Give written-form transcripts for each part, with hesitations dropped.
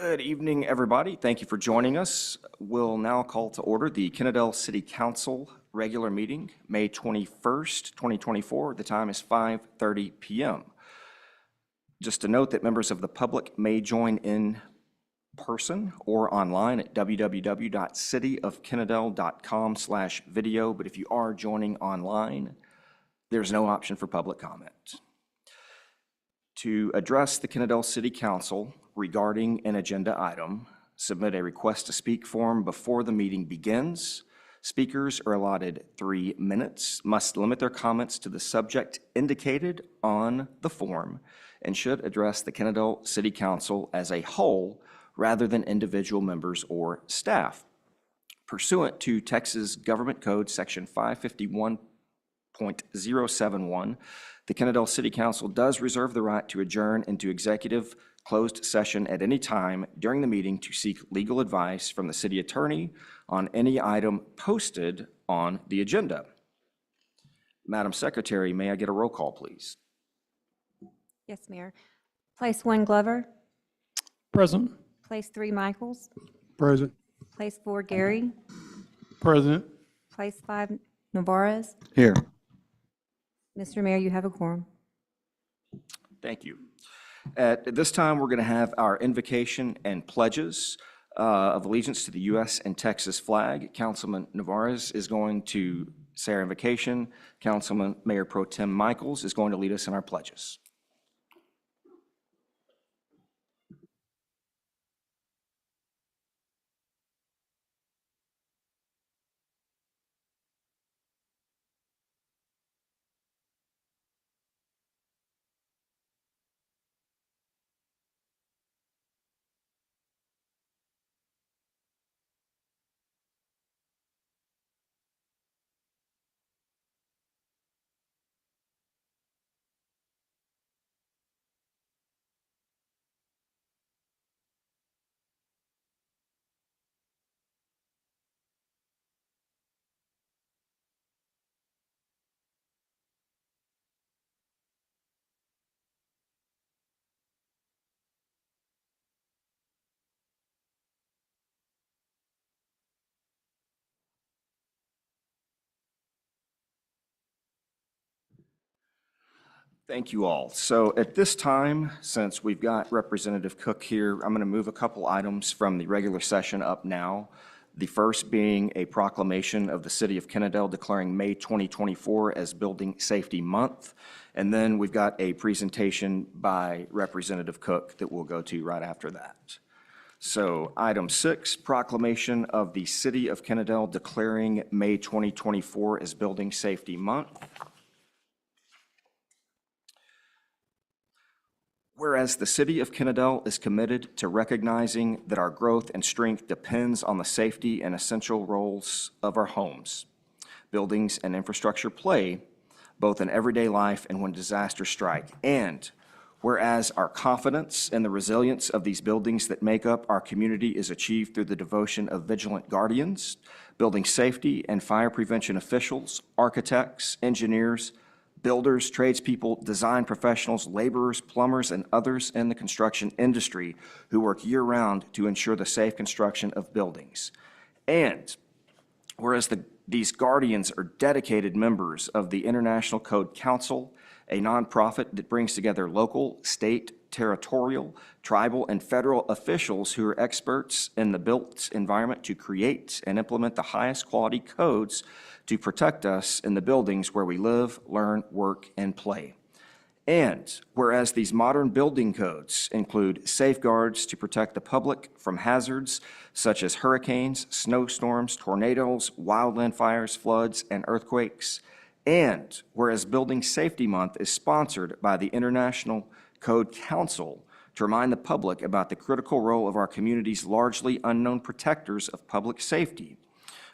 Good evening, everybody. Thank you for joining us. We'll now call to order the Kennedale City Council regular meeting, May 21st, 2024. The time is 5:30 p.m. Just to note that members of the public may join in person or online at www.cityofkennedale.com/video, but if you are joining online, there's no option for public comment. To address the Kennedale City Council regarding an agenda item, submit a request to speak form before the meeting begins. Speakers are allotted 3 minutes, must limit their comments to the subject indicated on the form, and should address the Kennedale City Council as a whole rather than individual members or staff. Pursuant to Texas Government Code Section 551.071, the Kennedale City Council does reserve the right to adjourn into executive closed session at any time during the meeting to seek legal advice from the city attorney on any item posted on the agenda. Madam Secretary, may I get a roll call, please? Yes, Mayor. Place 1, Glover. Present. Place 3, Michaels. Present. Place 4, Gary. Present. Place 5, Navarez. Here. Mr. Mayor, you have a quorum. Thank you. At this time, we're going to have our invocation and pledges of allegiance to the U.S. and Texas flag. Councilman Navarez is going to say our invocation. Councilman Mayor Pro Tem Michaels is going to lead us in our pledges. Thank you all. So at this time, since we've got Representative Cook here, I'm going to move a couple items from the regular session up now. The first being a proclamation of the City of Kennedale declaring May 2024 as Building Safety Month. And then we've got a presentation by Representative Cook that we'll go to right after that. So item 6, proclamation of the City of Kennedale declaring May 2024 as Building Safety Month. Whereas the City of Kennedale is committed to recognizing that our growth and strength depends on the safety and essential roles of our homes, buildings, and infrastructure play, both in everyday life and when disasters strike. And whereas our confidence in the resilience of these buildings that make up our community is achieved through the devotion of vigilant guardians, building safety and fire prevention officials, architects, engineers, builders, tradespeople, design professionals, laborers, plumbers, and others in the construction industry who work year-round to ensure the safe construction of buildings. And whereas these guardians are dedicated members of the International Code Council, a nonprofit that brings together local, state, territorial, tribal, and federal officials who are experts in the built environment to create and implement the highest quality codes to protect us in the buildings where we live, learn, work, and play. And whereas these modern building codes include safeguards to protect the public from hazards such as hurricanes, snowstorms, tornadoes, wildland fires, floods, and earthquakes, and whereas Building Safety Month is sponsored by the International Code Council to remind the public about the critical role of our community's largely unknown protectors of public safety,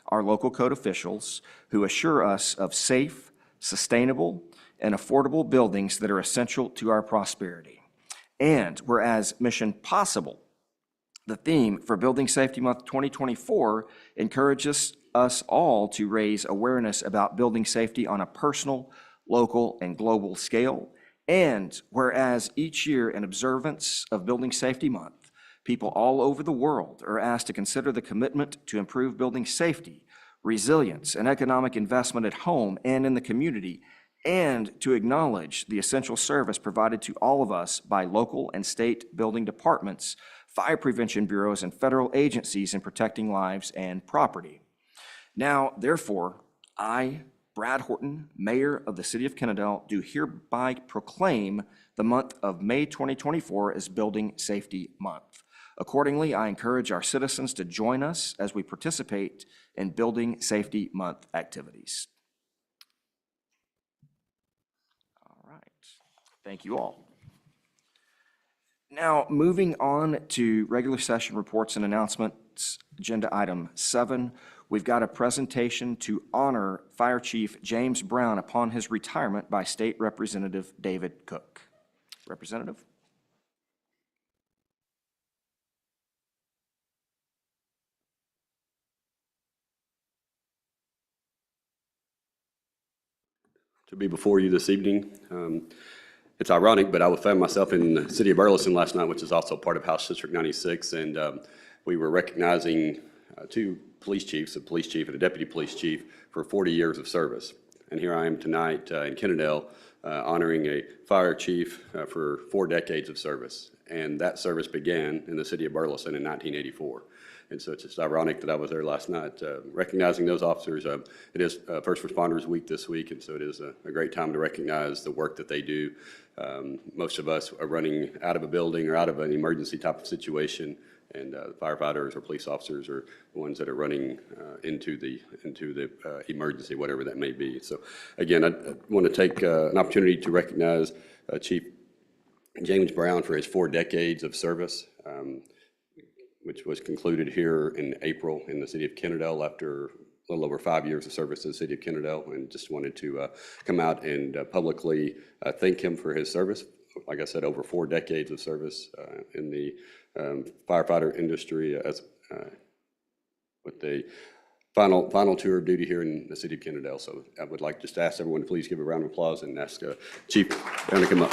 our local code officials who assure us of safe, sustainable, and affordable buildings that are essential to our prosperity. And whereas Mission Possible, the theme for Building Safety Month 2024, encourages us all to raise awareness about building safety on a personal, local, and global scale. And whereas each year in observance of Building Safety Month, People all over the world are asked to consider the commitment to improve building safety, resilience, and economic investment at home and in the community, and to acknowledge the essential service provided to all of us by local and state building departments, fire prevention bureaus, and federal agencies in protecting lives and property. Now, therefore, I, Brad Horton, Mayor of the City of Kennedale, do hereby proclaim the month of May 2024 as Building Safety Month. Accordingly, I encourage our citizens to join us as we participate in Building Safety Month activities. All right, thank you all. Now, moving on to regular session reports and announcements, agenda item 7, we've got a presentation to honor Fire Chief James Brown upon his retirement by State Representative David Cook. Representative? To be before you this evening. It's ironic, but I found myself in the city of Burleson last night, which is also part of House District 96, and we were recognizing two police chiefs, a police chief and a deputy police chief, for 40 years of service. And here I am tonight in Kennedale honoring a fire chief for 4 decades of service. And that service began in the city of Burleson in 1984. And so it's just ironic that I was there last night recognizing those officers. It is First Responders Week this week, and so it is a great time to recognize the work that they do. Most of us are running out of a building or out of an emergency type of situation, and firefighters or police officers are the ones that are running into the emergency, whatever that may be. So again, I want to take an opportunity to recognize Chief James Brown for his 4 decades of service, which was concluded here in April in the city of Kennedale after a little over 5 years of service in the city of Kennedale, and just wanted to come out and publicly thank him for his service. Like I said, over 4 decades of service in the firefighter industry as with the final tour of duty here in the city of Kennedale. So I would like just to ask everyone to please give a round of applause and ask Chief Brown to come up.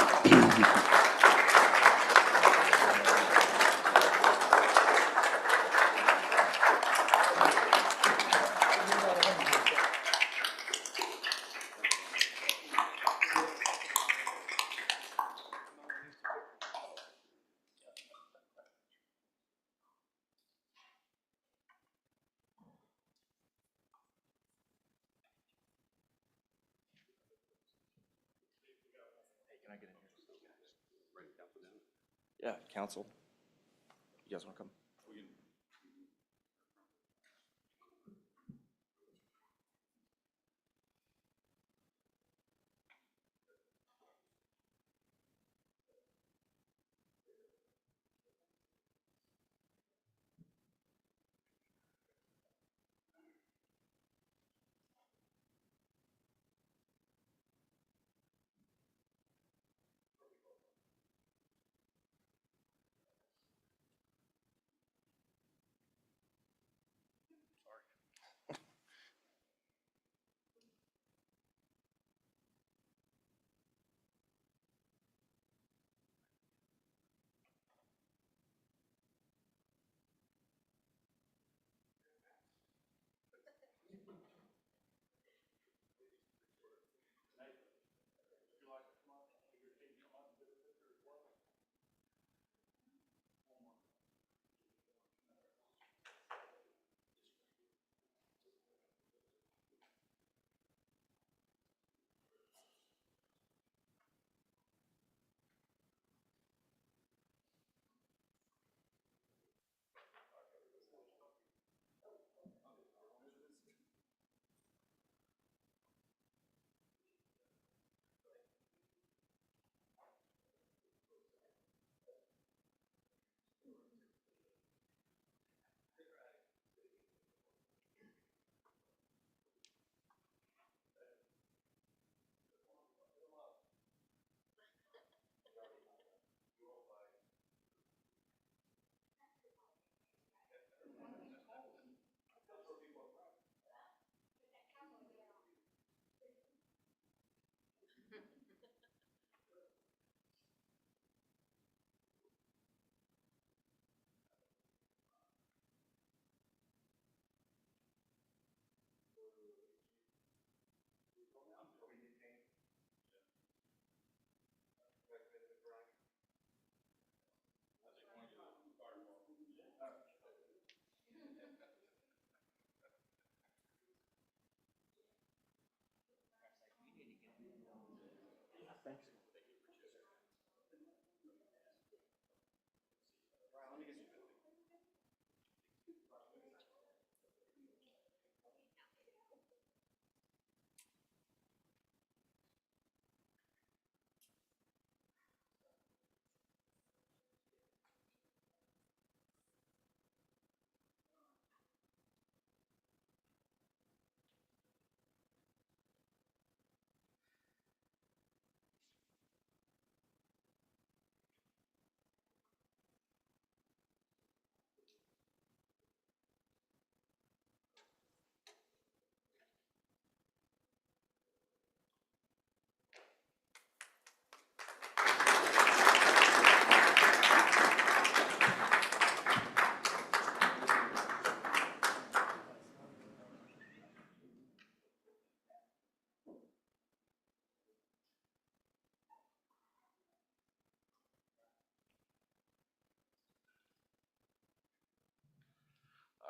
Yeah, council. You guys want to come?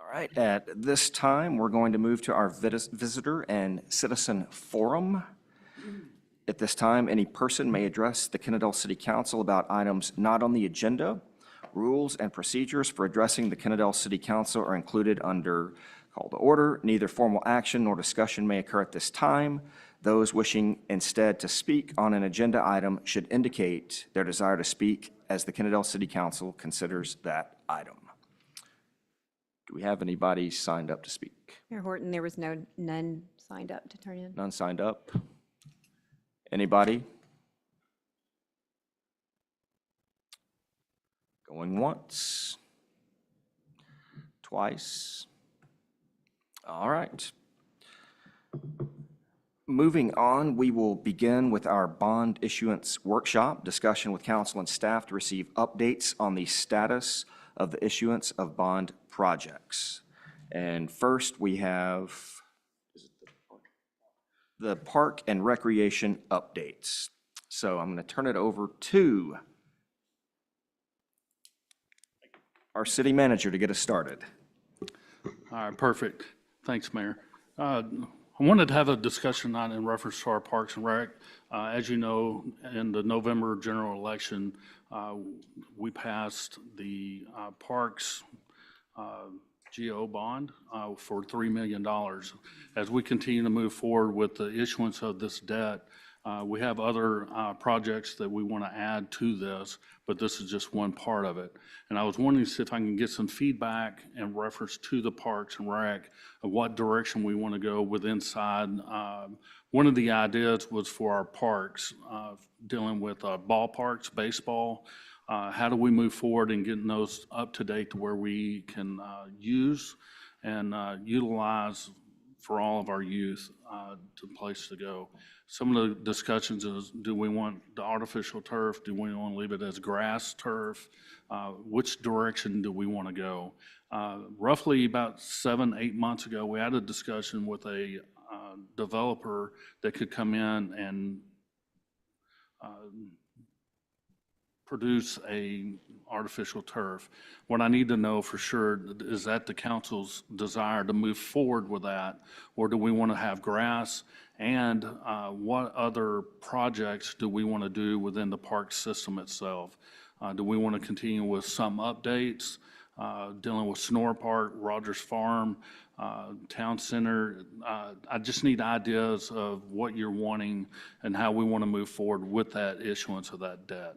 All right, at this time, we're going to move to our visitor and citizen forum. At this time, any person may address the Kennedale City Council about items not on the agenda. Rules and procedures for addressing the Kennedale City Council are included under call to order. Neither formal action nor discussion may occur at this time. Those wishing instead to speak on an agenda item should indicate their desire to speak as the Kennedale City Council considers that item. Do we have anybody signed up to speak? Mayor Horton, there was none signed up to turn in. None signed up? Anybody? Going once? Twice? All right. Moving on, we will begin with our bond issuance workshop, discussion with council and staff to receive updates on the status of the issuance of bond projects. And first, we have the park and recreation updates. So I'm going to turn it over to our city manager to get us started. All right, perfect. Thanks, Mayor. I wanted to have a discussion on in reference to our Parks and Rec. As you know, in the November general election, we passed the Parks GO bond for $3 million. As we continue to move forward with the issuance of this debt, we have other projects that we want to add to this, but this is just one part of it. And I was wondering if I can get some feedback in reference to the Parks and Rec of what direction we want to go with inside. One of the ideas was for our parks, dealing with ballparks, baseball. How do we move forward in getting those up to date to where we can use and utilize for all of our youth to place to go? Some of the discussions is, do we want the artificial turf? Do we want to leave it as grass turf? Which direction do we want to go? Roughly about 7-8 months ago, we had a discussion with a developer that could come in and produce a artificial turf. What I need to know for sure is that the council's desire to move forward with that, or do we want to have grass? And what other projects do we want to do within the park system itself? Do we want to continue with some updates, dealing with Snore Park, Rogers Farm, Town Center? I just need ideas of what you're wanting and how we want to move forward with that issuance of that debt.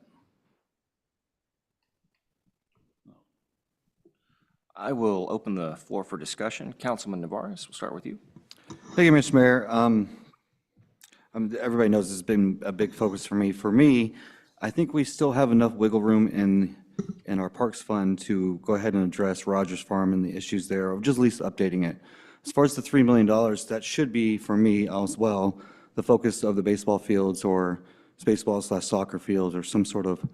I will open the floor for discussion. Councilman Navarez, we'll start with you. Thank you, Mr. Mayor. Everybody knows this has been a big focus for me. For me, I think we still have enough wiggle room in our Parks Fund to go ahead and address Rogers Farm and the issues there, or just at least updating it. As far as the $3 million, that should be, for me as well, the focus of the baseball fields or baseball/soccer fields or some sort of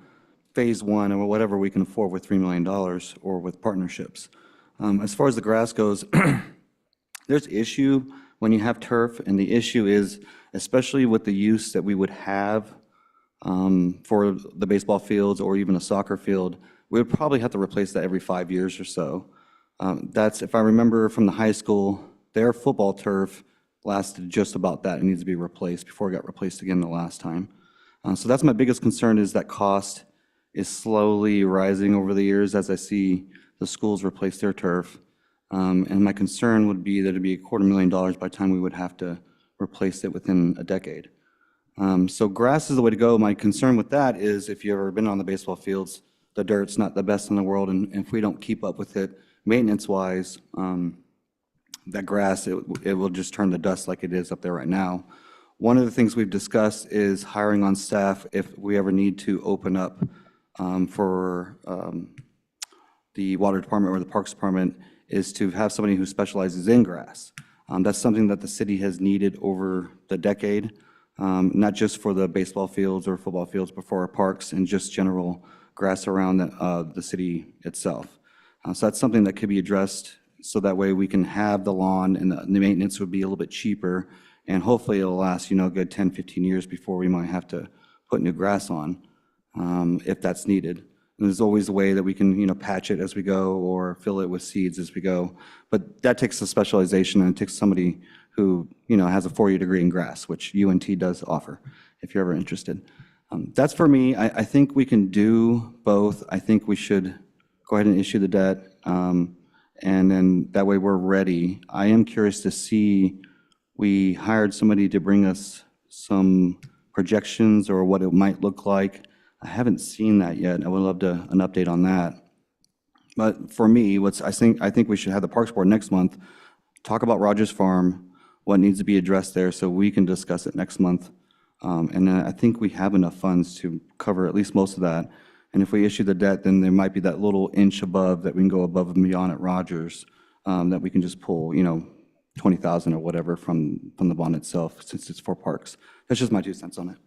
phase one or whatever we can afford with $3 million or with partnerships. As far as the grass goes, there's issue when you have turf, and the issue is, especially with the use that we would have for the baseball fields or even a soccer field, we would probably have to replace that every 5 years or so. That's, if I remember from the high school, their football turf lasted just about that. It needs to be replaced before it got replaced again the last time. So that's my biggest concern, is that cost is slowly rising over the years as I see the schools replace their turf. And my concern would be that it'd be $250,000 by the time we would have to replace it within a decade. So grass is the way to go. My concern with that is, if you've ever been on the baseball fields, the dirt's not the best in the world, and if we don't keep up with it maintenance-wise, that grass, it will just turn to dust like it is up there right now. One of the things we've discussed is hiring on staff if we ever need to open up for the water department or the parks department, is to have somebody who specializes in grass. That's something that the city has needed over the decade, not just for the baseball fields or football fields, but for our parks and just general grass around the city itself. So that's something that could be addressed, so that way we can have the lawn, and the maintenance would be a little bit cheaper, and hopefully it'll last, a good 10, 15 years before we might have to put new grass on, if that's needed. And there's always a way that we can, patch it as we go or fill it with seeds as we go. But that takes a specialization, and it takes somebody who, has a 4-year degree in grass, which UNT does offer, if you're ever interested. That's for me. I think we can do both. I think we should go ahead and issue the debt, and then that way we're ready. I am curious to see, we hired somebody to bring us some projections or what it might look like. I haven't seen that yet. I would love an update on that. But for me, I think we should have the Parks Board next month talk about Rogers Farm, what needs to be addressed there, so we can discuss it next month. And I think we have enough funds to cover at least most of that. And if we issue the debt, then there might be that little inch above that we can go above and beyond at Rogers, that we can just pull, $20,000 or whatever from the bond itself, since it's for parks. That's just my 2 cents on it.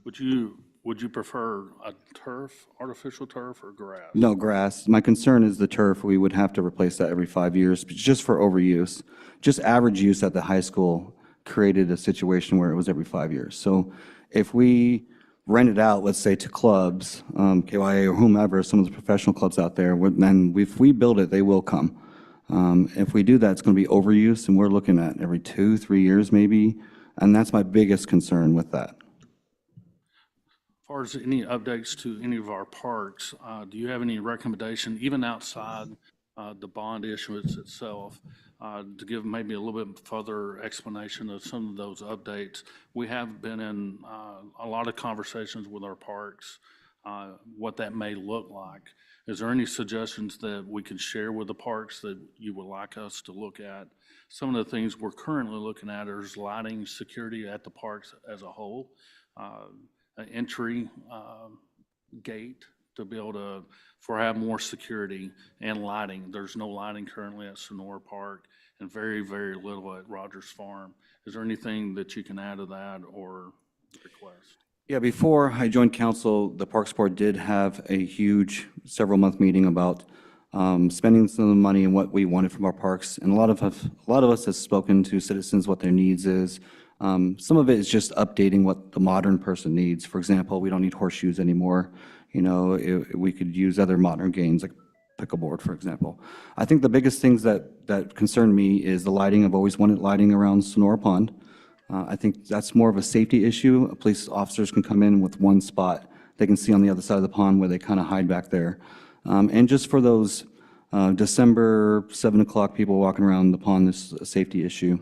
Would you prefer a turf, artificial turf, or grass? No, grass. My concern is the turf. We would have to replace that every 5 years, just for overuse. Just average use at the high school created a situation where it was every 5 years. So if we rent it out, let's say, to clubs, KYA or whomever, some of the professional clubs out there, then if we build it, they will come. If we do that, it's going to be overuse, and we're looking at every 2-3 years maybe, and that's my biggest concern with that. As far as any updates to any of our parks, do you have any recommendation, even outside the bond issuance itself, to give maybe a little bit further explanation of some of those updates? We have been in a lot of conversations with our parks, what that may look like. Is there any suggestions that we can share with the parks that you would like us to look at? Some of the things we're currently looking at is lighting, security at the parks as a whole, an entry gate to be able to have more security and lighting. There's no lighting currently at Sonora Park, and very, very little at Rogers Farm. Is there anything that you can add to that or request? Yeah, before I joined council, the Parks Board did have a huge several-month meeting about spending some of the money and what we wanted from our parks. And a lot of us has spoken to citizens what their needs is. Some of it is just updating what the modern person needs. For example, we don't need horseshoes anymore. We could use other modern games like pickleboard, for example. I think the biggest things that concern me is the lighting. I've always wanted lighting around Sonora Pond. I think that's more of a safety issue. Police officers can come in with one spot. They can see on the other side of the pond where they kind of hide back there. And just for those December 7 o'clock people walking around the pond, this is a safety issue.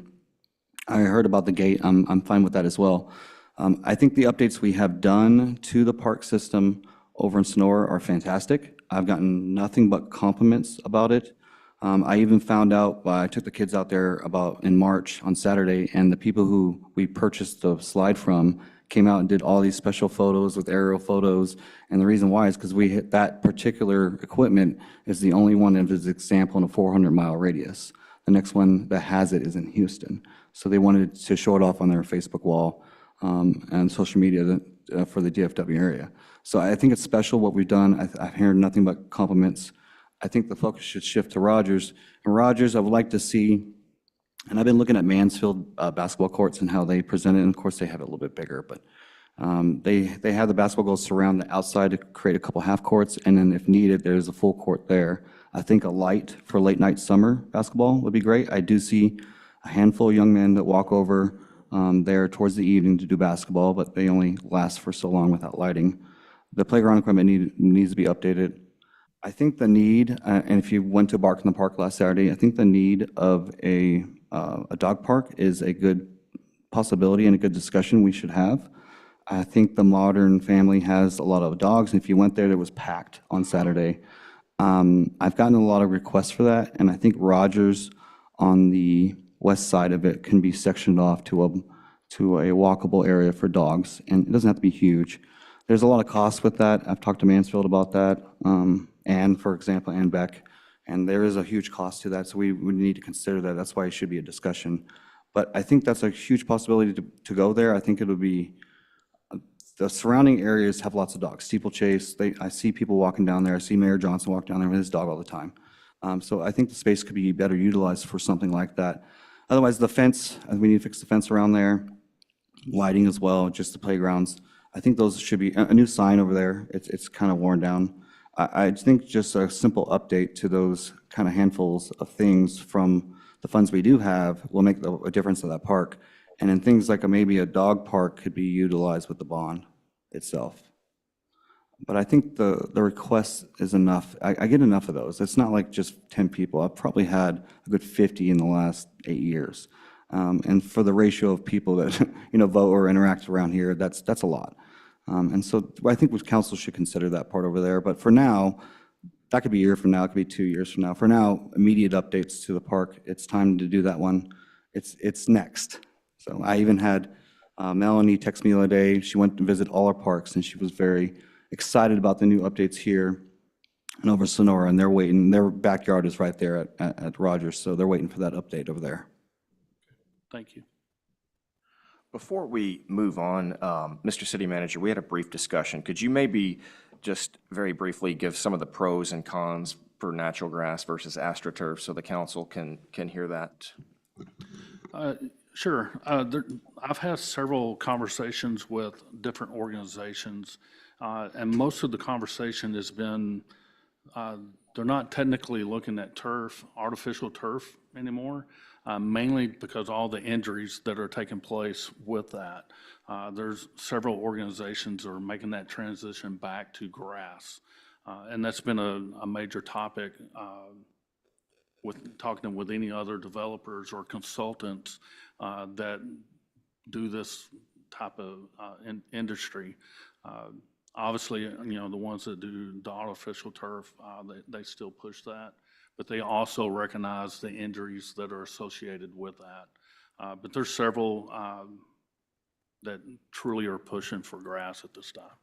I heard about the gate. I'm fine with that as well. I think the updates we have done to the park system over in Sonora are fantastic. I've gotten nothing but compliments about it. I even found out, I took the kids out there in March on Saturday, and the people who we purchased the slide from came out and did all these special photos with aerial photos. And the reason why is because that particular equipment is the only one of its example in a 400-mile radius. The next one that has it is in Houston. So they wanted to show it off on their Facebook wall and social media for the DFW area. So I think it's special what we've done. I've heard nothing but compliments. I think the focus should shift to Rogers. And Rogers, I would like to see, and I've been looking at Mansfield basketball courts and how they present it, and of course they have it a little bit bigger, but they have the basketball goals surround the outside to create a couple half courts, and then if needed, there's a full court there. I think a light for late night summer basketball would be great. I do see a handful of young men that walk over there towards the evening to do basketball, but they only last for so long without lighting. The playground equipment needs to be updated. I think the need, and if you went to Bark in the Park last Saturday, I think the need of a dog park is a good possibility and a good discussion we should have. I think the Modern family has a lot of dogs, and if you went there, it was packed on Saturday. I've gotten a lot of requests for that, and I think Rogers on the west side of it can be sectioned off to a walkable area for dogs, and it doesn't have to be huge. There's a lot of costs with that. I've talked to Mansfield about that, and for example, and Beck, and there is a huge cost to that, so we would need to consider that. That's why it should be a discussion. But I think that's a huge possibility to go there. I think it would be, the surrounding areas have lots of dogs. Steeplechase, I see people walking down there. I see Mayor Johnson walk down there with his dog all the time. So I think the space could be better utilized for something like that. Otherwise, the fence, we need to fix the fence around there, lighting as well, just the playgrounds. I think those should be, a new sign over there, it's kind of worn down. I think just a simple update to those kind of handfuls of things from the funds we do have will make a difference in that park. And then things like maybe a dog park could be utilized with the bond itself. But I think the request is enough. I get enough of those. It's not like just 10 people. I've probably had a good 50 in the last 8 years. And for the ratio of people that vote or interact around here, that's a lot. And so I think council should consider that part over there. But for now, that could be a year from now, it could be 2 years from now. For now, immediate updates to the park. It's time to do that one. It's next. So I even had Melanie text me the other day. She went to visit all our parks, and she was very excited about the new updates here and over Sonora, and they're waiting. Their backyard is right there at Rogers, so they're waiting for that update over there. Thank you. Before we move on, Mr. City Manager, we had a brief discussion. Could you maybe just very briefly give some of the pros and cons for natural grass versus AstroTurf so the council can hear that? Sure. I've had several conversations with different organizations, and most of the conversation has been, they're not technically looking at turf, artificial turf anymore, mainly because all the injuries that are taking place with that. There's several organizations that are making that transition back to grass, and that's been a major topic with talking with any other developers or consultants that do this type of industry. Obviously, the ones that do the artificial turf, they still push that, but they also recognize the injuries that are associated with that. But there's several that truly are pushing for grass at this time.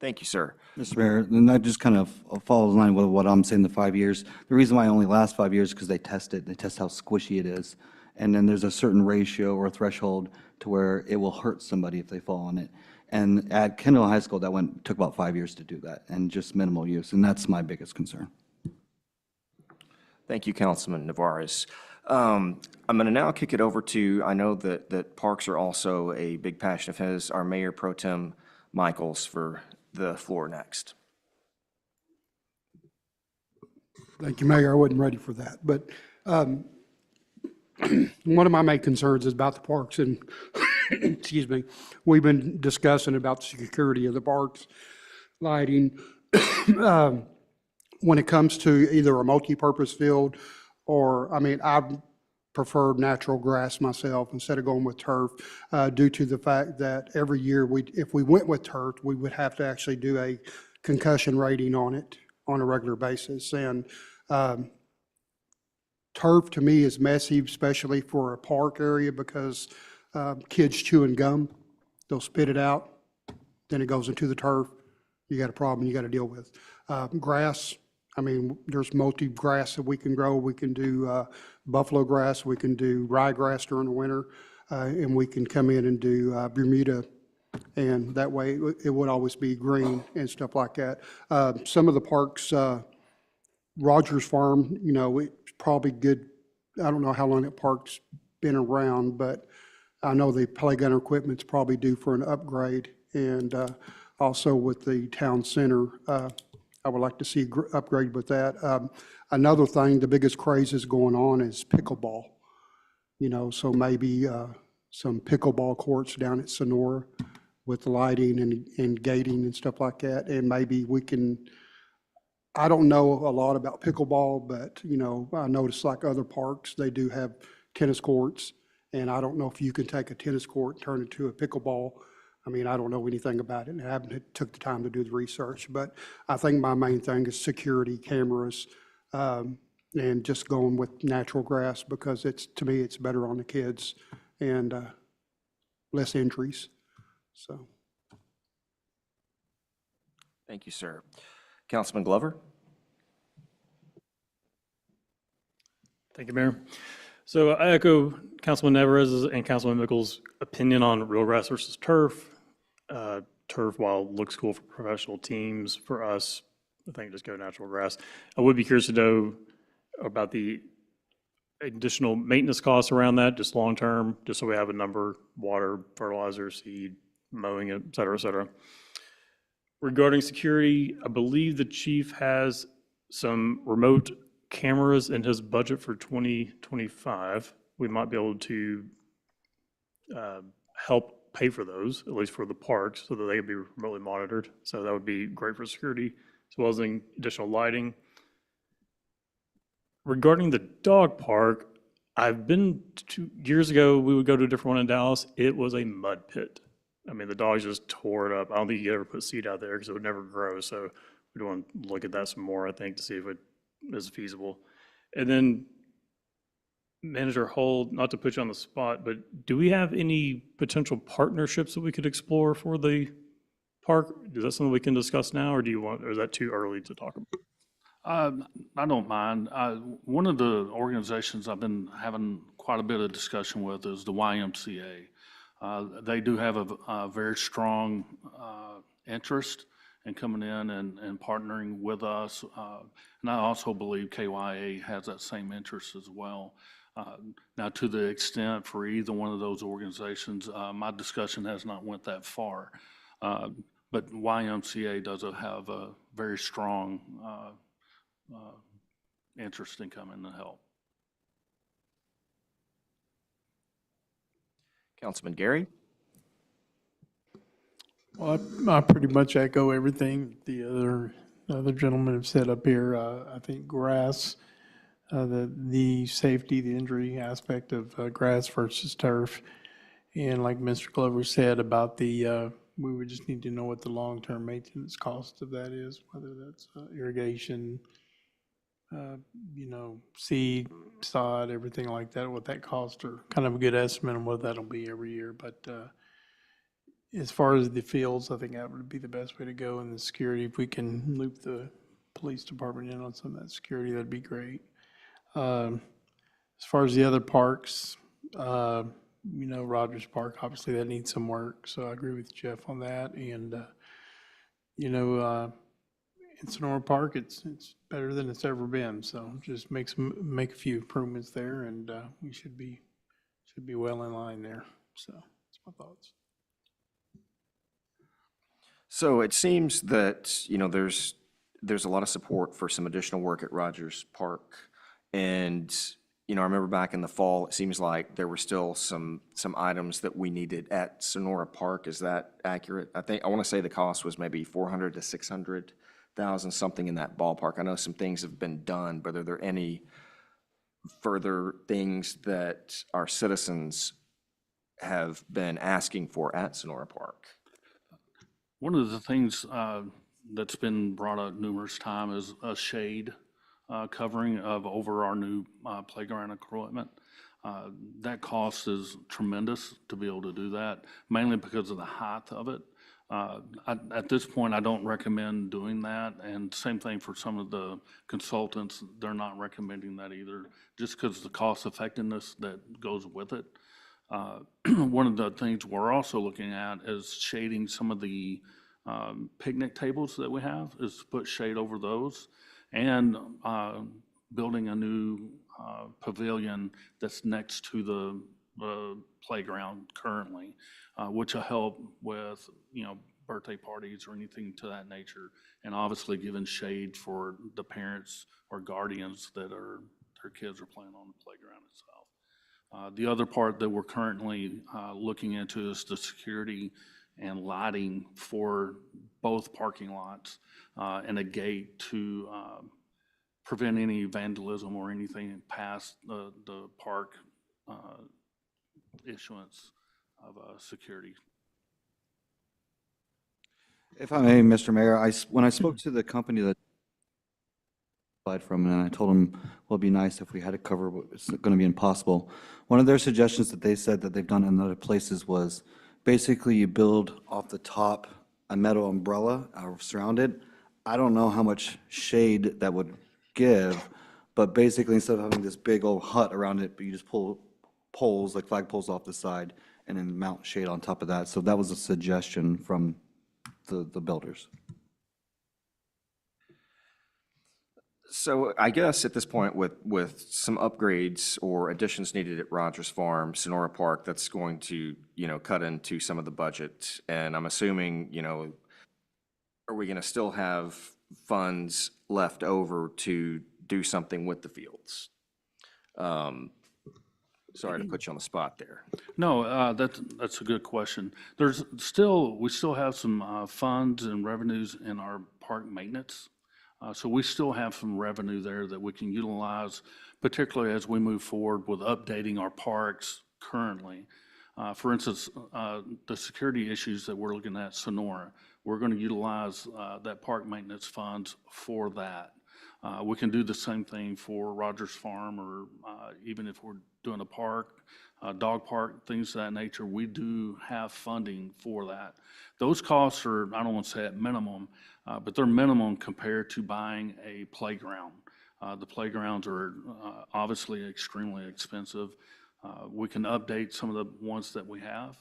Thank you, sir. Mr. Mayor, and that just kind of follows in line with what I'm saying, the 5 years. The reason why it only lasts 5 years is because they test it. They test how squishy it is. And then there's a certain ratio or threshold to where it will hurt somebody if they fall on it. And at Kendall High School, that took about 5 years to do that, and just minimal use. And that's my biggest concern. Thank you, Councilman Navarez. I'm going to now kick it over to, I know that parks are also a big passion of his, our Mayor Pro Tem Michaels for the floor next. Thank you, Mayor. I wasn't ready for that. But one of my main concerns is about the parks, and excuse me, we've been discussing about the security of the parks, lighting. When it comes to either a multi-purpose field or, I prefer natural grass myself instead of going with turf, due to the fact that every year if we went with turf, we would have to actually do a concussion rating on it on a regular basis. And turf to me is messy, especially for a park area, because kids chewing gum, they'll spit it out, then it goes into the turf. You got a problem you got to deal with. Grass, there's multi-grass that we can grow. We can do buffalo grass, we can do ryegrass during the winter, and we can come in and do Bermuda, and that way it would always be green and stuff like that. Some of the parks, Rogers Farm, it's probably good. I don't know how long that park's been around, but I know the playground equipment's probably due for an upgrade, and also with the town center, I would like to see upgrade with that. Another thing, the biggest craze is going on is pickleball. you know, so maybe some pickleball courts down at Sonora with lighting and gating and stuff like that. And maybe we can, I don't know a lot about pickleball, but, you know, I noticed like other parks, they do have tennis courts. And I don't know if you can take a tennis court and turn it into a pickleball. I mean, I don't know anything about it, and I haven't took the time to do the research. But I think my main thing is security cameras, and just going with natural grass, because it's, to me, it's better on the kids and less injuries, so. Thank you, sir. Councilman Glover? Thank you, Mayor. So I echo Councilman Neverez's and Councilman Mickles' opinion on real grass versus turf. Turf, while it looks cool for professional teams, for us, I think just go natural grass. I would be curious to know about the additional maintenance costs around that, just long-term, just so we have a number: water, fertilizer, seed, mowing, et cetera, et cetera. Regarding security, I believe the chief has some remote cameras in his budget for 2025. We might be able to help pay for those, at least for the parks, so that they can be remotely monitored. So that would be great for security, as well as additional lighting. Regarding the dog park, I've been 2 years ago, we would go to a different one in Dallas. It was a mud pit. I mean, the dogs just tore it up. I don't think you ever put seed out there because it would never grow. So we'd want to look at that some more, I think, to see if it is feasible. And then Manager Hold, not to put you on the spot, but do we have any potential partnerships that we could explore for the park? Is that something we can discuss now, or or is that too early to talk about? I don't mind. One of the organizations I've been having quite a bit of discussion with is the YMCA. They do have a very strong interest in coming in and partnering with us. And I also believe KYA has that same interest as well. Now, to the extent for either one of those organizations, my discussion has not went that far. But YMCA does have a very strong interest in coming to help. Councilman Gary? Well, I pretty much echo everything the other gentlemen have said up here. I think grass, the safety, the injury aspect of grass versus turf, and like Mr. Glover said about the, we would just need to know what the long-term maintenance cost of that is, whether that's irrigation, seed, sod, everything like that, what that costs, or kind of a good estimate on what that'll be every year. But as far as the fields, I think that would be the best way to go. And the security, if we can loop the police department in on some of that security, that'd be great. As far as the other parks, Rogers Park, obviously that needs some work. So I agree with Jeff on that. And, in Sonora Park, it's better than it's ever been. So just make a few improvements there, and we should be well in line there. So that's my thoughts. So it seems that, there's a lot of support for some additional work at Rogers Park. And, I remember back in the fall, it seems like there were still some items that we needed at Sonora Park. Is that accurate? I want to say the cost was maybe 400 to 600,000, something in that ballpark. I know some things have been done, but are there any further things that our citizens have been asking for at Sonora Park? One of the things that's been brought up numerous times is a shade covering over our new playground equipment. That cost is tremendous to be able to do that, mainly because of the height of it. At this point, I don't recommend doing that, and same thing for some of the consultants, they're not recommending that either, just because of the cost effectiveness that goes with it. One of the things we're also looking at is shading some of the picnic tables that we have, is to put shade over those, and building a new pavilion that's next to the playground currently, which will help with, birthday parties or anything to that nature, and obviously giving shade for the parents or guardians that their kids are playing on the playground itself. The other part that we're currently looking into is the security and lighting for both parking lots and a gate to prevent any vandalism or anything past the park issuance of security. If I may, Mr. Mayor, when I spoke to the company that applied from, and I told them, well, it'd be nice if we had to cover what's going to be impossible. One of their suggestions that they said that they've done in other places was basically you build off the top a metal umbrella surrounded. I don't know how much shade that would give, but basically instead of having this big old hut around it, but you just pull poles, like flag poles off the side, and then mount shade on top of that. So that was a suggestion from the builders. So I guess at this point, with some upgrades or additions needed at Rogers Farm, Sonora Park, that's going to, cut into some of the budget. And I'm assuming, are we going to still have funds left over to do something with the fields? Sorry to put you on the spot there. No, that's a good question. We still have some funds and revenues in our park maintenance. So we still have some revenue there that we can utilize, particularly as we move forward with updating our parks currently. For instance, the security issues that we're looking at Sonora, we're going to utilize that park maintenance funds for that. We can do the same thing for Rogers Farm, or even if we're doing a park, dog park, things of that nature, we do have funding for that. Those costs are, I don't want to say at minimum, but they're minimum compared to buying a playground. The playgrounds are obviously extremely expensive. We can update some of the ones that we have.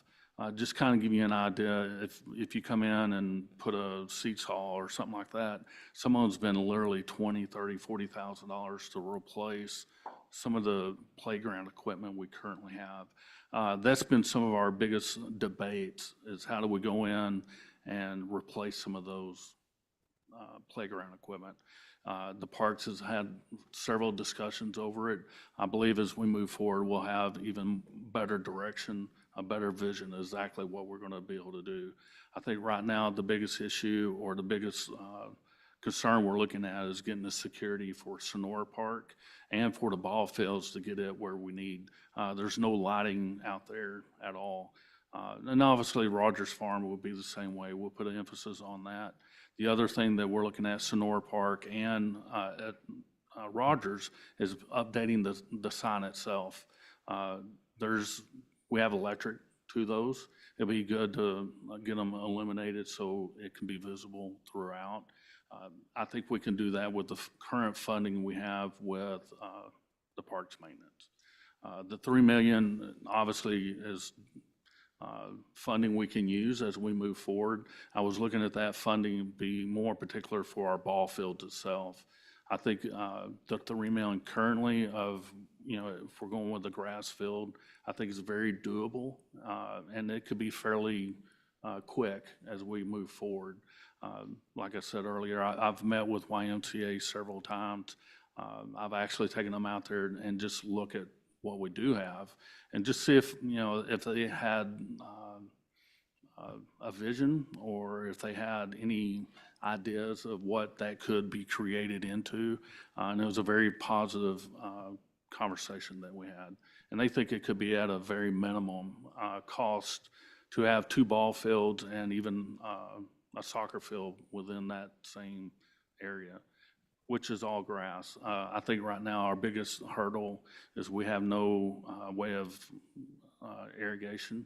Just kind of give you an idea, if you come in and put a seats hall or something like that, someone's been literally $20,000, $30,000, $40,000 to replace some of the playground equipment we currently have. That's been some of our biggest debates, is how do we go in and replace some of those playground equipment. The parks has had several discussions over it. I believe as we move forward, we'll have even better direction, a better vision of exactly what we're going to be able to do. I think right now the biggest issue or the biggest concern we're looking at is getting the security for Sonora Park and for the ball fields to get it where we need. There's no lighting out there at all. And obviously Rogers Farm will be the same way. We'll put an emphasis on that. The other thing that we're looking at Sonora Park and at Rogers is updating the sign itself. We have electric to those. It'd be good to get them illuminated so it can be visible throughout. I think we can do that with the current funding we have with the parks maintenance. The $3 million obviously is funding we can use as we move forward. I was looking at that funding be more particular for our ball field itself. I think the $3 million currently of, if we're going with the grass field, I think is very doable, and it could be fairly quick as we move forward. Like I said earlier, I've met with YMCA several times. I've actually taken them out there and just look at what we do have and just see if they had a vision or if they had any ideas of what that could be created into. And it was a very positive conversation that we had. And they think it could be at a very minimum cost to have 2 ball fields and even a soccer field within that same area, which is all grass. I think right now our biggest hurdle is we have no way of irrigation,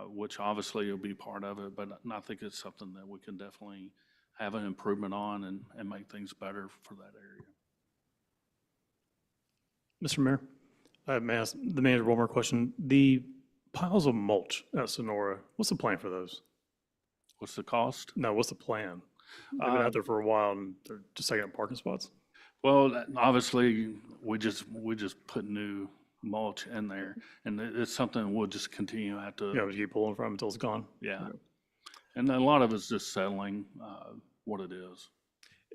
which obviously will be part of it, but I think it's something that we can definitely have an improvement on and make things better for that area. Mr. Mayor, I may ask the manager one more question. The piles of mulch at Sonora, what's the plan for those? What's the cost? No, what's the plan? They've been out there for a while and they're just taking up parking spots. Well, obviously, we just put new mulch in there, and it's something we'll just continue to have to. You keep pulling from until it's gone. Yeah. And a lot of it's just settling what it is.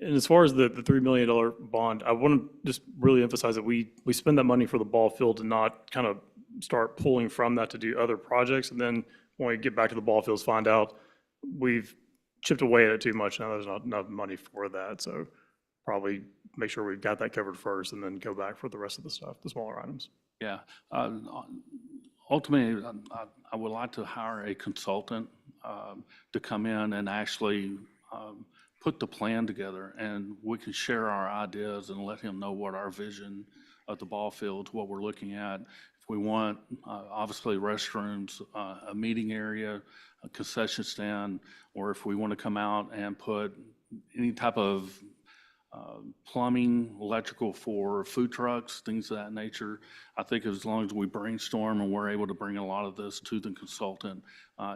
And as far as the $3 million bond, I want to just really emphasize that we spend that money for the ball field and not kind of start pulling from that to do other projects. And then when we get back to the ball fields, find out we've chipped away at it too much. Now there's not enough money for that. So probably make sure we've got that covered first and then go back for the rest of the stuff, the smaller items. Yeah. Ultimately, I would like to hire a consultant to come in and actually put the plan together, and we can share our ideas and let him know what our vision of the ball fields, what we're looking at. If we want, obviously, restrooms, a meeting area, a concession stand, or if we want to come out and put any type of plumbing, electrical for food trucks, things of that nature. I think as long as we brainstorm and we're able to bring a lot of this to the consultant,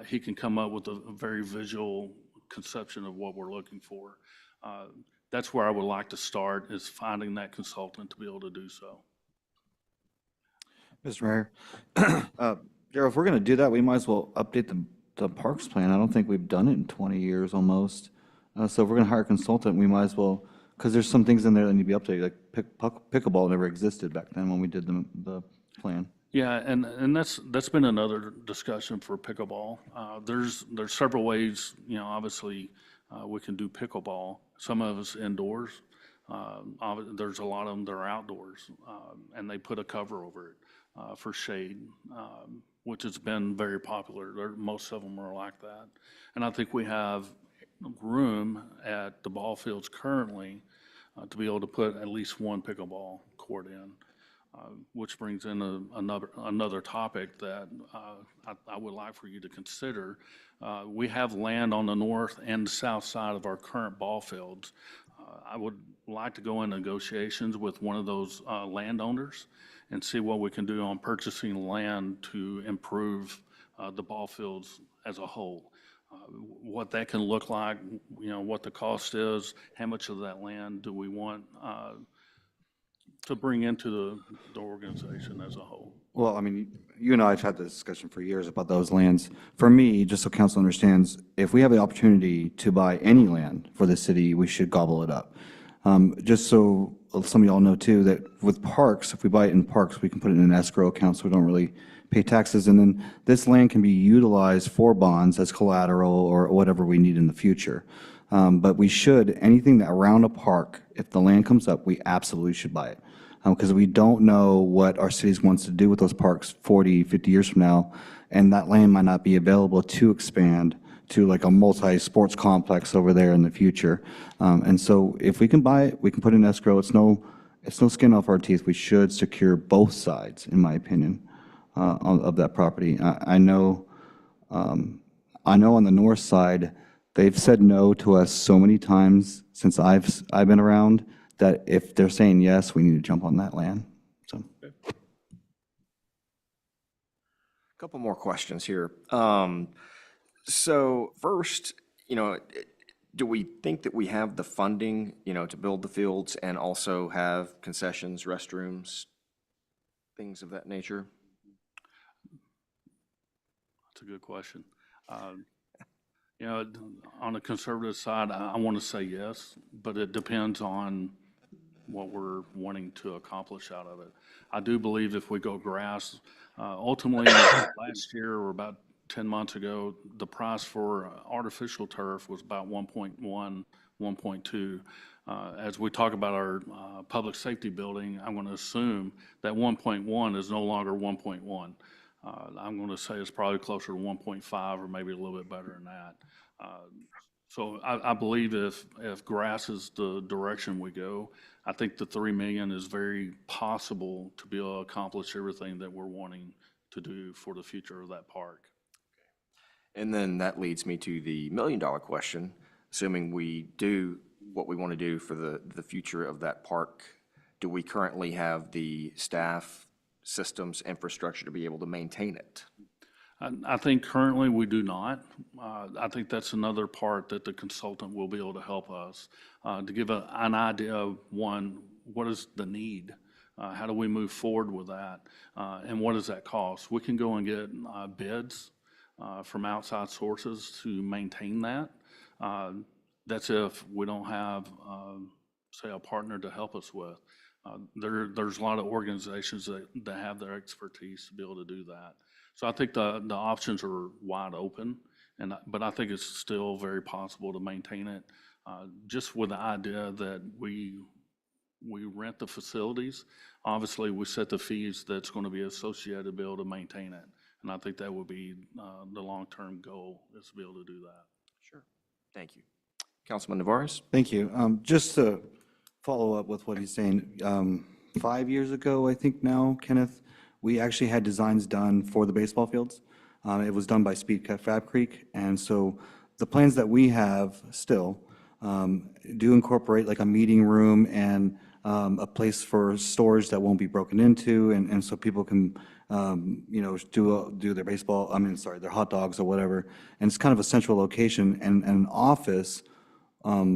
he can come up with a very visual conception of what we're looking for. That's where I would like to start, is finding that consultant to be able to do so. Mr. Mayor, Gerald, if we're going to do that, we might as well update the parks plan. I don't think we've done it in 20 years almost. So if we're going to hire a consultant, we might as well, because there's some things in there that need to be updated, like pickleball never existed back then when we did the plan. Yeah, and that's been another discussion for pickleball. There's several ways, obviously, we can do pickleball. Some of us indoors. There's a lot of them that are outdoors, and they put a cover over it for shade, which has been very popular. Most of them are like that. And I think we have room at the ball fields currently to be able to put at least one pickleball court in, which brings in another topic that I would like for you to consider. We have land on the north and south side of our current ball fields. I would like to go in negotiations with one of those landowners and see what we can do on purchasing land to improve the ball fields as a whole. What that can look like, what the cost is, how much of that land do we want to bring into the organization as a whole. Well, I mean, you and I have had this discussion for years about those lands. For me, just so council understands, if we have the opportunity to buy any land for the city, we should gobble it up. Just so some of y'all know too, that with parks, if we buy it in parks, we can put it in an escrow account so we don't really pay taxes. And then this land can be utilized for bonds as collateral or whatever we need in the future. But we should, anything that around a park, if the land comes up, we absolutely should buy it. Because we don't know what our cities wants to do with those parks 40, 50 years from now, and that land might not be available to expand to like a multi-sports complex over there in the future. And so if we can buy it, we can put it in escrow. It's no skin off our teeth. We should secure both sides, in my opinion, of that property. I know on the north side, they've said no to us so many times since I've been around, that if they're saying yes, we need to jump on that land. So, Couple more questions here. So first, do we think that we have the funding, to build the fields and also have concessions, restrooms, things of that nature? That's a good question. On the conservative side, I want to say yes, but it depends on what we're wanting to accomplish out of it. I do believe if we go grass, ultimately last year or about 10 months ago, the price for artificial turf was about 1.1, 1.2. As we talk about our public safety building, I'm going to assume that 1.1 is no longer 1.1. I'm going to say it's probably closer to 1.5 or maybe a little bit better than that. So I believe if grass is the direction we go, I think the 3 million is very possible to be able to accomplish everything that we're wanting to do for the future of that park. And then that leads me to the $1 million question. Assuming we do what we want to do for the future of that park, do we currently have the staff, systems, infrastructure to be able to maintain it? I think currently we do not. I think that's another part that the consultant will be able to help us to give an idea of, one, what is the need? How do we move forward with that? And what does that cost? We can go and get bids from outside sources to maintain that. That's if we don't have, say, a partner to help us with. There's a lot of organizations that have their expertise to be able to do that. So I think the options are wide open, but I think it's still very possible to maintain it, just with the idea that we rent the facilities. Obviously, we set the fees that's going to be associated to be able to maintain it. And I think that would be the long-term goal, is to be able to do that. Sure. Thank you. Councilman Navarez? Thank you. Just to follow up with what he's saying, 5 years ago, I think now, Kenneth, we actually had designs done for the baseball fields. It was done by Speedcut Fab Creek, and so the plans that we have still do incorporate like a meeting room and a place for storage that won't be broken into, and so people can, you know, do their baseball, their hot dogs or whatever. And it's kind of a central location and an office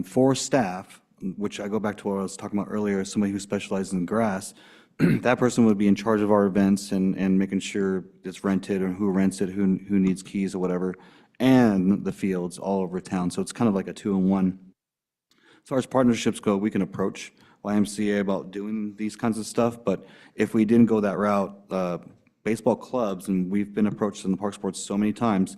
for staff, which I go back to what I was talking about earlier, somebody who specializes in grass. That person would be in charge of our events and making sure it's rented or who rents it, who needs keys or whatever, and the fields all over town. So it's kind of like a 2-in-1. As far as partnerships go, we can approach YMCA about doing these kinds of stuff, but if we didn't go that route, baseball clubs, and we've been approached in the Park Sports so many times,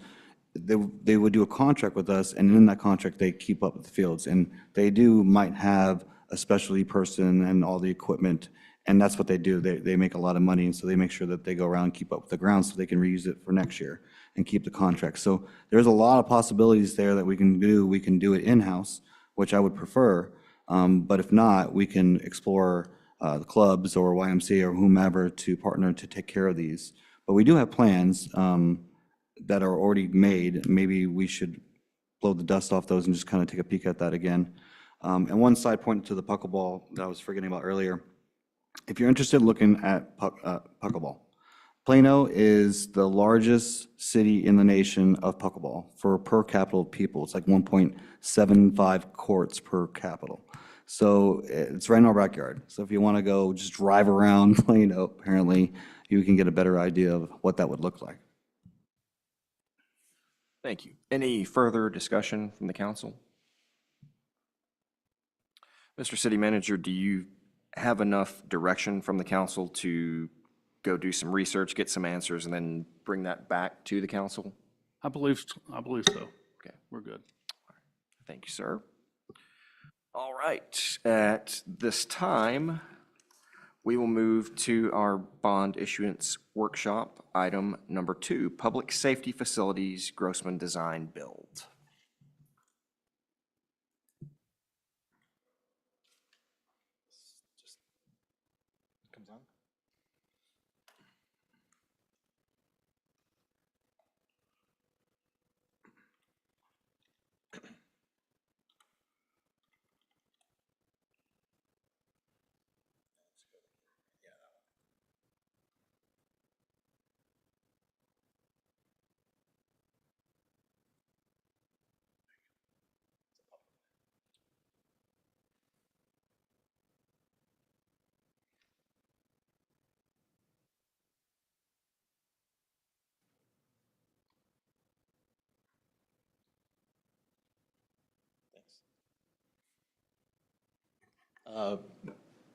they would do a contract with us, and in that contract, they keep up with the fields. And they might have a specialty person and all the equipment, and that's what they do. They make a lot of money, and so they make sure that they go around and keep up with the ground so they can reuse it for next year and keep the contract. So there's a lot of possibilities there that we can do. We can do it in-house, which I would prefer, but if not, we can explore the clubs or YMCA or whomever to partner to take care of these. But we do have plans that are already made. Maybe we should blow the dust off those and just kind of take a peek at that again. And one side point to the Puckleball that I was forgetting about earlier. If you're interested in looking at Puckleball, Plano is the largest city in the nation of Puckleball for per capita people. It's like 1.75 courts per capita. So it's right in our backyard. So if you want to go just drive around Plano, apparently you can get a better idea of what that would look like. Thank you. Any further discussion from the council? Mr. City Manager, do you have enough direction from the council to go do some research, get some answers, and then bring that back to the council? I believe so. Okay. We're good. Thank you, sir. All right. At this time, we will move to our bond issuance workshop, item number 2, Public Safety Facilities Grossman Design Build.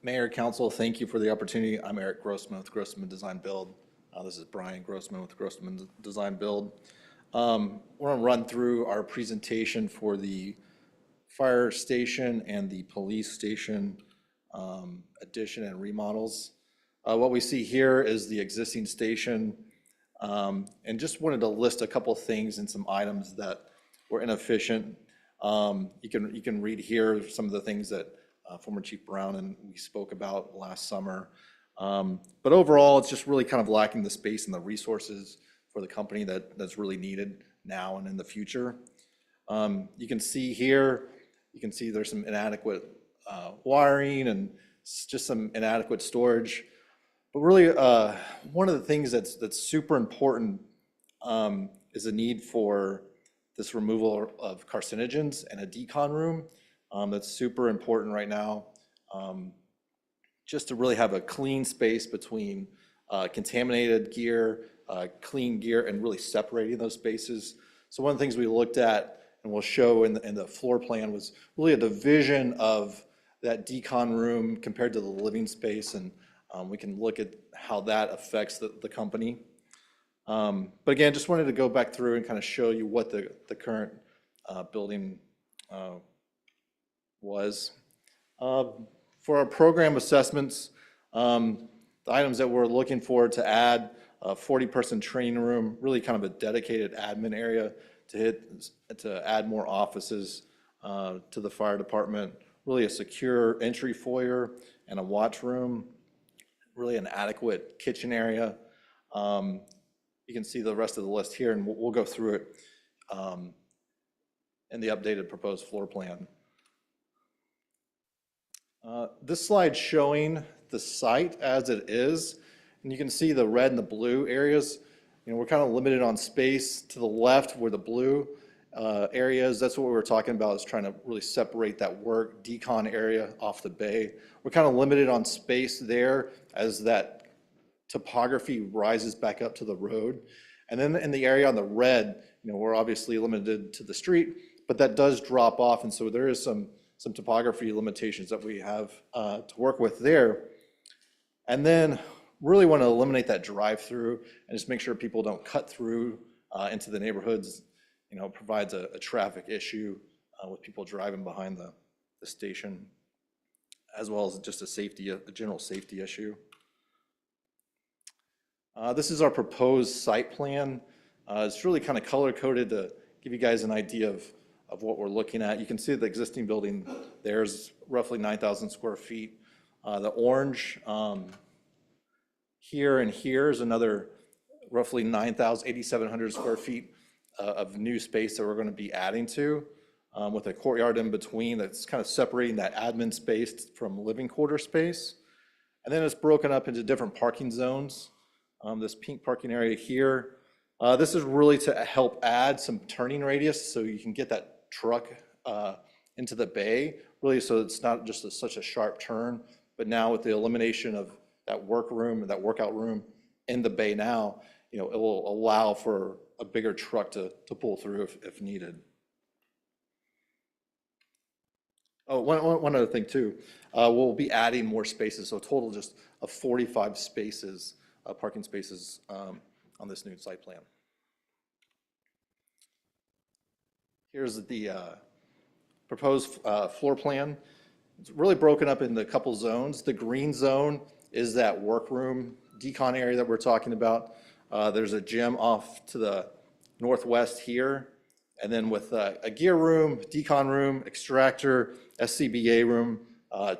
Mayor, Council, thank you for the opportunity. I'm Eric Grossman with Grossman Design Build. This is Brian Grossman with Grossman Design Build. We're going to run through our presentation for the fire station and the police station addition and remodels. What we see here is the existing station, and just wanted to list a couple of things and some items that were inefficient. You can read here some of the things that former Chief Brown and we spoke about last summer. But overall, it's just really kind of lacking the space and the resources for the company that's really needed now and in the future. You can see here, there's some inadequate wiring and just some inadequate storage. But really, one of the things that's super important is the need for this removal of carcinogens and a decon room. That's super important right now, just to really have a clean space between contaminated gear, clean gear, and really separating those spaces. So one of the things we looked at and we'll show in the floor plan was really a division of that decon room compared to the living space, and we can look at how that affects the company. But again, just wanted to go back through and kind of show you what the current building was. For our program assessments, the items that we're looking for to add, a 40-person training room, really kind of a dedicated admin area to add more offices to the fire department, really a secure entry foyer and a watch room, really an adequate kitchen area. You can see the rest of the list here, and we'll go through it in the updated proposed floor plan. This slide showing the site as it is, and you can see the red and the blue areas. You know, we're kind of limited on space to the left where the blue areas. That's what we were talking about, is trying to really separate that work decon area off the bay. We're kind of limited on space there as that topography rises back up to the road. And then in the area on the red, you know, we're obviously limited to the street, but that does drop off, and so there is some topography limitations that we have to work with there. And then really want to eliminate that drive-through and just make sure people don't cut through into the neighborhoods. You know, it provides a traffic issue with people driving behind the station, as well as just a general safety issue. This is our proposed site plan. It's really kind of color-coded to give you guys an idea of what we're looking at. You can see the existing building there's roughly 9,000 square feet. The orange here and here is another roughly 8,700 square feet of new space that we're going to be adding to, with a courtyard in between that's kind of separating that admin space from living quarter space. And then it's broken up into different parking zones. This pink parking area here, this is really to help add some turning radius so you can get that truck into the bay, really, so it's not just such a sharp turn. But now with the elimination of that workroom and that workout room in the bay now, you know, it will allow for a bigger truck to pull through if needed. Oh, one other thing too, we'll be adding more spaces, so a total just of 45 spaces, parking spaces on this new site plan. Here's the proposed floor plan. It's really broken up into a couple zones. The green zone is that workroom decon area that we're talking about. There's a gym off to the northwest here, and then with a gear room, decon room, extractor, SCBA room,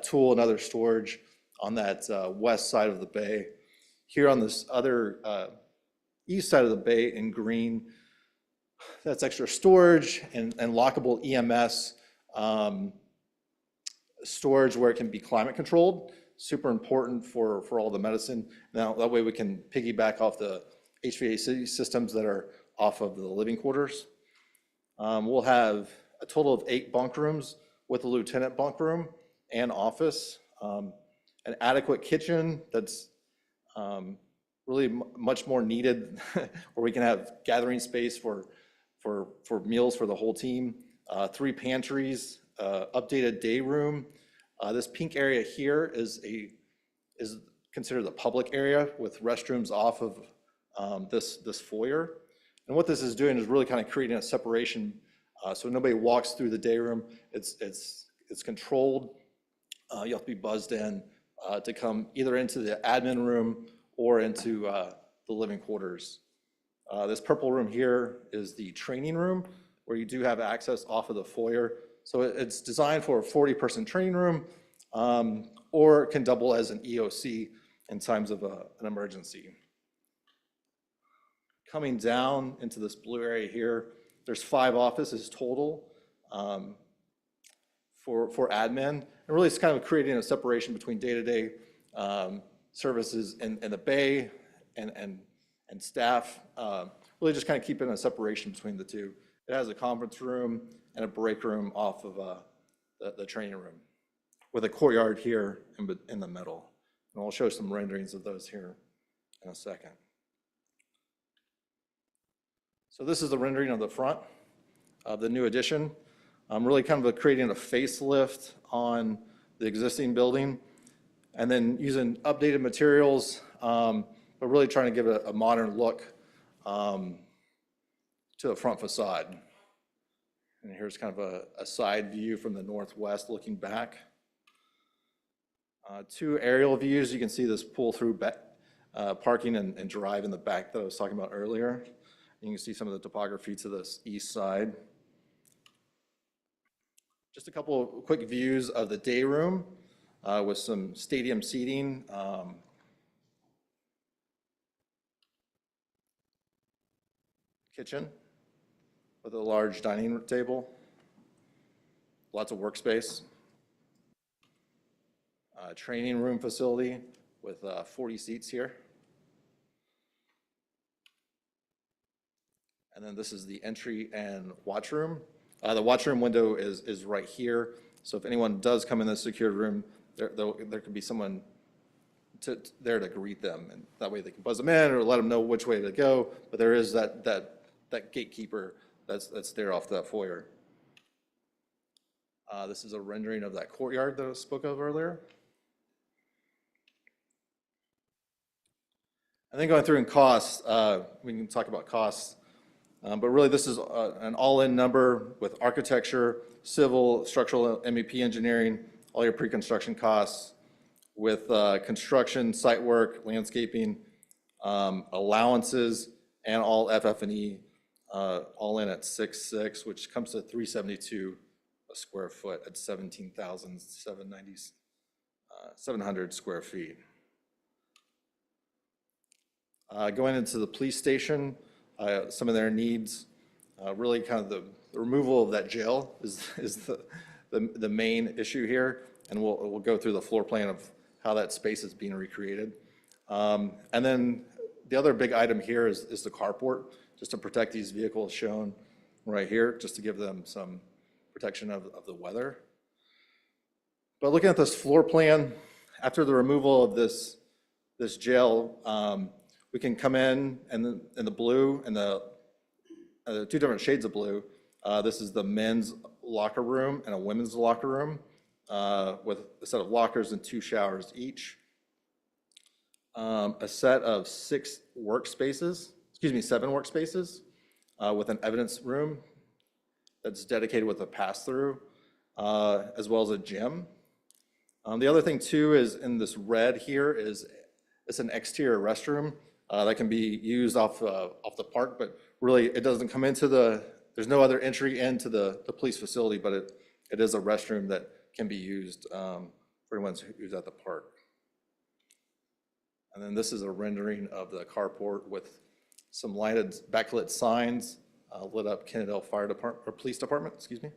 tool and other storage on that west side of the bay. Here on this other east side of the bay in green, that's extra storage and lockable EMS storage where it can be climate controlled. Super important for all the medicine. Now, that way we can piggyback off the HVAC systems that are off of the living quarters. We'll have a total of 8 bunk rooms with a lieutenant bunk room and office. An adequate kitchen that's really much more needed, where we can have gathering space for meals for the whole team. 3 pantries, updated day room. This pink area here is considered the public area with restrooms off of this foyer. And what this is doing is really kind of creating a separation, so nobody walks through the day room. It's controlled. You have to be buzzed in to come either into the admin room or into the living quarters. This purple room here is the training room, where you do have access off of the foyer. So it's designed for a 40-person training room, or it can double as an EOC in times of an emergency. Coming down into this blue area here, there's 5 offices total for admin. And really it's kind of creating a separation between day-to-day services in the bay and staff. Really just kind of keeping a separation between the two. It has a conference room and a break room off of the training room, with a courtyard here in the middle. And I'll show some renderings of those here in a second. So this is the rendering of the front. of the new addition. Really kind of creating a facelift on the existing building, and then using updated materials, but really trying to give it a modern look to the front facade. And here's kind of a side view from the northwest looking back. Two aerial views. You can see this pull-through parking and drive in the back that I was talking about earlier. You can see some of the topography to this east side. Just a couple of quick views of the day room with some stadium seating. Kitchen with a large dining table. Lots of workspace. Training room facility with 40 seats here. And then this is the entry and watch room. The watch room window is right here. So if anyone does come in this secured room, there could be someone there to greet them. And that way they can buzz them in or let them know which way to go. But there is that gatekeeper that's there off that foyer. This is a rendering of that courtyard that I spoke of earlier. And then going through in costs, we can talk about costs. But really, this is an all-in number with architecture, civil, structural, MEP engineering, all your pre-construction costs, with construction, site work, landscaping, allowances, and all FF&E, all in at 6.6, which comes to $372 a square foot at 17,700 square feet. Going into the police station, some of their needs, really kind of the removal of that jail is the main issue here, and we'll go through the floor plan of how that space is being recreated. And then the other big item here is the carport, just to protect these vehicles shown right here, just to give them some protection of the weather. But looking at this floor plan, after the removal of this jail, we can come in the blue and the two different shades of blue. This is the men's locker room and a women's locker room with a set of lockers and 2 showers each. A set of 7 workspaces with an evidence room that's dedicated with a pass-through, as well as a gym. The other thing too is in this red here is it's an exterior restroom that can be used off the park, but really it doesn't come into there's no other entry into the police facility, but it is a restroom that can be used for anyone who's at the park. And then this is a rendering of the carport with some lighted backlit signs, lit up Kennedale Fire Department, or Police Department, excuse me.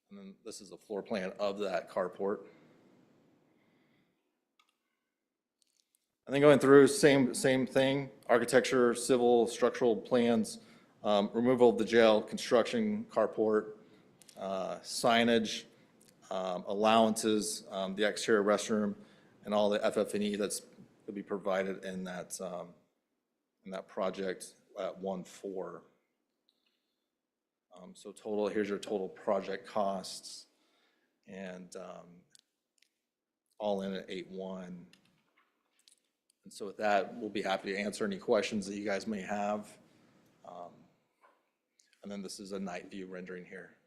And then this is a floor plan of that carport. And then going through, same thing, architecture, civil, structural plans, removal of the jail, construction, carport, signage, allowances, the exterior restroom, and all the FF&E that's to be provided in that project at 1.4. So total, here's your total project costs, and all in at 8.1. And so with that, we'll be happy to answer any questions that you guys may have. And then this is a night view rendering here.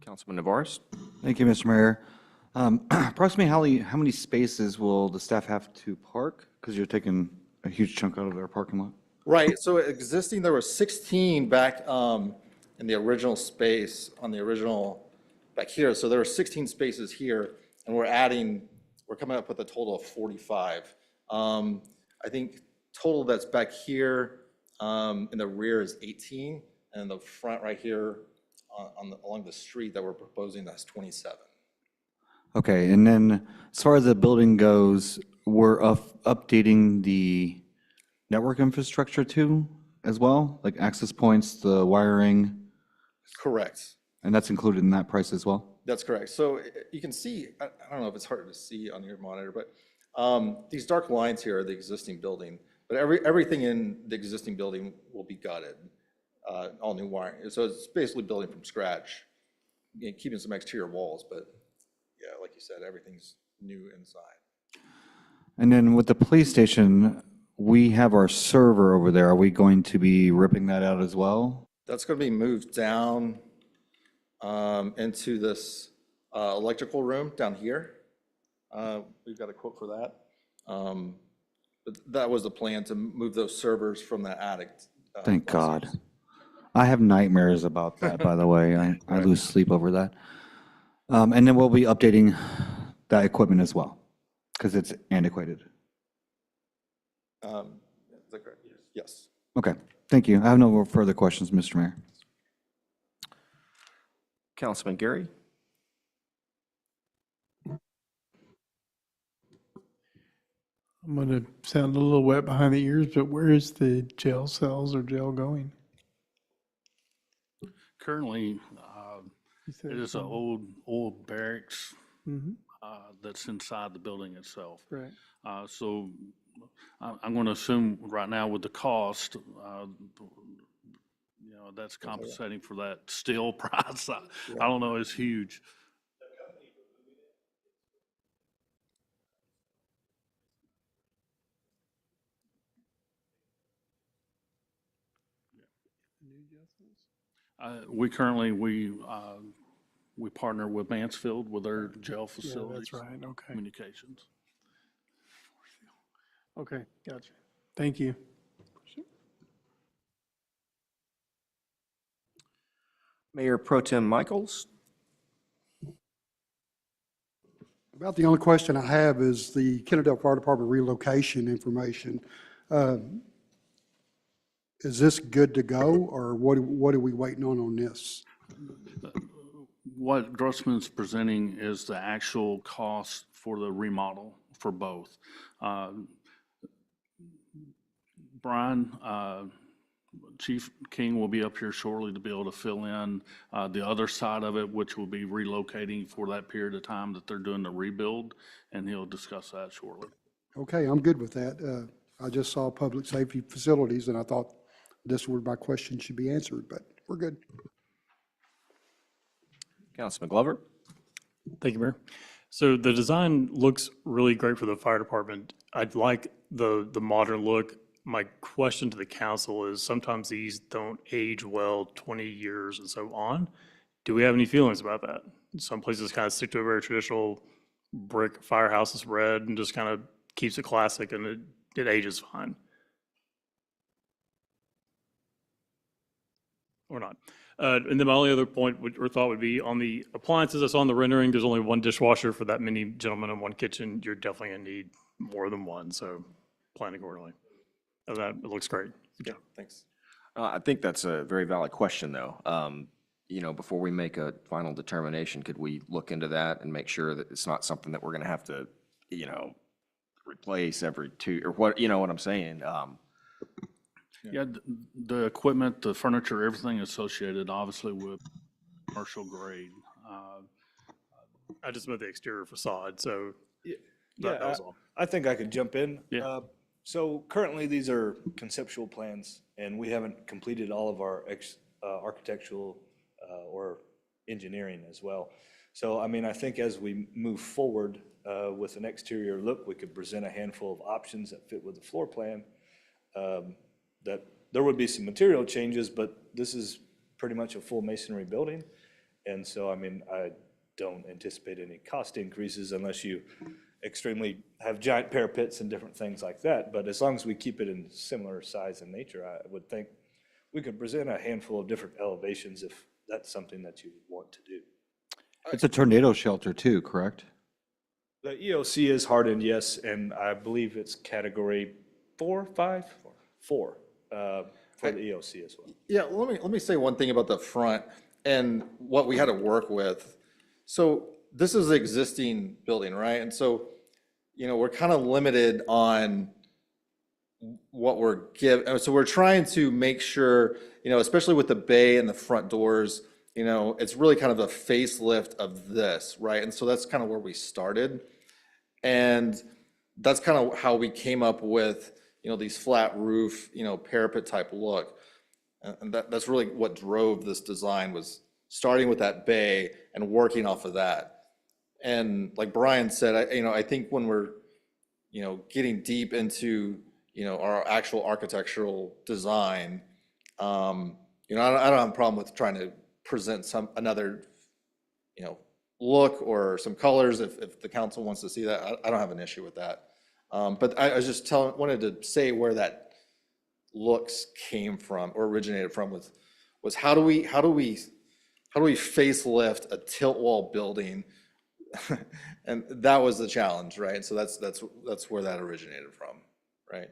Councilman Navarez? Thank you, Mr. Mayor. Approximately how many spaces will the staff have to park? Because you're taking a huge chunk out of their parking lot. Right, so existing, there were 16 back in the original space, on the original back here. So there were 16 spaces here, and we're coming up with a total of 45. I think total that's back here in the rear is 18, and in the front right here along the street that we're proposing, that's 27. Okay, and then as far as the building goes, we're updating the network infrastructure too, as well? Like access points, the wiring, Correct. and that's included in that price as well? That's correct. So you can see, I don't know if it's hard to see on your monitor, but These dark lines here are the existing building, but everything in the existing building will be gutted, all new wiring. So it's basically building from scratch, keeping some exterior walls, but yeah, like you said, everything's new inside. And then with the police station, we have our server over there. Are we going to be ripping that out as well? That's going to be moved down into this electrical room down here. We've got a quote for that. But that was the plan, to move those servers from the attic. Thank God. I have nightmares about that, by the way. I lose sleep over that. And then we'll be updating that equipment as well, because it's antiquated. Is that correct? Yes. Okay, thank you. I have no more further questions, Mr. Mayor. Councilman Gary? I'm going to sound a little wet behind the ears, but where is the jail cells or jail going? Currently, You said it is an old barracks Mhm. that's inside the building itself. Right. So I'm going to assume right now with the cost, that's compensating for that steel price. I don't know, it's huge. We currently, we partner with Mansfield with their jail Yeah, facilities. that's right. Okay. Communications. Okay, gotcha. Thank you. Mayor Pro Tem Michaels? About the only question I have is the Kennedale Fire Department relocation information. Is this good to go, or what are we waiting on this? What Grossman's presenting is the actual cost for the remodel for both. Brian, Chief King will be up here shortly to be able to fill in the other side of it, which will be relocating for that period of time that they're doing the rebuild, and he'll discuss that shortly. Okay, I'm good with that. I just saw public safety facilities, and I thought this is where my question should be answered, but we're good. Councilman Glover? Thank you, Mayor. So the design looks really great for the fire department. I'd like the modern look. My question to the council is, sometimes these don't age well, 20 years and so on. Do we have any feelings about that? Some places kind of stick to a very traditional brick firehouse that's red and just kind of keeps it classic, and it ages fine. Or not. And then my only other point or thought would be on the appliances. I saw on the rendering, there's only one dishwasher for that many gentlemen in one kitchen. You're definitely gonna need more than one, so plan accordingly. Other than that, it looks great. Yeah, thanks. I think that's a very valid question, though. Before we make a final determination, could we look into that and make sure that it's not something that we're going to have to, replace every two, or what, you know what I'm saying? Yeah, the equipment, the furniture, everything associated, obviously, with commercial grade. I just meant the exterior facade, so that Yeah, was all. I think I could jump in. Yeah. So currently, these are conceptual plans, and we haven't completed all of our architectural or engineering as well. So, I mean, I think as we move forward with an exterior look, we could present a handful of options that fit with the floor plan. That there would be some material changes, but this is pretty much a full masonry building. And so, I mean, I don't anticipate any cost increases unless you extremely have giant parapets and different things like that. But as long as we keep it in similar size and nature, I would think we could present a handful of different elevations if that's something that you want to do. It's a tornado shelter too, correct? The EOC is hardened, yes, and I believe it's category 4, 5? 4 for the EOC as well. Yeah, let me say one thing about the front and what we had to work with. So this is the existing building, right? And so, we're kind of limited on what we're given. So we're trying to make sure, especially with the bay and the front doors, it's really kind of a facelift of this, right? And so that's kind of where we started. And that's kind of how we came up with, these flat roof, parapet type look. And that's really what drove this design, was starting with that bay and working off of that. And like Brian said, I think when we're, getting deep into, our actual architectural design, I don't have a problem with trying to present another, look or some colors if the council wants to see that. I don't have an issue with that. But I was just wanted to say where that looks came from or originated from was how do we facelift a tilt wall building? And that was the challenge, right? So that's where that originated from, right?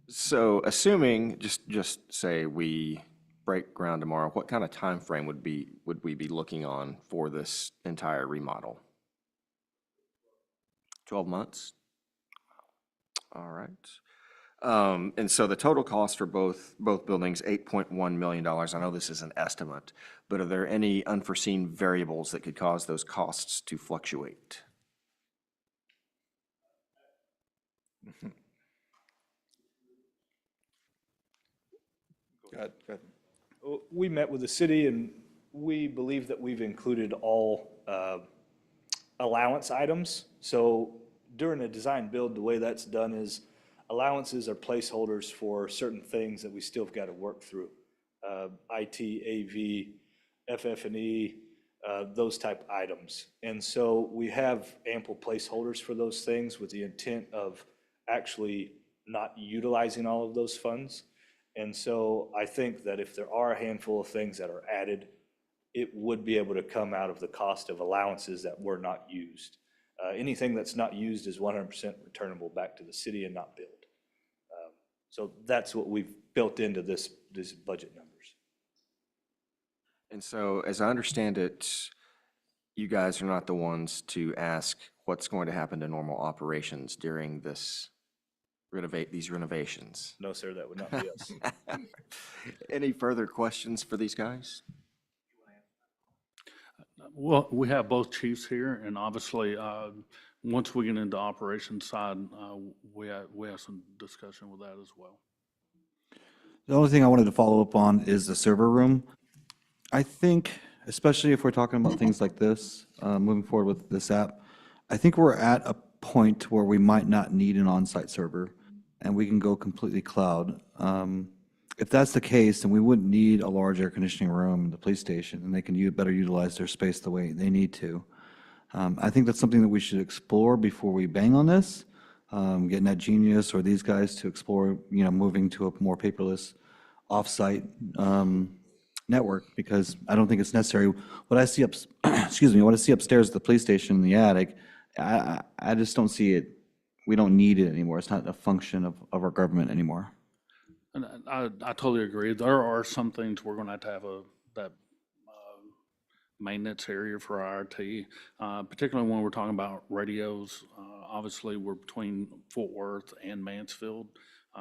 So assuming, just say we break ground tomorrow, what kind of time frame would we be looking on for this entire remodel? 12 months? All right. And so the total cost for both buildings, $8.1 million. I know this is an estimate, but are there any unforeseen variables that could cause those costs to fluctuate? Go ahead. We met with the city, and we believe that we've included all allowance items. So during a design build, the way that's done is allowances are placeholders for certain things that we still have got to work through. IT, AV, FF&E, those type items. And so we have ample placeholders for those things with the intent of actually not utilizing all of those funds. And so I think that if there are a handful of things that are added, it would be able to come out of the cost of allowances that were not used. Anything that's not used is 100% returnable back to the city and not billed. So that's what we've built into this budget numbers. And so, as I understand it, you guys are not the ones to ask what's going to happen to normal operations during these renovations. No, sir, that would not be us. Any further questions for these guys? Well, we have both chiefs here, and obviously, once we get into operations side, we have some discussion with that as well. The only thing I wanted to follow up on is the server room. I think, especially if we're talking about things like this, moving forward with this app, I think we're at a point where we might not need an on-site server, and we can go completely cloud. If that's the case, then we wouldn't need a large air conditioning room in the police station, and they can better utilize their space the way they need to. I think that's something that we should explore before we bang on this, getting that Genius or these guys to explore, moving to a more paperless off-site network, because I don't think it's necessary. What I see what I see upstairs at the police station in the attic, I just don't see it. We don't need it anymore. It's not a function of our government anymore. And I totally agree. There are some things we're going to have that maintenance area for our IT, particularly when we're talking about radios. Obviously, we're between Fort Worth and Mansfield.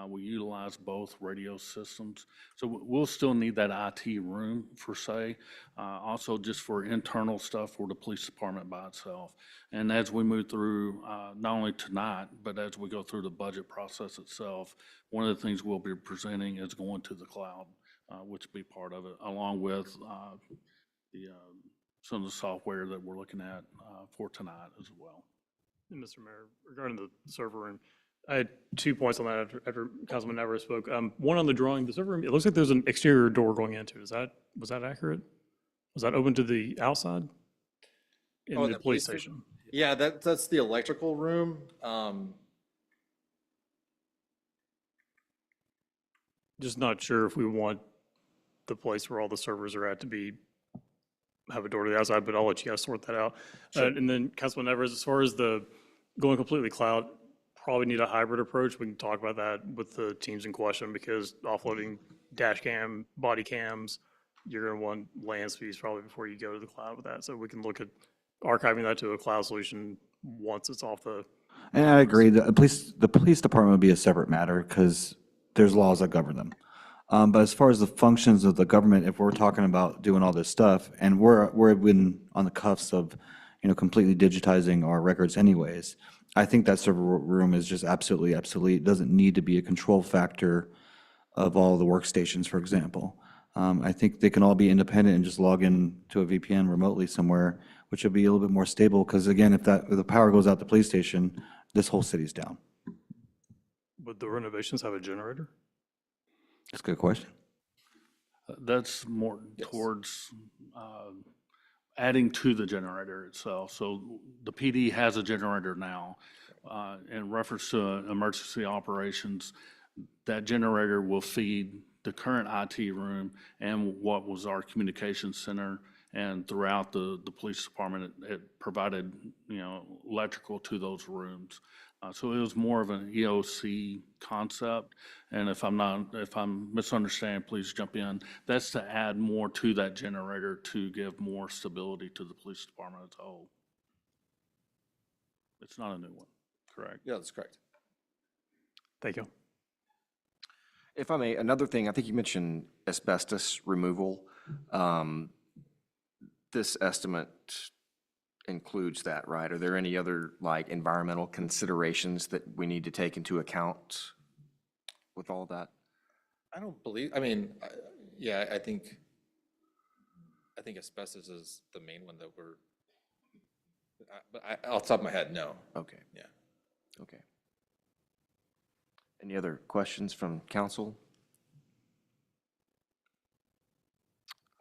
We utilize both radio systems. So we'll still need that IT room per se, also just for internal stuff for the police department by itself. And as we move through, not only tonight, but as we go through the budget process itself, one of the things we'll be presenting is going to the cloud, which will be part of it, along with some of the software that we're looking at for tonight as well. And Mr. Mayor, regarding the server room, I had 2 points on that after Councilman Navarro spoke. One on the drawing, the server room, it looks like there's an exterior door going into. Was that accurate? Was that open to the outside? In the police station? Yeah, that's the electrical room. Just not sure if we want the place where all the servers are at to have a door to the outside, but I'll let you guys sort that out. And then Councilman Nevers, as far as the going completely cloud, probably need a hybrid approach. We can talk about that with the teams in question, because offloading dash cam, body cams, you're going to want LAN fees probably before you go to the cloud with that. So we can look at archiving that to a cloud solution once it's off the. And I agree, the police department would be a separate matter because there's laws that govern them. But as far as the functions of the government, if we're talking about doing all this stuff, and we're on the cuffs of, completely digitizing our records anyways. I think that server room is just absolutely obsolete. It doesn't need to be a control factor of all the workstations, for example. I think they can all be independent and just log in to a VPN remotely somewhere, which would be a little bit more stable, because again, if the power goes out the police station, this whole city's down. Would the renovations have a generator? That's a good question. That's more towards adding to the generator itself. So the PD has a generator now. In reference to emergency operations, that generator will feed the current IT room and what was our communications center. And throughout the police department, it provided, electrical to those rooms. So it was more of an EOC concept. And if I'm misunderstanding, please jump in. That's to add more to that generator to give more stability to the police department as a whole. It's not a new one, correct? Yeah, that's correct. Thank you. If I may, another thing, I think you mentioned asbestos removal. This estimate includes that, right? Are there any other, like, environmental considerations that we need to take into account with all that? I don't believe, I mean, yeah, I think asbestos is the main one that but off the top of my head, no. Okay. Yeah. Okay. Any other questions from council?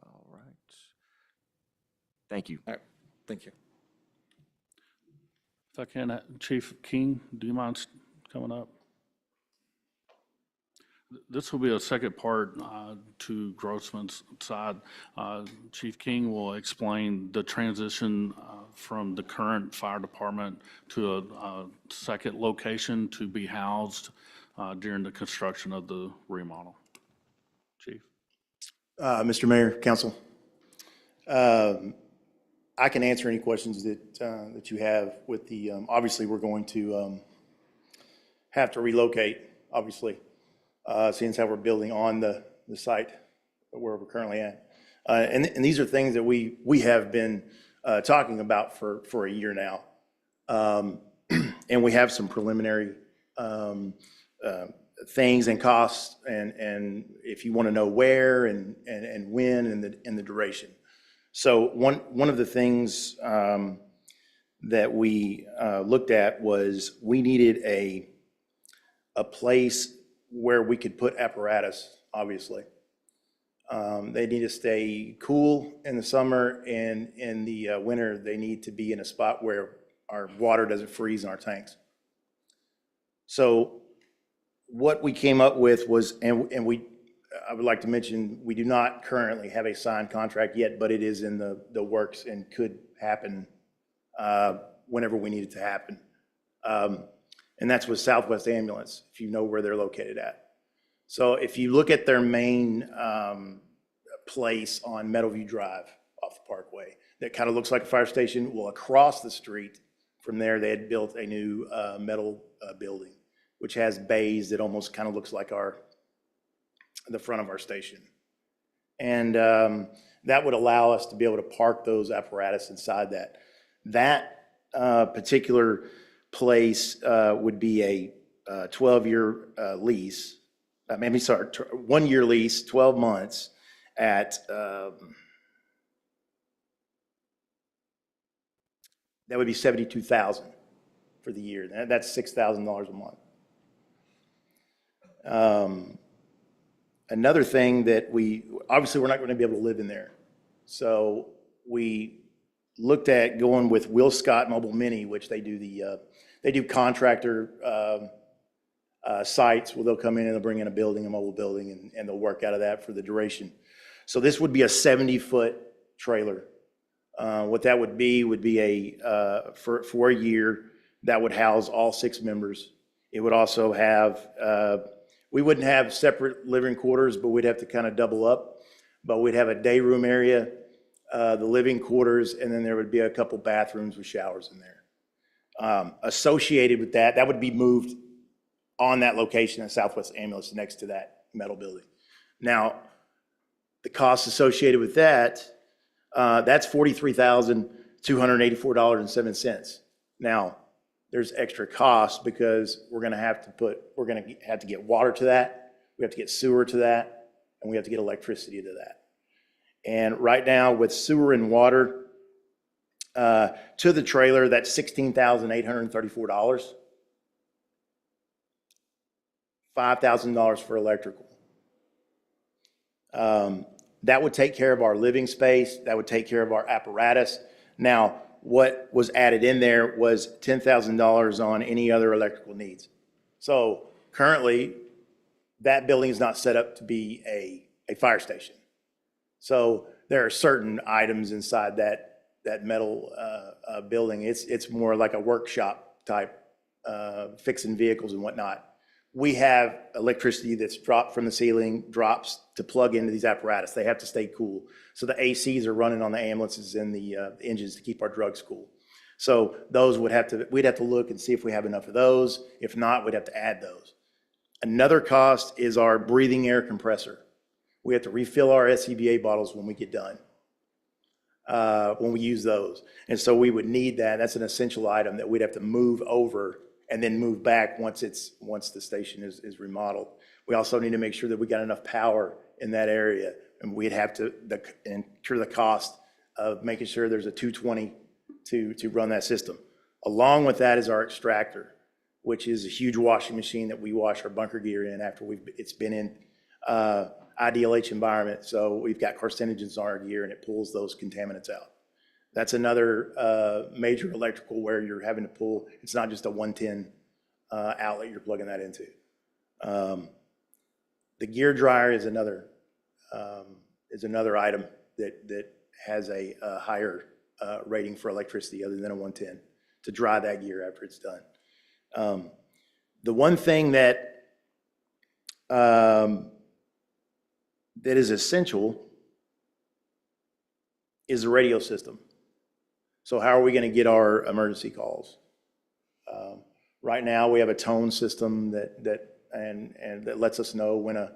All right. Thank you. All right, thank you. If I can, Chief King, do you mind coming up? This will be a second part to Grossman's side. Chief King will explain the transition from the current fire department to a second location to be housed during the construction of the remodel. Chief. Mr. Mayor, Council, I can answer any questions that you have with the, obviously, we're going to have to relocate, obviously, seeing how we're building on the site where we're currently at. And these are things that we have been talking about for a year now. And we have some preliminary things and costs, and if you want to know where and when and the duration. So one of the things that we looked at was we needed a place where we could put apparatus, obviously. They need to stay cool in the summer, and in the winter, they need to be in a spot where our water doesn't freeze in our tanks. So what we came up with was, I would like to mention, we do not currently have a signed contract yet, but it is in the works and could happen whenever we need it to happen. And that's with Southwest Ambulance, if you know where they're located at. So if you look at their main place on Meadowview Drive off the Parkway, that kind of looks like a fire station. Well, across the street from there, they had built a new metal building, which has bays that almost kind of looks like the front of our station. And that would allow us to be able to park those apparatus inside that. That particular place would be a 12-year lease. Maybe, sorry, 1-year lease, 12 months at, that would be $72,000 for the year. That's $6,000 a month. Another thing that obviously we're not going to be able to live in there. So we looked at going with Will Scott Mobile Mini, which they do contractor sites where they'll come in and they'll bring in a mobile building, and they'll work out of that for the duration. So this would be a 70-foot trailer. What that would be for a year, that would house all 6 members. It would also have, we wouldn't have separate living quarters, but we'd have to kind of double up. But we'd have a day room area, the living quarters, and then there would be a couple bathrooms with showers in there. Associated with that would be moved on that location at Southwest Ambulance next to that metal building. Now, the costs associated with that, that's $43,000 $284.07. Now, there's extra cost because we're gonna have to get water to that, we have to get sewer to that, and we have to get electricity to that. And right now, with sewer and water, to the trailer, that's $16,834. $5,000 for electrical. That would take care of our living space, that would take care of our apparatus. Now, what was added in there was $10,000 on any other electrical needs. So currently, that building is not set up to be a fire station. So there are certain items inside that metal building. It's more like a workshop type, fixing vehicles and whatnot. We have electricity that's dropped from the ceiling, drops to plug into these apparatus. They have to stay cool. So the ACs are running on the ambulances and the engines to keep our drugs cool. So those we'd have to look and see if we have enough of those. If not, we'd have to add those. Another cost is our breathing air compressor. We have to refill our SCBA bottles when we get done, when we use those. And so we would need that. That's an essential item that we'd have to move over and then move back once the station is remodeled. We also need to make sure that we got enough power in that area, and we'd have to incur the cost of making sure there's a 220 to run that system. Along with that is our extractor, which is a huge washing machine that we wash our bunker gear in after it's been in IDLH environment. So we've got carcinogens on our gear, and it pulls those contaminants out. That's another major electrical where you're having to pull. It's not just a 110 outlet you're plugging that into. The gear dryer is another item that has a higher rating for electricity other than a 110 to dry that gear after it's done. The one thing that is essential is the radio system. So how are we going to get our emergency calls? Right now, we have a tone system that lets us know when a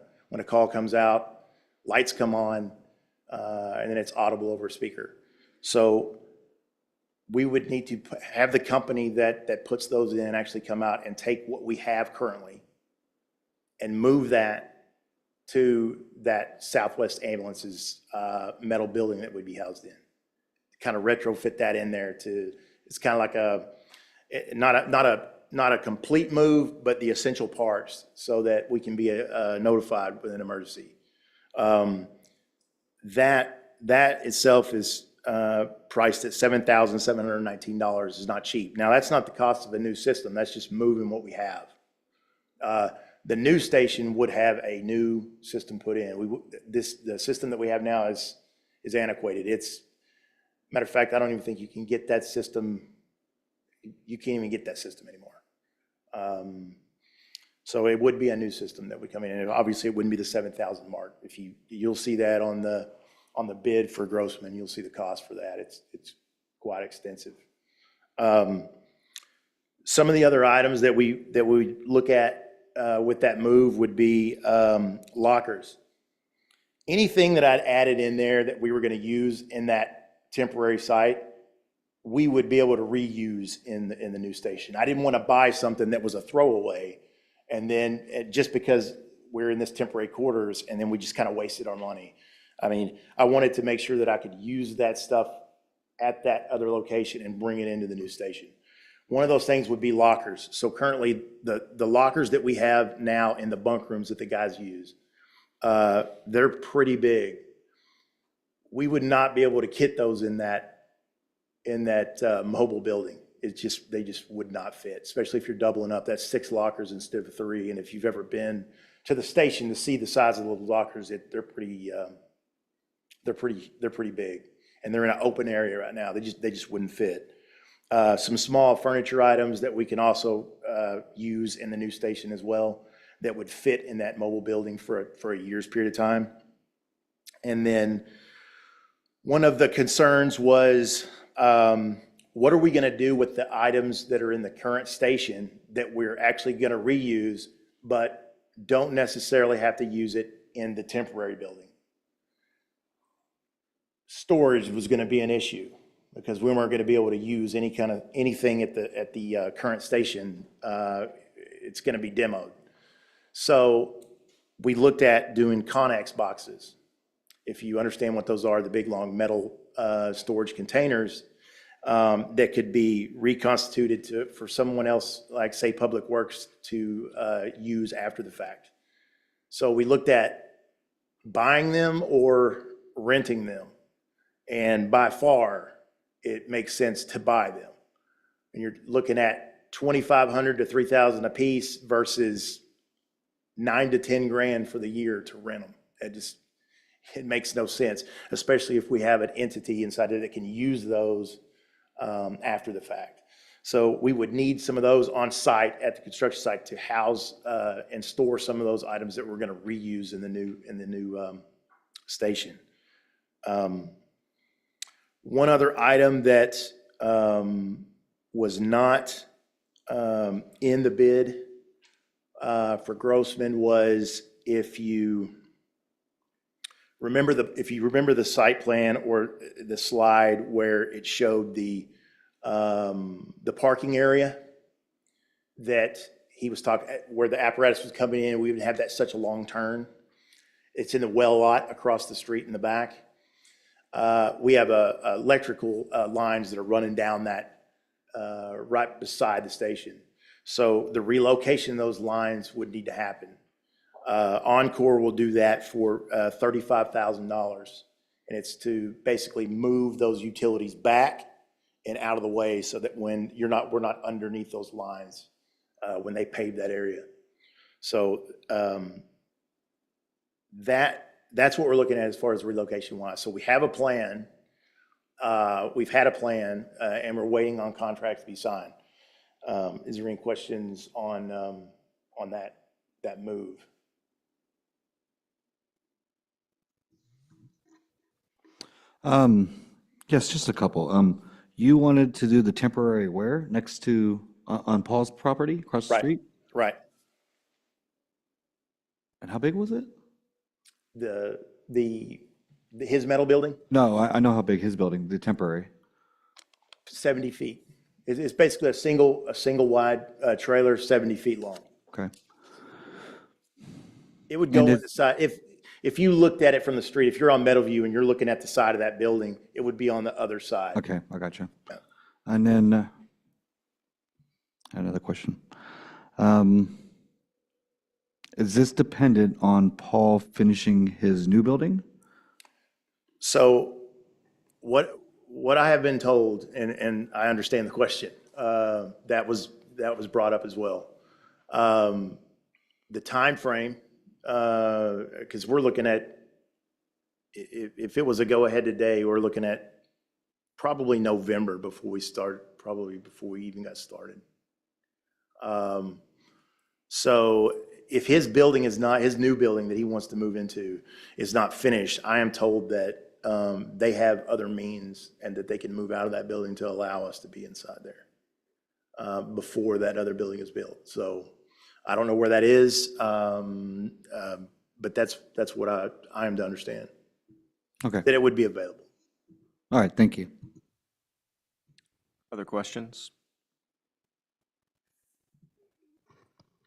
call comes out, lights come on, and then it's audible over a speaker. So we would need to have the company that puts those in actually come out and take what we have currently and move that to that Southwest Ambulance's metal building that would be housed in. Kind of retrofit that in there it's kind of like not a complete move, but the essential parts so that we can be notified with an emergency. That itself is priced at $7,719. Is not cheap. Now, that's not the cost of a new system. That's just moving what we have. The new station would have a new system put in. The system that we have now is antiquated. Matter of fact, I don't even think you can get that system. You can't even get that system anymore. So it would be a new system that would come in, and obviously it wouldn't be the 7,000 mark. You'll see that on the bid for Grossman, you'll see the cost for that. It's quite extensive. Some of the other items that we look at with that move would be lockers. Anything that I'd added in there that we were going to use in that temporary site, we would be able to reuse in the new station. I didn't want to buy something that was a throwaway, and then just because we're in this temporary quarters, and then we just kind of wasted our money. I mean, I wanted to make sure that I could use that stuff at that other location and bring it into the new station. One of those things would be lockers. So currently, the lockers that we have now in the bunk rooms that the guys use, they're pretty big. We would not be able to kit those in that mobile building. They just would not fit, especially if you're doubling up. That's 6 lockers instead of 3. And if you've ever been to the station to see the size of the lockers, they're pretty big, and they're in an open area right now. They just wouldn't fit. Some small furniture items that we can also use in the new station as well that would fit in that mobile building for a year's period of time. And then one of the concerns was, what are we going to do with the items that are in the current station that we're actually going to reuse, but don't necessarily have to use it in the temporary building? Storage was going to be an issue. because we weren't going to be able to use anything at the current station. It's going to be demoed. So we looked at doing Connex boxes. If you understand what those are, the big, long metal storage containers that could be reconstituted for someone else, like, say, Public Works, to use after the fact. So we looked at buying them or renting them. And by far, it makes sense to buy them. And you're looking at $2,500 to $3,000 a piece versus $9 to $10 for the year to rent them. It makes no sense, especially if we have an entity inside it that can use those after the fact. So we would need some of those on site at the construction site to house and store some of those items that we're going to reuse in the new station. One other item that was not in the bid for Grossman was, if you remember the site plan or the slide where it showed the parking area that he was talking, where the apparatus was coming in, we would have that such a long turn. It's in the well lot across the street in the back. We have electrical lines that are running down that right beside the station. So the relocation of those lines would need to happen. Encore will do that for $35,000. And it's to basically move those utilities back and out of the way so that when we're not underneath those lines when they pave that area. So that's what we're looking at as far as relocation wise. So we have a plan. We've had a plan, and we're waiting on contracts to be signed. Is there any questions on that move? Yes, just a couple. You wanted to do the temporary where? Next to, on Paul's property, across the Right. street? Right. And how big was it? His metal building, No, I know how big his building, the temporary. 70 feet. It's basically a single wide trailer, 70 feet long. Okay. It would go And with the side, if you looked at it from the street, if you're on Meadowview and you're looking at the side of that building, it would be on the other side. Okay, I got you. And then another question. Is this dependent on Paul finishing his new building? So what I have been told, and I understand the question, that was brought up as well. The timeframe, because we're looking at, if it was a go-ahead today, we're looking at probably November before we start, probably before we even got started. So if his building is not, his new building that he wants to move into is not finished, I am told that they have other means and that they can move out of that building to allow us to be inside there before that other building is built. So I don't know where that is, but that's what I am to understand, Okay, that it would be available. all right, thank you. Other questions?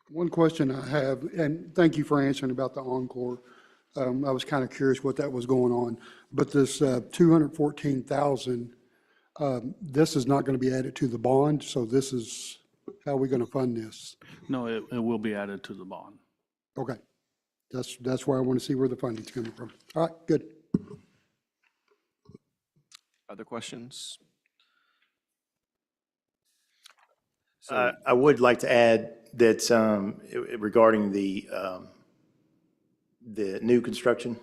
One question I have, and thank you for answering about the Encore. I was kind of curious what that was going on, but this 214,000, this is not going to be added to the bond, so this is, how are we going to fund this? No, it will be added to the bond. Okay, that's why I want to see where the funding's coming from. All right, good. Other questions? I would like to add that regarding the new construction,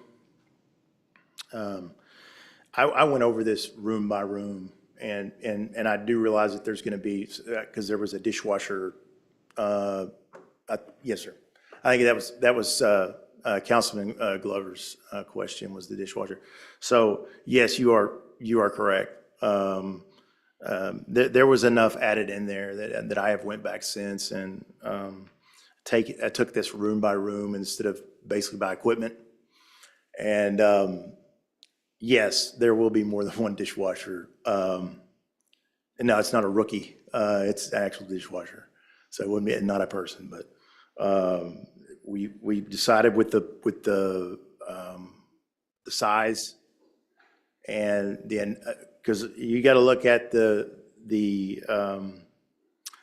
I went over this room by room, and I do realize that there's going to be, because there was a dishwasher. Yes, sir. I think that was Councilman Glover's question, was the dishwasher. So yes, you are correct. There was enough added in there that I have went back since and I took this room by room instead of basically by equipment. And yes, there will be more than one dishwasher. And no, it's not a rookie, it's an actual dishwasher. So it wouldn't be, not a person, but we decided with the size and then, because you got to look at the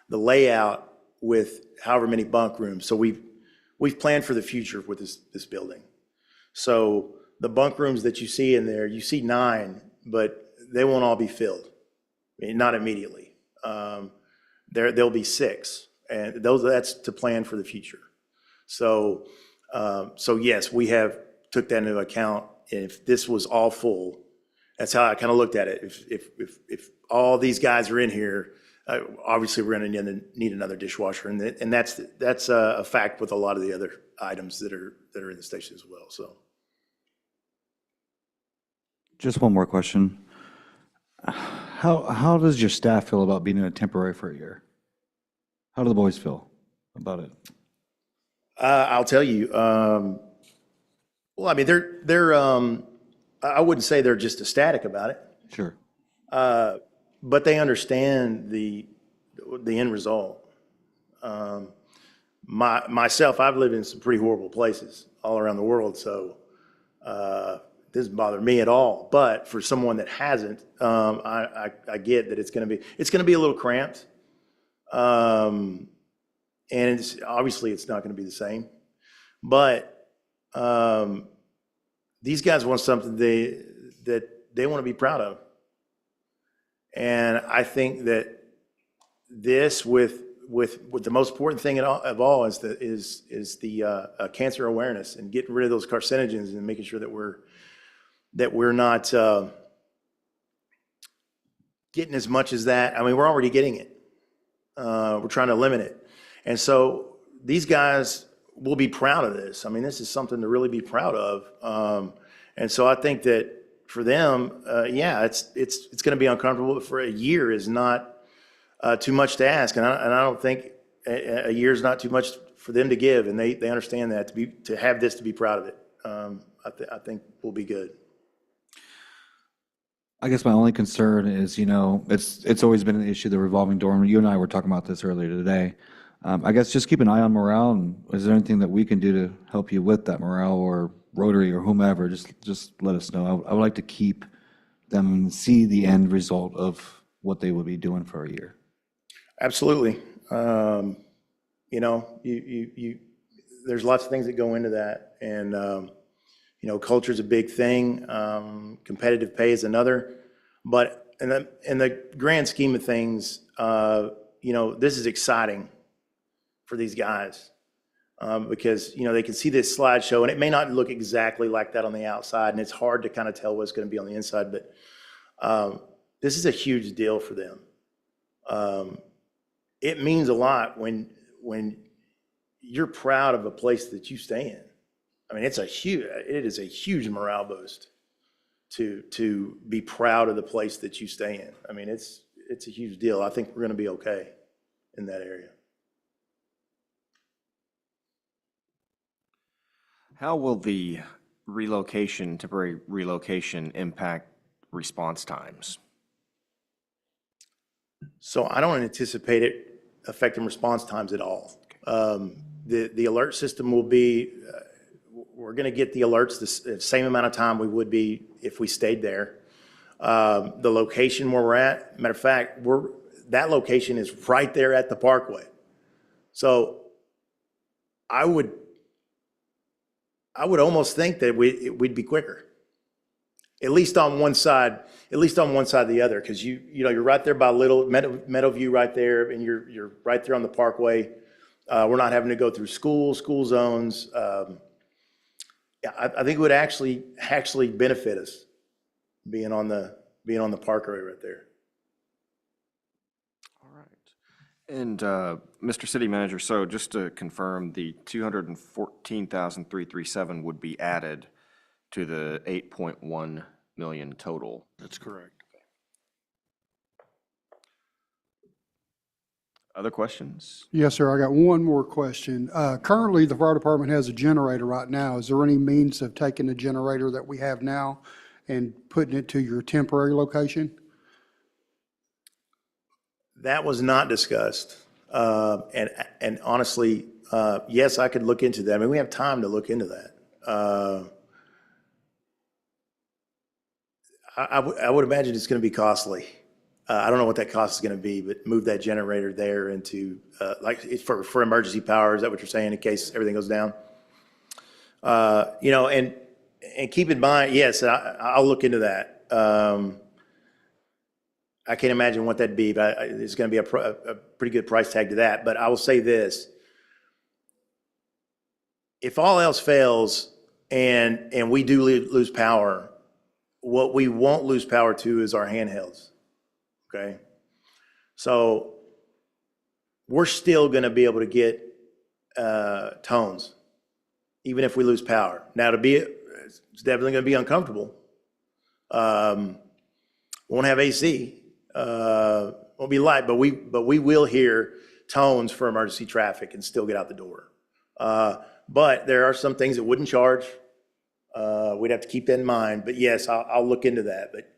layout with however many bunk rooms. So we've planned for the future with this building. So the bunk rooms that you see in there, you see 9, but they won't all be filled. I mean, not immediately. There'll be 6, and that's to plan for the future. So yes, we have took that into account. If this was all full, that's how I kind of looked at it. If all these guys are in here, obviously we're going to need another dishwasher, and that's a fact with a lot of the other items that are in the station as well. So. Just one more question. How does your staff feel about being in a temporary for a year? How do the boys feel about it? I'll tell you. Well, I mean, they're. I wouldn't say they're just ecstatic about it, Sure. but they understand the end result. Myself, I've lived in some pretty horrible places all around the world, so it doesn't bother me at all. But for someone that hasn't, I get that it's going to be a little cramped, and it's obviously it's not going to be the same. But these guys want something that they want to be proud of, and I think that this with the most important thing of all is the cancer awareness and getting rid of those carcinogens and making sure that we're not getting as much as that. I mean, we're already getting it. We're trying to limit it, and so these guys will be proud of this. I mean, this is something to really be proud of, and so I think that for them, yeah, it's going to be uncomfortable. But for a year is not too much to ask, and I don't think a year is not too much for them to give, and they understand that to have this to be proud of it. I think we'll be good. I guess my only concern is, it's always been an issue, the revolving door. You and I were talking about this earlier today. I guess just keep an eye on morale, and is there anything that we can do to help you with that morale, or Rotary or whomever? Just let us know. I would like to keep them see the end result of what they will be doing for a year. Absolutely. There's lots of things that go into that, and culture is a big thing. Competitive pay is another, but in the grand scheme of things, this is exciting for these guys because they can see this slideshow, and it may not look exactly like that on the outside, and it's hard to kind of tell what's going to be on the inside. But this is a huge deal for them. It means a lot when you're proud of a place that you stay in. I mean, it is a huge morale boost to be proud of the place that you stay in. I mean, it's a huge deal. I think we're going to be okay in that area. How will the temporary relocation impact response times? So I don't anticipate it affecting response times at all. The alert system will be, we're going to get the alerts the same amount of time we would be if we stayed there. The location where we're at, matter of fact, that location is right there at the Parkway. So I would almost think that we'd be quicker, at least on one side of the other, because you're right there by Little Meadowview right there, and you're right there on the Parkway. We're not having to go through school zones. Yeah, I think it would actually benefit us being on the Parkway right there. All right. And Mr. City Manager, so just to confirm, the 214,337 would be added to the 8.1 million total. That's correct. Other questions? Yes, sir. I got one more question. Currently, the fire department has a generator right now. Is there any means of taking the generator that we have now and putting it to your temporary location? That was not discussed. And honestly, yes, I could look into that. I mean, we have time to look into that. I would imagine it's going to be costly. I don't know what that cost is going to be, but move that generator there into, like, it's for emergency power. Is that what you're saying, in case everything goes down? You know, and keep in mind, yes, I'll look into that. I can't imagine what that'd be, but it's going to be a pretty good price tag to that. But I will say this: if all else fails and we do lose power, what we won't lose power to is our handhelds. Okay, so we're still going to be able to get tones, even if we lose power. Now, it's definitely going to be uncomfortable. Won't have AC. Won't be light, but we will hear tones for emergency traffic and still get out the door. But there are some things that wouldn't charge. We'd have to keep that in mind. But yes, I'll look into that. But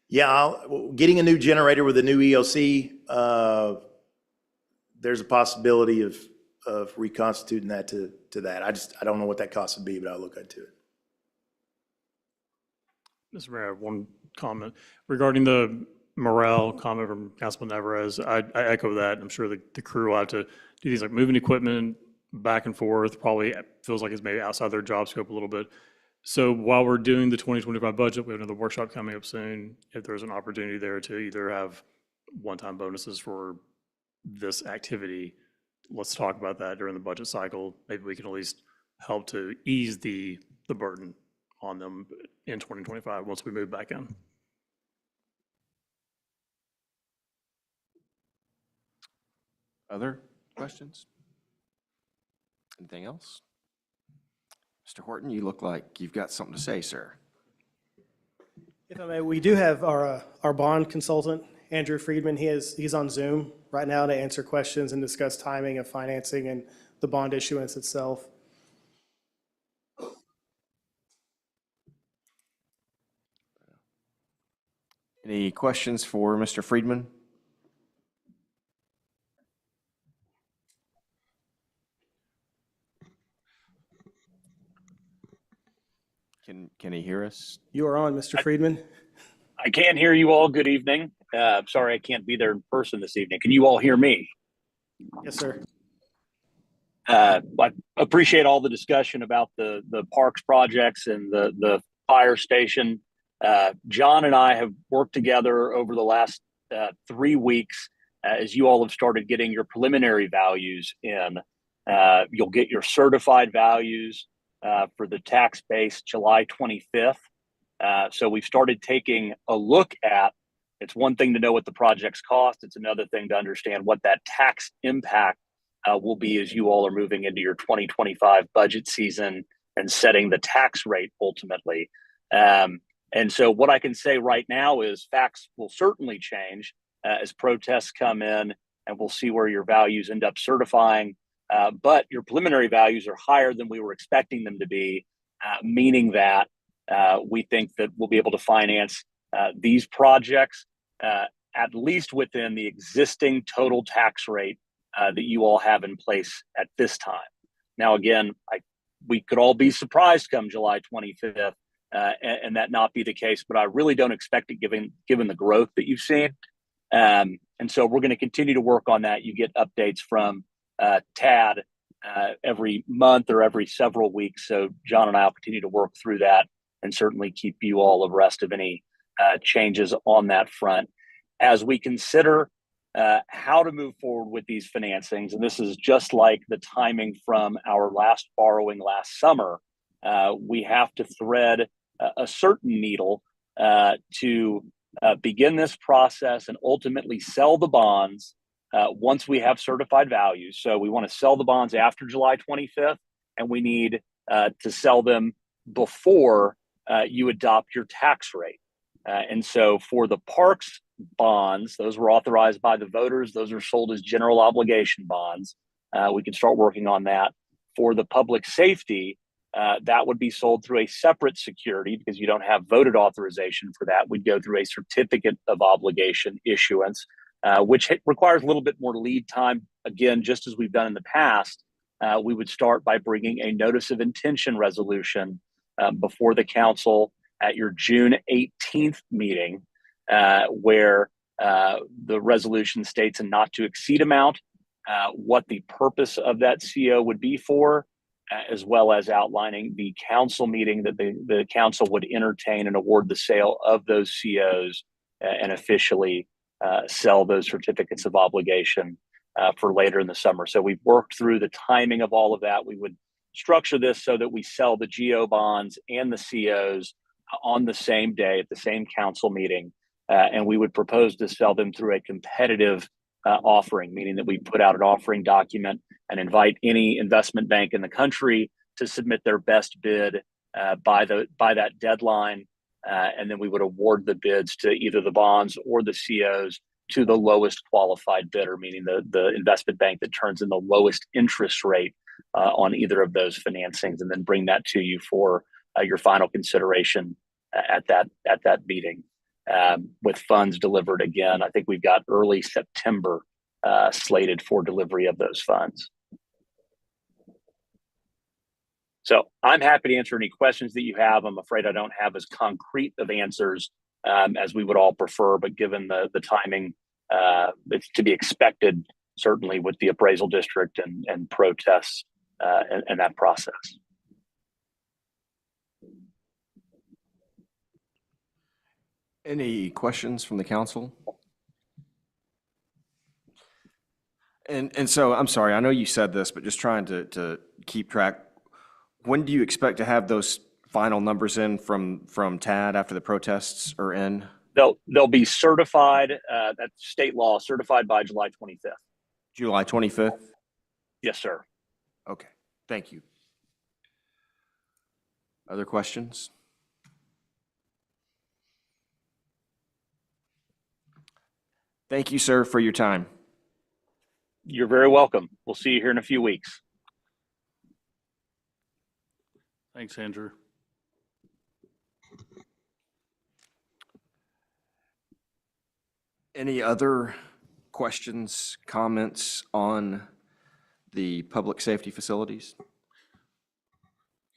yeah, getting a new generator with a new EOC, there's a possibility of reconstituting that to that. I don't know what that cost would be, but I'll look into it. Mr. Mayor, I have one comment regarding the morale comment from Councilman Alvarez. I echo that. I'm sure the crew will have to do these, like moving equipment back and forth. Probably feels like it's maybe outside their job scope a little bit. So while we're doing the 2025 budget, we have another workshop coming up soon. If there's an opportunity there to either have one-time bonuses for this activity, let's talk about that during the budget cycle. Maybe we can at least help to ease the burden on them in 2025 once we move back in. Other questions? Anything else? Mr. Horton, you look like you've got something to say, sir. If I may, we do have our bond consultant, Andrew Friedman. He's on Zoom right now to answer questions and discuss timing of financing and the bond issuance itself. Any questions for Mr. Friedman? Can he hear us? You are on, Mr. Friedman. I can hear you all. Good evening. Sorry I can't be there in person this evening. Can you all hear me? Yes, sir. I appreciate all the discussion about the parks projects and the fire station. John and I have worked together over the last 3 weeks as you all have started getting your preliminary values in. You'll get your certified values for the tax base July 25th. So we've started taking a look at, it's one thing to know what the projects cost. It's another thing to understand what that tax impact will be as you all are moving into your 2025 budget season and setting the tax rate ultimately. And so what I can say right now is facts will certainly change as protests come in, and we'll see where your values end up certifying. But your preliminary values are higher than we were expecting them to be, meaning that we think that we'll be able to finance these projects at least within the existing total tax rate that you all have in place at this time. Now, again, we could all be surprised come July 25th and that not be the case, but I really don't expect it given the growth that you've seen. And so we're going to continue to work on that. You get updates from TAD every month or every several weeks. So John and I will continue to work through that and certainly keep you all abreast of any changes on that front. As we consider how to move forward with these financings, and this is just like the timing from our last borrowing last summer, we have to thread a certain needle to begin this process and ultimately sell the bonds once we have certified values. So we want to sell the bonds after July 25th, and we need to sell them before you adopt your tax rate. And so for the parks bonds, those were authorized by the voters. Those are sold as general obligation bonds. We can start working on that. For the public safety, that would be sold through a separate security because you don't have voted authorization for that. We'd go through a certificate of obligation issuance, which requires a little bit more lead time. Again, just as we've done in the past, we would start by bringing a notice of intention resolution before the council at your June 18th meeting, where the resolution states a not to exceed amount, what the purpose of that CO would be for, as well as outlining the council meeting that the council would entertain and award the sale of those COs and officially sell those certificates of obligation for later in the summer. So we've worked through the timing of all of that. We would structure this so that we sell the GO bonds and the COs on the same day at the same council meeting. And we would propose to sell them through a competitive offering, meaning that we put out an offering document and invite any investment bank in the country to submit their best bid by that deadline. And then we would award the bids to either the bonds or the COs to the lowest qualified bidder, meaning the investment bank that turns in the lowest interest rate on either of those financings, and then bring that to you for your final consideration at that meeting. With funds delivered again, I think we've got early September slated for delivery of those funds. So I'm happy to answer any questions that you have. I'm afraid I don't have as concrete of answers as we would all prefer, but given the timing, it's to be expected, certainly with the appraisal district and protests and that process. Any questions from the council? And so, I'm sorry, I know you said this, but just trying to keep track. When do you expect to have those final numbers in from TAD after the protests are in? They'll be certified, that's state law, certified by July 25th. July 25th? Yes, sir. Okay, thank you. Other questions? Thank you, sir, for your time. You're very welcome. We'll see you here in a few weeks. Thanks, Andrew. Any other questions, comments on the public safety facilities?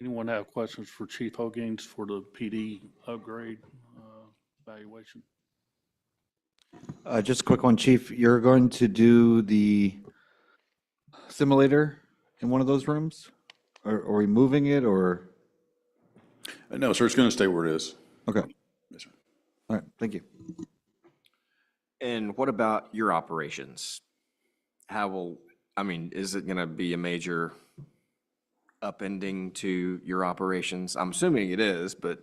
Anyone have questions for Chief Hogains for the PD upgrade evaluation? Just a quick one, Chief. You're going to do the simulator in one of those rooms? Are we moving it or? No, sir, it's going to stay where it is. Okay. Yes, sir. All right, thank you. And what about your operations? Is it going to be a major upending to your operations? I'm assuming it is, but.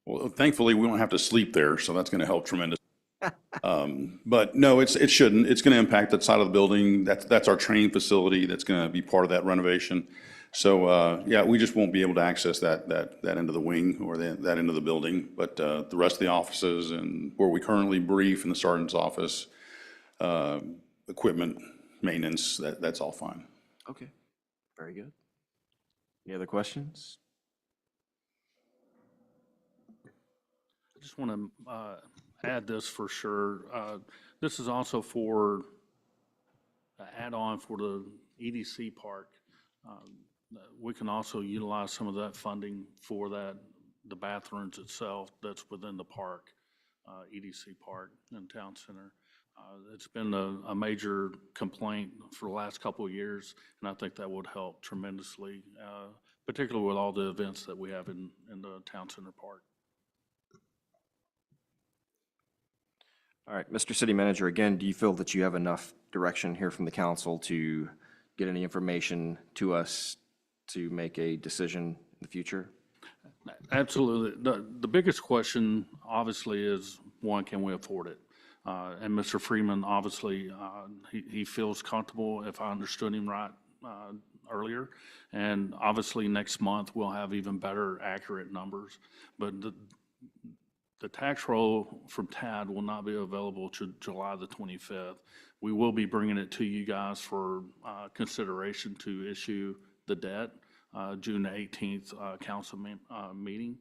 Well, thankfully, we don't have to sleep there, so that's going to help tremendously. But no, it shouldn't. It's going to impact that side of the building. That's our training facility. That's going to be part of that renovation. So yeah, we just won't be able to access that end of the wing or that end of the building. But the rest of the offices and where we currently brief in the sergeant's office, equipment, maintenance, that's all fine. Okay, very good. Any other questions? I just want to add this for sure. This is also for an add-on for the EDC park. We can also utilize some of that funding for the bathrooms itself that's within the park, EDC park and town center. It's been a major complaint for the last couple of years, and I think that would help tremendously, particularly with all the events that we have in the town center park. All right, Mr. City Manager, again, do you feel that you have enough direction here from the council to get any information to us to make a decision in the future? Absolutely. The biggest question, obviously, is, one, can we afford it? And Mr. Freeman, obviously, he feels comfortable, if I understood him right earlier. And obviously, next month, we'll have even better accurate numbers. But the tax roll from TAD will not be available to July the 25th. We will be bringing it to you guys for consideration to issue the debt June 18th council meeting.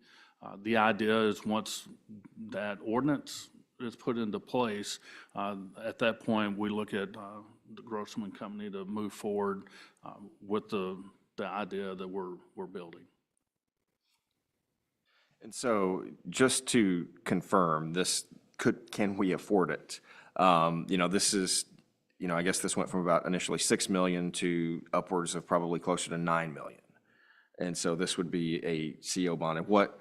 The idea is once that ordinance is put into place, at that point, we look at the Grossman Company to move forward with the idea that we're building. And so just to confirm, can we afford it? This is, I guess this went from about initially 6 million to upwards of probably closer to 9 million. And so this would be a CO bond. And what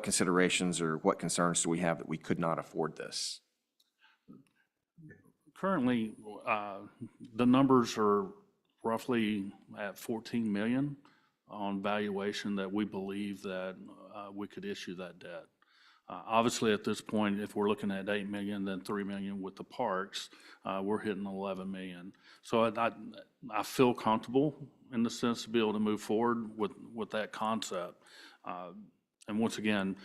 considerations or what concerns do we have that we could not afford this? Currently, the numbers are roughly at 14 million on valuation that we believe that we could issue that debt. Obviously, at this point, if we're looking at 8 million, then 3 million with the parks, we're hitting 11 million. So I feel comfortable in the sense to be able to move forward with that concept. And once again,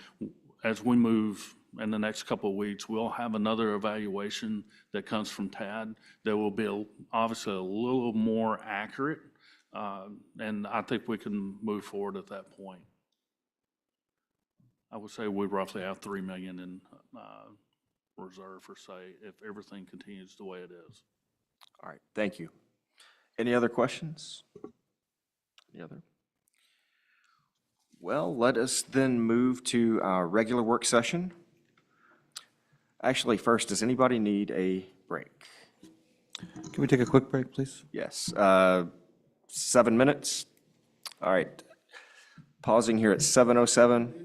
as we move in the next couple of weeks, we'll have another evaluation that comes from TAD that will be obviously a little more accurate. And I think we can move forward at that point. I would say we roughly have 3 million in reserve for say, if everything continues the way it is. All right, thank you. Any other questions? Any other? Well, let us then move to our regular work session. Actually, first, does anybody need a break? Can we take a quick break, please? Yes, 7 minutes. All right, pausing here at 7:07.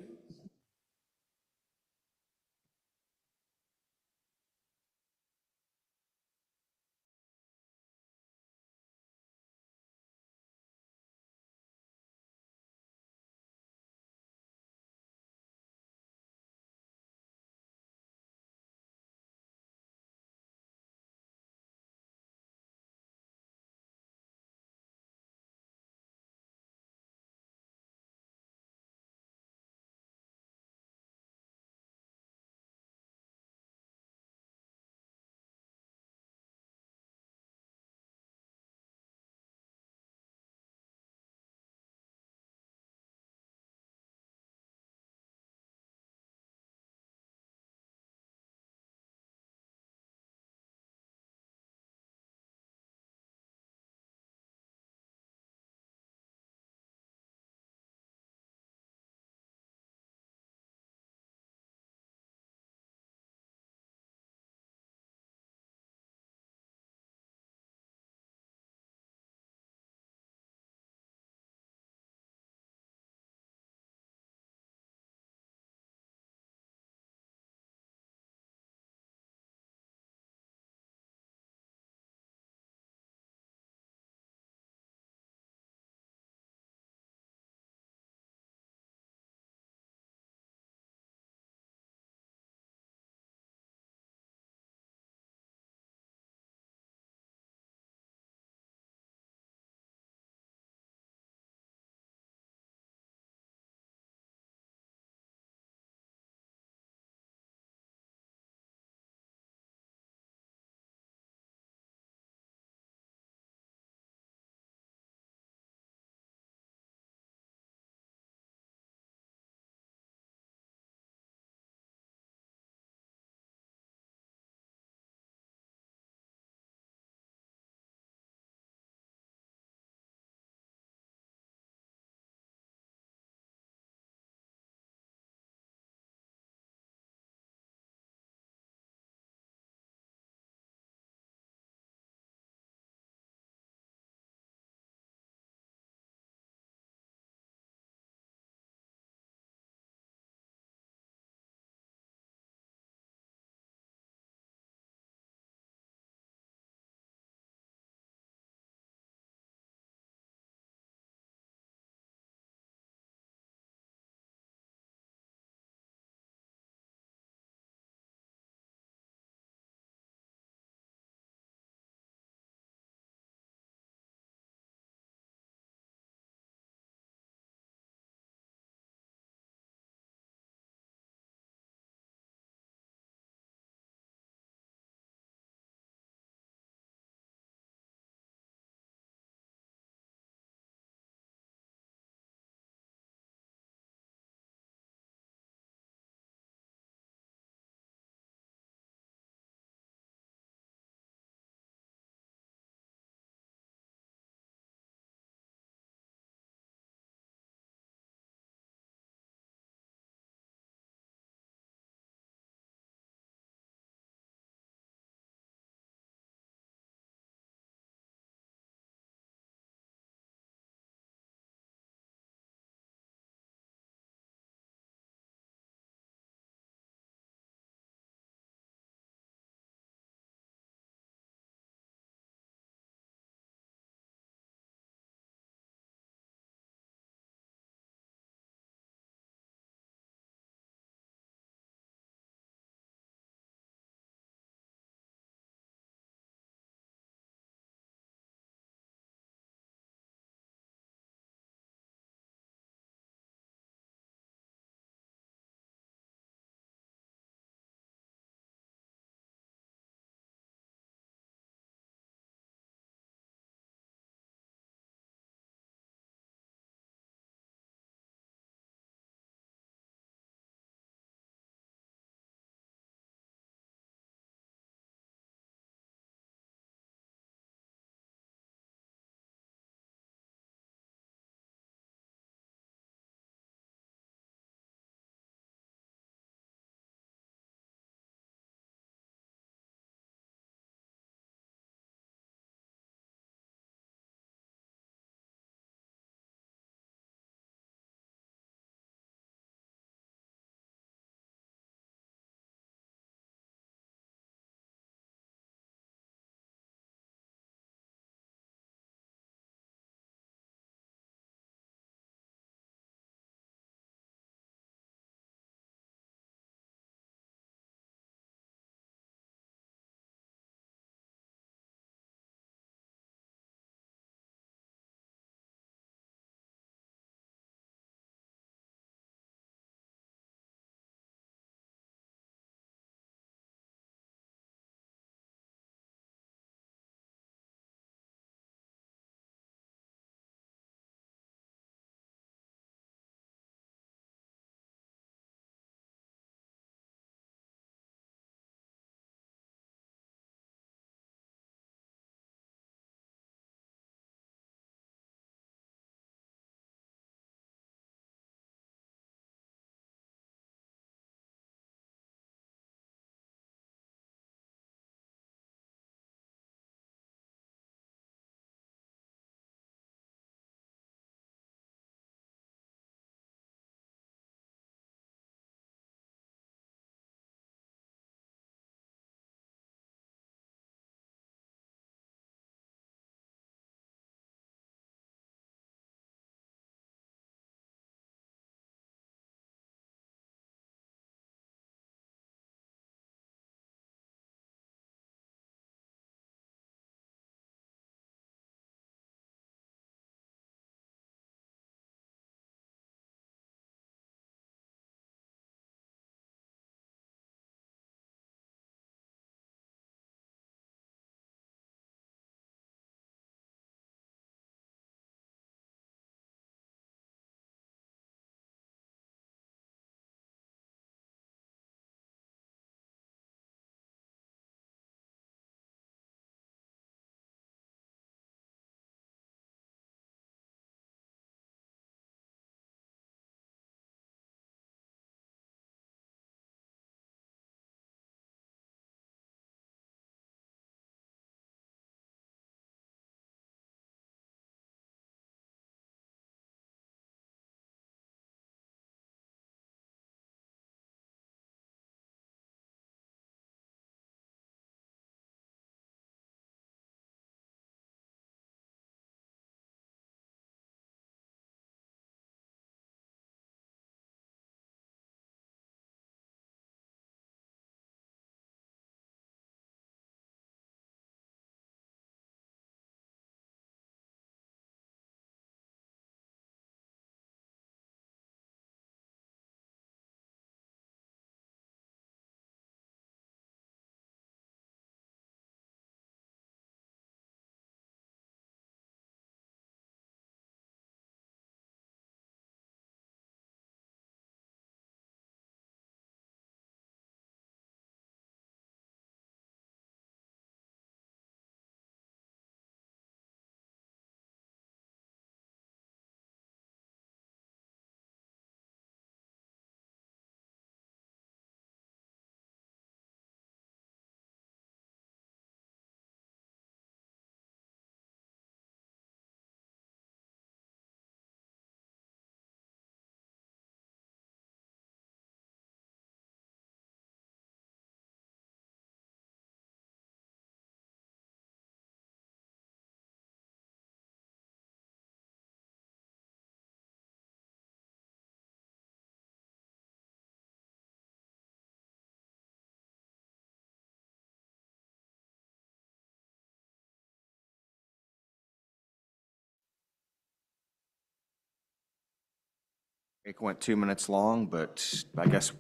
It went 2 minutes long, but I guess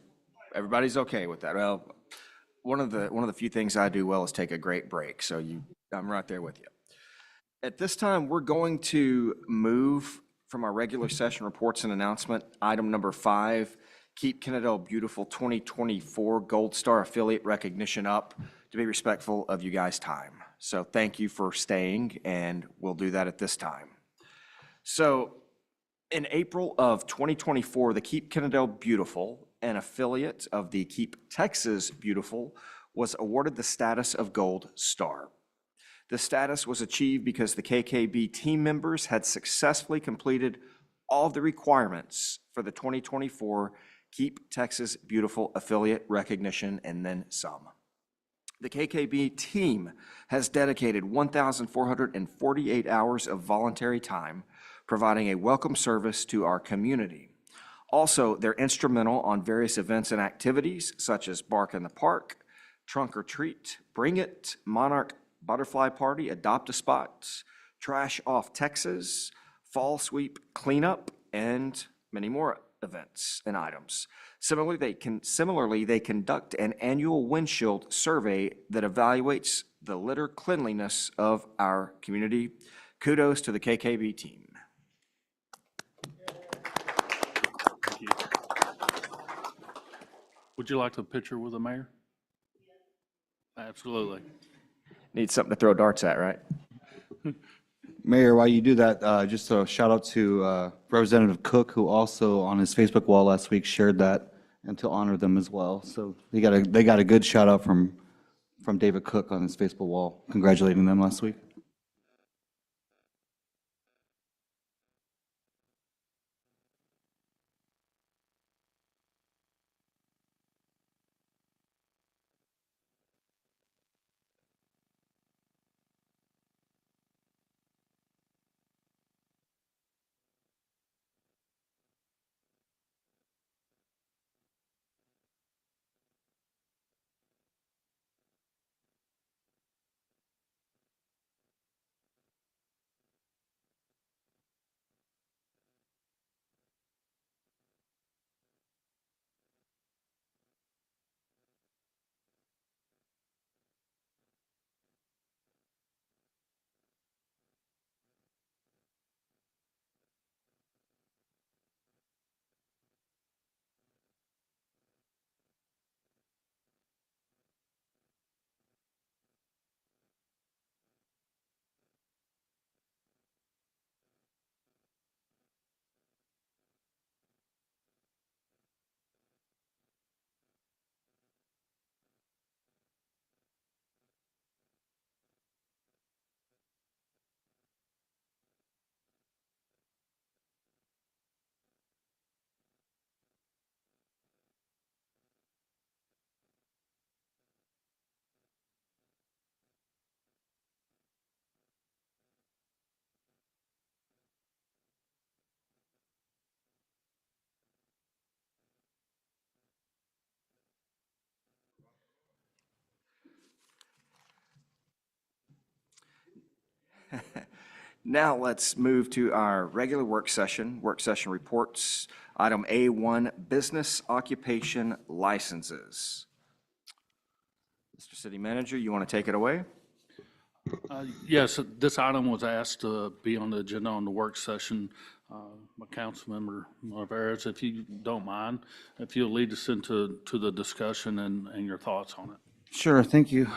everybody's okay with that. Well, one of the few things I do well is take a great break, so I'm right there with you. At this time, we're going to move from our regular session reports and announcement, item number 5, Keep Kennedale Beautiful 2024 Gold Star Affiliate Recognition up to be respectful of you guys' time. So thank you for staying, and we'll do that at this time. So in April of 2024, the Keep Kennedale Beautiful, an affiliate of the Keep Texas Beautiful, was awarded the status of Gold Star. The status was achieved because the KKB team members had successfully completed all of the requirements for the 2024 Keep Texas Beautiful affiliate recognition and then some. The KKB team has dedicated 1,448 hours of voluntary time, providing a welcome service to our community. Also, they're instrumental on various events and activities such as Bark in the Park, Trunk or Treat, Bring It, Monarch Butterfly Party, Adopt a Spot, Trash Off Texas, Fall Sweep Cleanup, and many more events and items. Similarly, they conduct an annual windshield survey that evaluates the litter cleanliness of our community. Kudos to the KKB team. Would you like a picture with the mayor? Absolutely. Need something to throw darts at, right? Mayor, while you do that, just a shout out to Representative Cook, who also on his Facebook wall last week shared that, and to honor them as well. So they got a good shout out from David Cook on his Facebook wall, congratulating them last week. Now let's move to our regular work session reports. Item A1, business occupation licenses. Mr. City Manager, you want to take it away? Yes, this item was asked to be on the agenda on the work session. My council member Narvaez, if you don't mind, if you'll lead us into the discussion and your thoughts on it. Sure, thank you,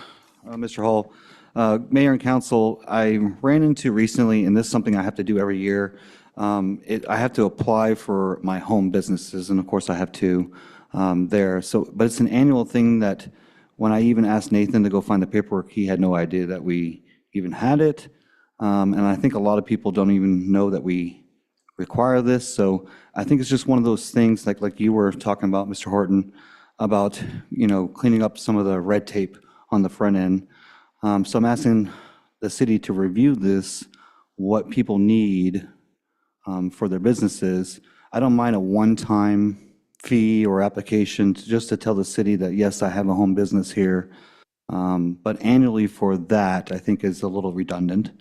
Mr. Hall. Mayor and council, I ran into recently, and this is something I have to do every year. I have to apply for my home businesses, and of course I have two there. So, but it's an annual thing that when I even asked Nathan to go find the paperwork, he had no idea that we even had it. And I think a lot of people don't even know that we require this. So I think it's just one of those things like you were talking about, Mr. Horton, about, cleaning up some of the red tape on the front end. So I'm asking the city to review this, what people need for their businesses. I don't mind a one-time fee or application just to tell the city that, yes, I have a home business here. But annually for that, I think is a little redundant.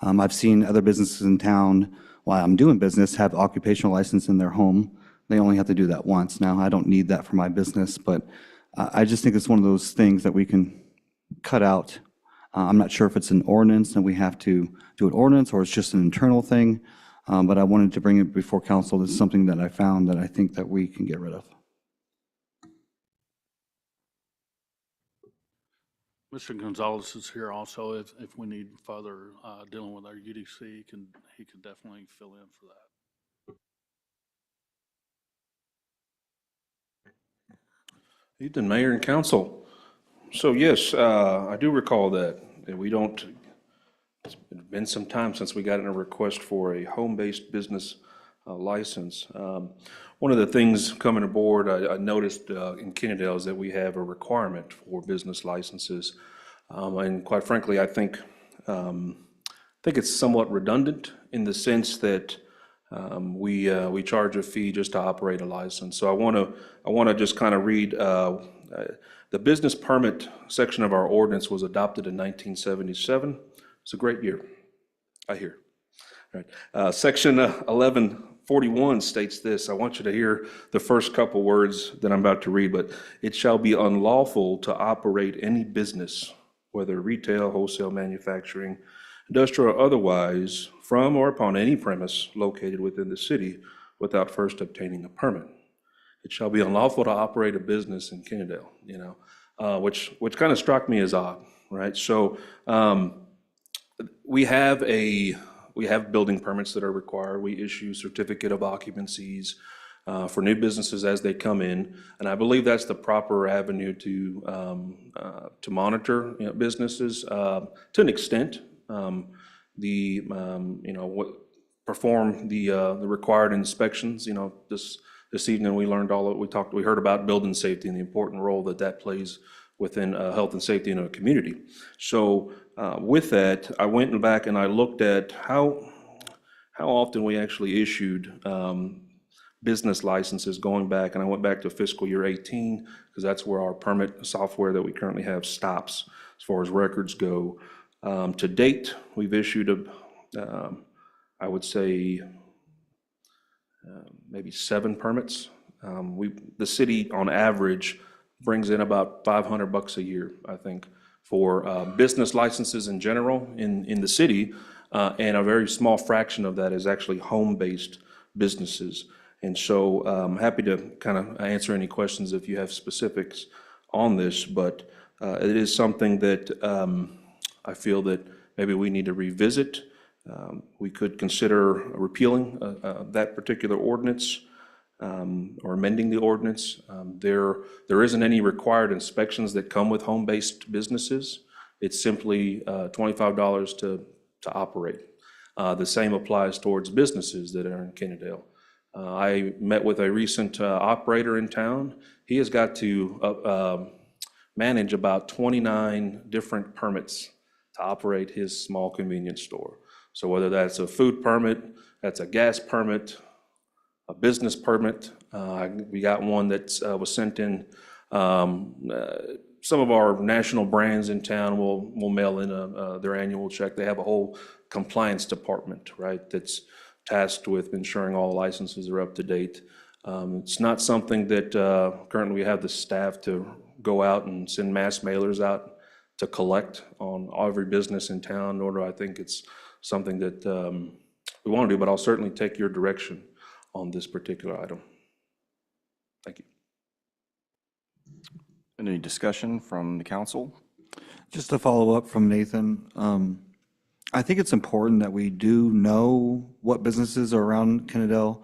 I've seen other businesses in town, while I'm doing business, have occupational license in their home they only have to do that once. Now, I don't need that for my business, but I just think it's one of those things that we can cut out. I'm not sure if it's an ordinance and we have to do an ordinance or it's just an internal thing, but I wanted to bring it before council. This is something that I found that I think that we can get rid of. Mr. Gonzalez is here also. If we need further dealing with our UDC, he could definitely fill in for that. Evening, Mayor and Council. So yes, I do recall that we don't, it's been some time since we got in a request for a home-based business license. One of the things coming aboard, I noticed in Kennedale is that we have a requirement for business licenses. And quite frankly, I think it's somewhat redundant in the sense that we charge a fee just to operate a license. So I want to just kind of read, the business permit section of our ordinance was adopted in 1977. It's a great year, I hear. All right. Section 1141 states this. I want you to hear the first couple words that I'm about to read, but it shall be unlawful to operate any business, whether retail, wholesale, manufacturing, industrial or otherwise, from or upon any premise located within the city without first obtaining a permit. It shall be unlawful to operate a business in Kennedale, which kind of struck me as odd, right? So we have building permits that are required. We issue certificate of occupancies for new businesses as they come in, and I believe that's the proper avenue to monitor businesses to an extent. Perform the required inspections. This evening we learned we heard about building safety and the important role that plays within health and safety in a community. So with that, I went back and I looked at how often we actually issued business licenses going back, and I went back to fiscal year 18 because that's where our permit software that we currently have stops as far as records go. To date, we've issued I would say maybe 7 permits. The city on average brings in about $500 a year, I think, for business licenses in general in the city, and a very small fraction of that is actually home-based businesses. And so I'm happy to kind of answer any questions if you have specifics on this, but it is something that I feel that maybe we need to revisit. We could consider repealing that particular ordinance or amending the ordinance. There isn't any required inspections that come with home-based businesses. It's simply $25 to operate. The same applies towards businesses that are in Kennedale. I met with a recent operator in town. He has got to manage about 29 different permits to operate his small convenience store. So whether that's a food permit, that's a gas permit, a business permit, we got one that was sent in. Some of our national brands in town will mail in their annual check. They have a whole compliance department, right, that's tasked with ensuring all licenses are up to date. It's not something that currently we have the staff to go out and send mass mailers out to collect on every business in town, nor do I think it's something that we want to do, but I'll certainly take your direction on this particular item. Thank you. Any discussion from the council? Just to follow up from Nathan, I think it's important that we do know what businesses are around Kennedale,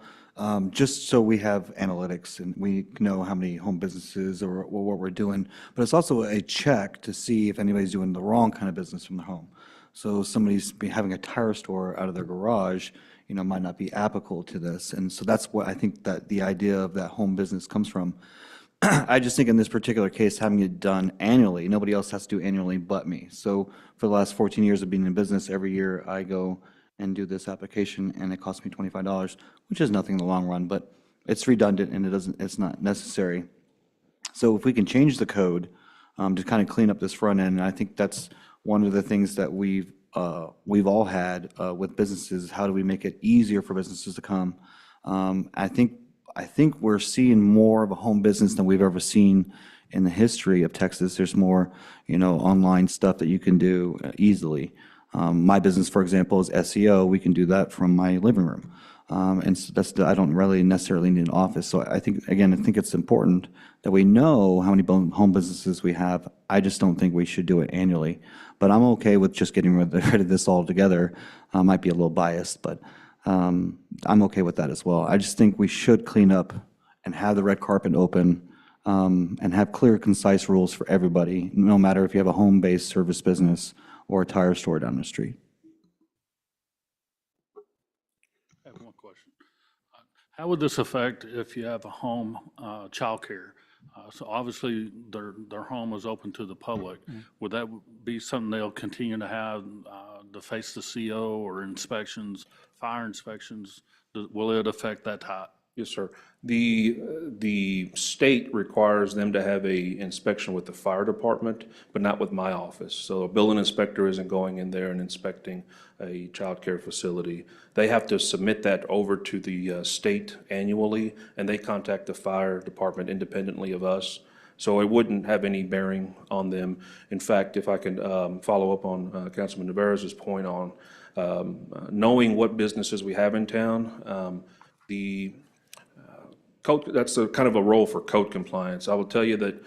just so we have analytics and we know how many home businesses or what we're doing. But it's also a check to see if anybody's doing the wrong kind of business from their home. So somebody's having a tire store out of their garage, might not be applicable to this. And so that's what I think that the idea of that home business comes from. I just think in this particular case, having it done annually, nobody else has to do annually but me. So for the last 14 years of being in business, every year I go and do this application and it costs me $25, which is nothing in the long run, but it's redundant and it's not necessary. So if we can change the code to kind of clean up this front end, and I think that's one of the things that we've all had with businesses, how do we make it easier for businesses to come? I think I think we're seeing more of a home business than we've ever seen in the history of Texas. There's more, online stuff that you can do easily. My business, for example, is SEO. We can do that from my living room. And so I don't really necessarily need an office. So I think it's important that we know how many home businesses we have. I just don't think we should do it annually. But I'm okay with just getting rid of this altogether. I might be a little biased, but I'm okay with that as well. I just think we should clean up and have the red carpet open, and have clear, concise rules for everybody, no matter if you have a home-based service business or a tire store down the street. I have one question. How would this affect if you have a home childcare? So obviously, their home is open to the public. Would that be something they'll continue to have to face the CO or inspections, fire inspections? Will it affect that type? Yes, sir. The state requires them to have a inspection with the fire department, but not with my office. So a building inspector isn't going in there and inspecting a child care facility. They have to submit that over to the state annually, and they contact the fire department independently of us. So it wouldn't have any bearing on them. In fact, if I can follow up on Councilman Navarez's point on knowing what businesses we have in town, the code, that's a kind of a role for code compliance. I will tell you that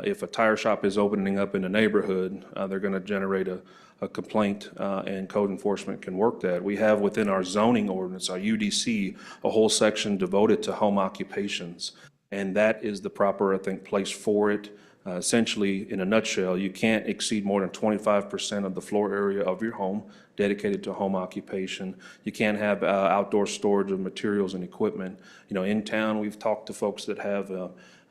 if a tire shop is opening up in a neighborhood, they're going to generate a complaint, and code enforcement can work that. We have within our zoning ordinance, our UDC, a whole section devoted to home occupations. And that is the proper, I think, place for it. Essentially, in a nutshell, you can't exceed more than 25% of the floor area of your home dedicated to home occupation. You can't have outdoor storage of materials and equipment. In town, we've talked to folks that have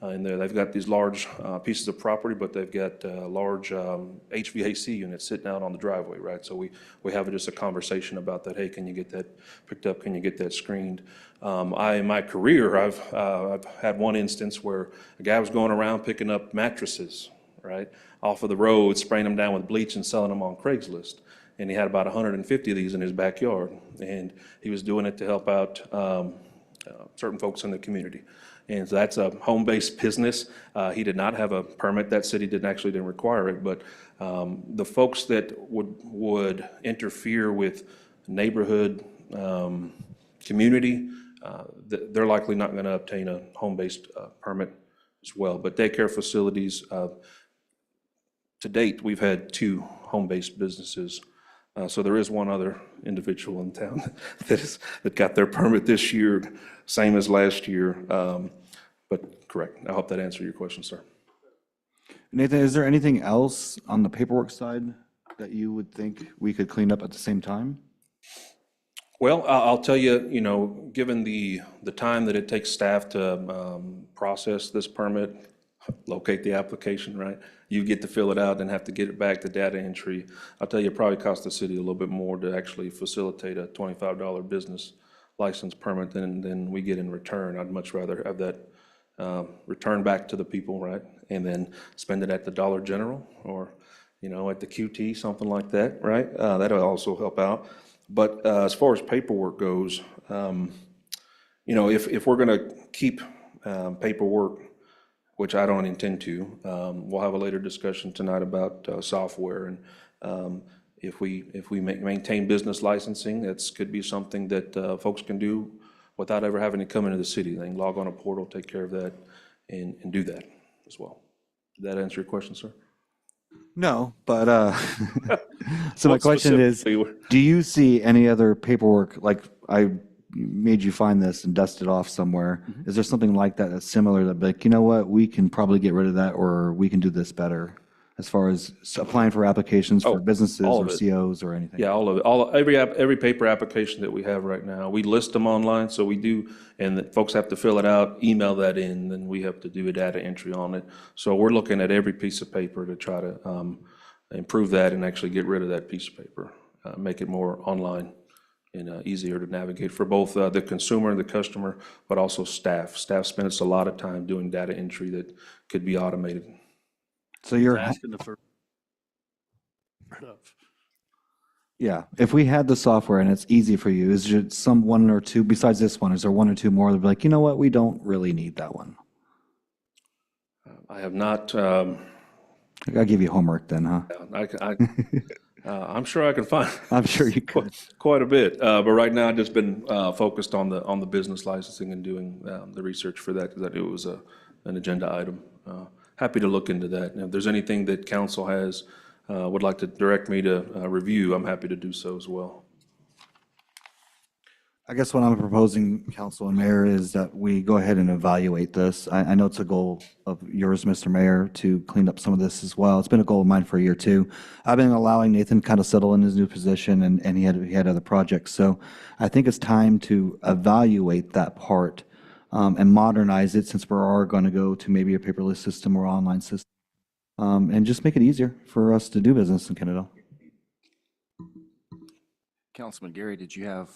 in there, they've got these large pieces of property, but they've got large HVAC units sitting out on the driveway, right? So we have just a conversation about that. Hey, can you get that picked up? Can you get that screened? In my career, I've had one instance where a guy was going around picking up mattresses, right, off of the road, spraying them down with bleach and selling them on Craigslist. And he had about 150 of these in his backyard. And he was doing it to help out certain folks in the community. And so that's a home-based business. He did not have a permit. That city didn't require it. But the folks that would interfere with neighborhood community, they're likely not going to obtain a home-based permit as well. But daycare facilities, to date, we've had 2 home-based businesses. So there is one other individual in town that got their permit this year, same as last year. But correct. I hope that answered your question, sir. Nathan, is there anything else on the paperwork side that you would think we could clean up at the same time? Well, I'll tell you, given the time that it takes staff to process this permit, locate the application, right? You get to fill it out and have to get it back to data entry. I'll tell you, it probably costs the city a little bit more to actually facilitate a $25 business license permit than we get in return. I'd much rather have that return back to the people, right? And then spend it at the Dollar General or, at the QT, something like that, right? That'll also help out. But as far as paperwork goes, if we're going to keep paperwork, which I don't intend to, we'll have a later discussion tonight about software. And if we maintain business licensing, that could be something that folks can do without ever having to come into the city. They can log on a portal, take care of that, and do that as well. Did that answer your question, sir? No, but so my question is, do you see any other paperwork, like I made you find this and dust it off somewhere? Is there something like that that's similar that, like, we can probably get rid of that, or we can do this better as far as applying for applications for businesses or COs or anything? Yeah, all of it. Every paper application that we have right now, we list them online, so we do, and the folks have to fill it out, email that in, then we have to do a data entry on it. So we're looking at every piece of paper to try to improve that and actually get rid of that piece of paper, make it more online and easier to navigate for both the consumer and the customer, but also staff. Staff spends a lot of time doing data entry that could be automated. So you're Asking the first. Yeah, if we had the software and it's easy for you, is there some one or two, besides this one, is there one or two more that'd be like, you know what, we don't really need that one? I have not, I'll give you homework then, huh? I'm sure I can find. I'm sure you could. Quite a bit, but right now I've just been focused on the business licensing and doing the research for that, because I knew it was an agenda item. Happy to look into that. And if there's anything that council has, would like to direct me to review, I'm happy to do so as well. I guess what I'm proposing, Council and Mayor, is that we go ahead and evaluate this. I know it's a goal of yours, Mr. Mayor, to clean up some of this as well. It's been a goal of mine for a year too. I've been allowing Nathan kind of settle in his new position, and he had other projects. So I think it's time to evaluate that part and modernize it, since we are going to go to maybe a paperless system or online system, and just make it easier for us to do business in Kennedale. Councilman Gary, did you have?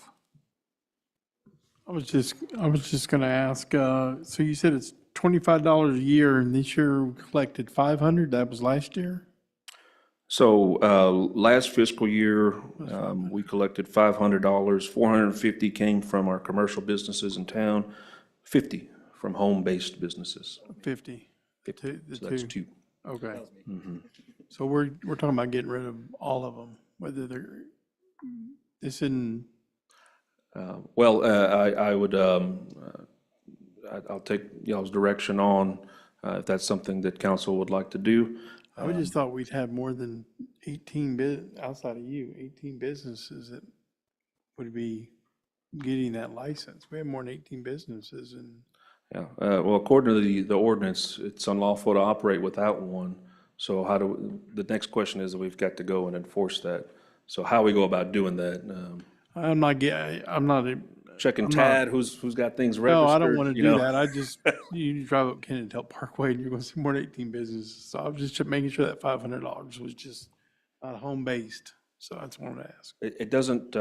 I was just going to ask, so you said it's $25 a year, and this year we collected 500, that was last year? So last fiscal year, we collected $500. 450 came from our commercial businesses in town, 50 from home-based businesses. 50. 50. So that's two. Okay. So we're talking about getting rid of all of them, whether they're, it's in, Well, I would, I'll take y'all's direction on if that's something that council would like to do. I just thought we'd have more than 18 outside of you, 18 businesses that would be getting that license. We have more than 18 businesses, and Yeah, well, according to the ordinance, it's unlawful to operate without one. So the next question is, we've got to go and enforce that. So how we go about doing that? I'm not, Checking TAD, who's got things registered? no, I don't want to you do know? that. I just, you drive up Kennedale Parkway and you're going to see more than 18 businesses. So I was just making sure that $500 was just not home-based. So that's what I wanted to ask. It doesn't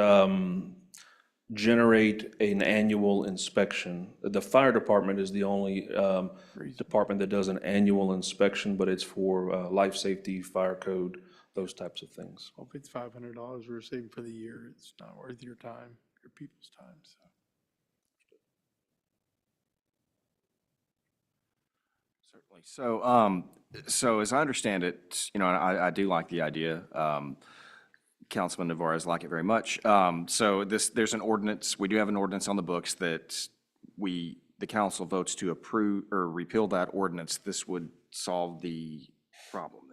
generate an annual inspection. The fire department is the only department that does an annual inspection, but it's for life safety, fire code, those types of things. Well, if it's $500 we're saving for the year, it's not worth your time, your people's time, so. Certainly. So as I understand it, you know, and I do like the idea. Councilman Navarez like it very much. So there's an ordinance, we do have an ordinance on the books that the council votes to approve or repeal that ordinance. This would solve the problem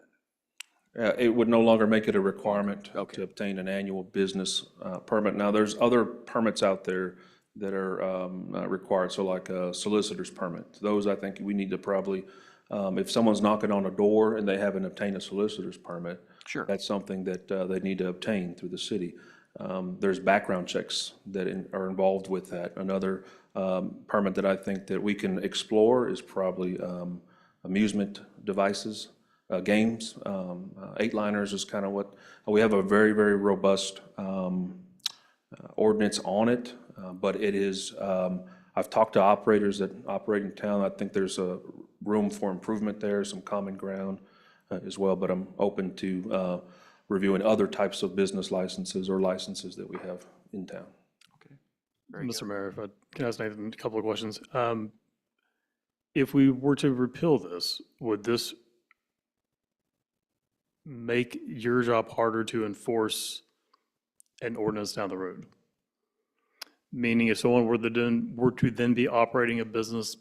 then. It would no longer make it a requirement to obtain an annual business permit. Now, there's other permits out there that are required, so like a solicitor's permit. Those, I think we need to probably, if someone's knocking on a door and they haven't obtained a solicitor's permit, Sure. that's something that they need to obtain through the city. There's background checks that are involved with that. Another permit that I think that we can explore is probably amusement devices. Games, 8-liners is kind of what, we have a very, very robust ordinance on it, but it is, I've talked to operators that operate in town. I think there's a room for improvement there, some common ground as well, but I'm open to reviewing other types of business licenses or licenses that we have in town. Okay. Very Mr. good. Mayor, if I can ask Nathan a couple of questions. If we were to repeal this, would this make your job harder to enforce an ordinance down the road? Meaning if someone were to then be operating a business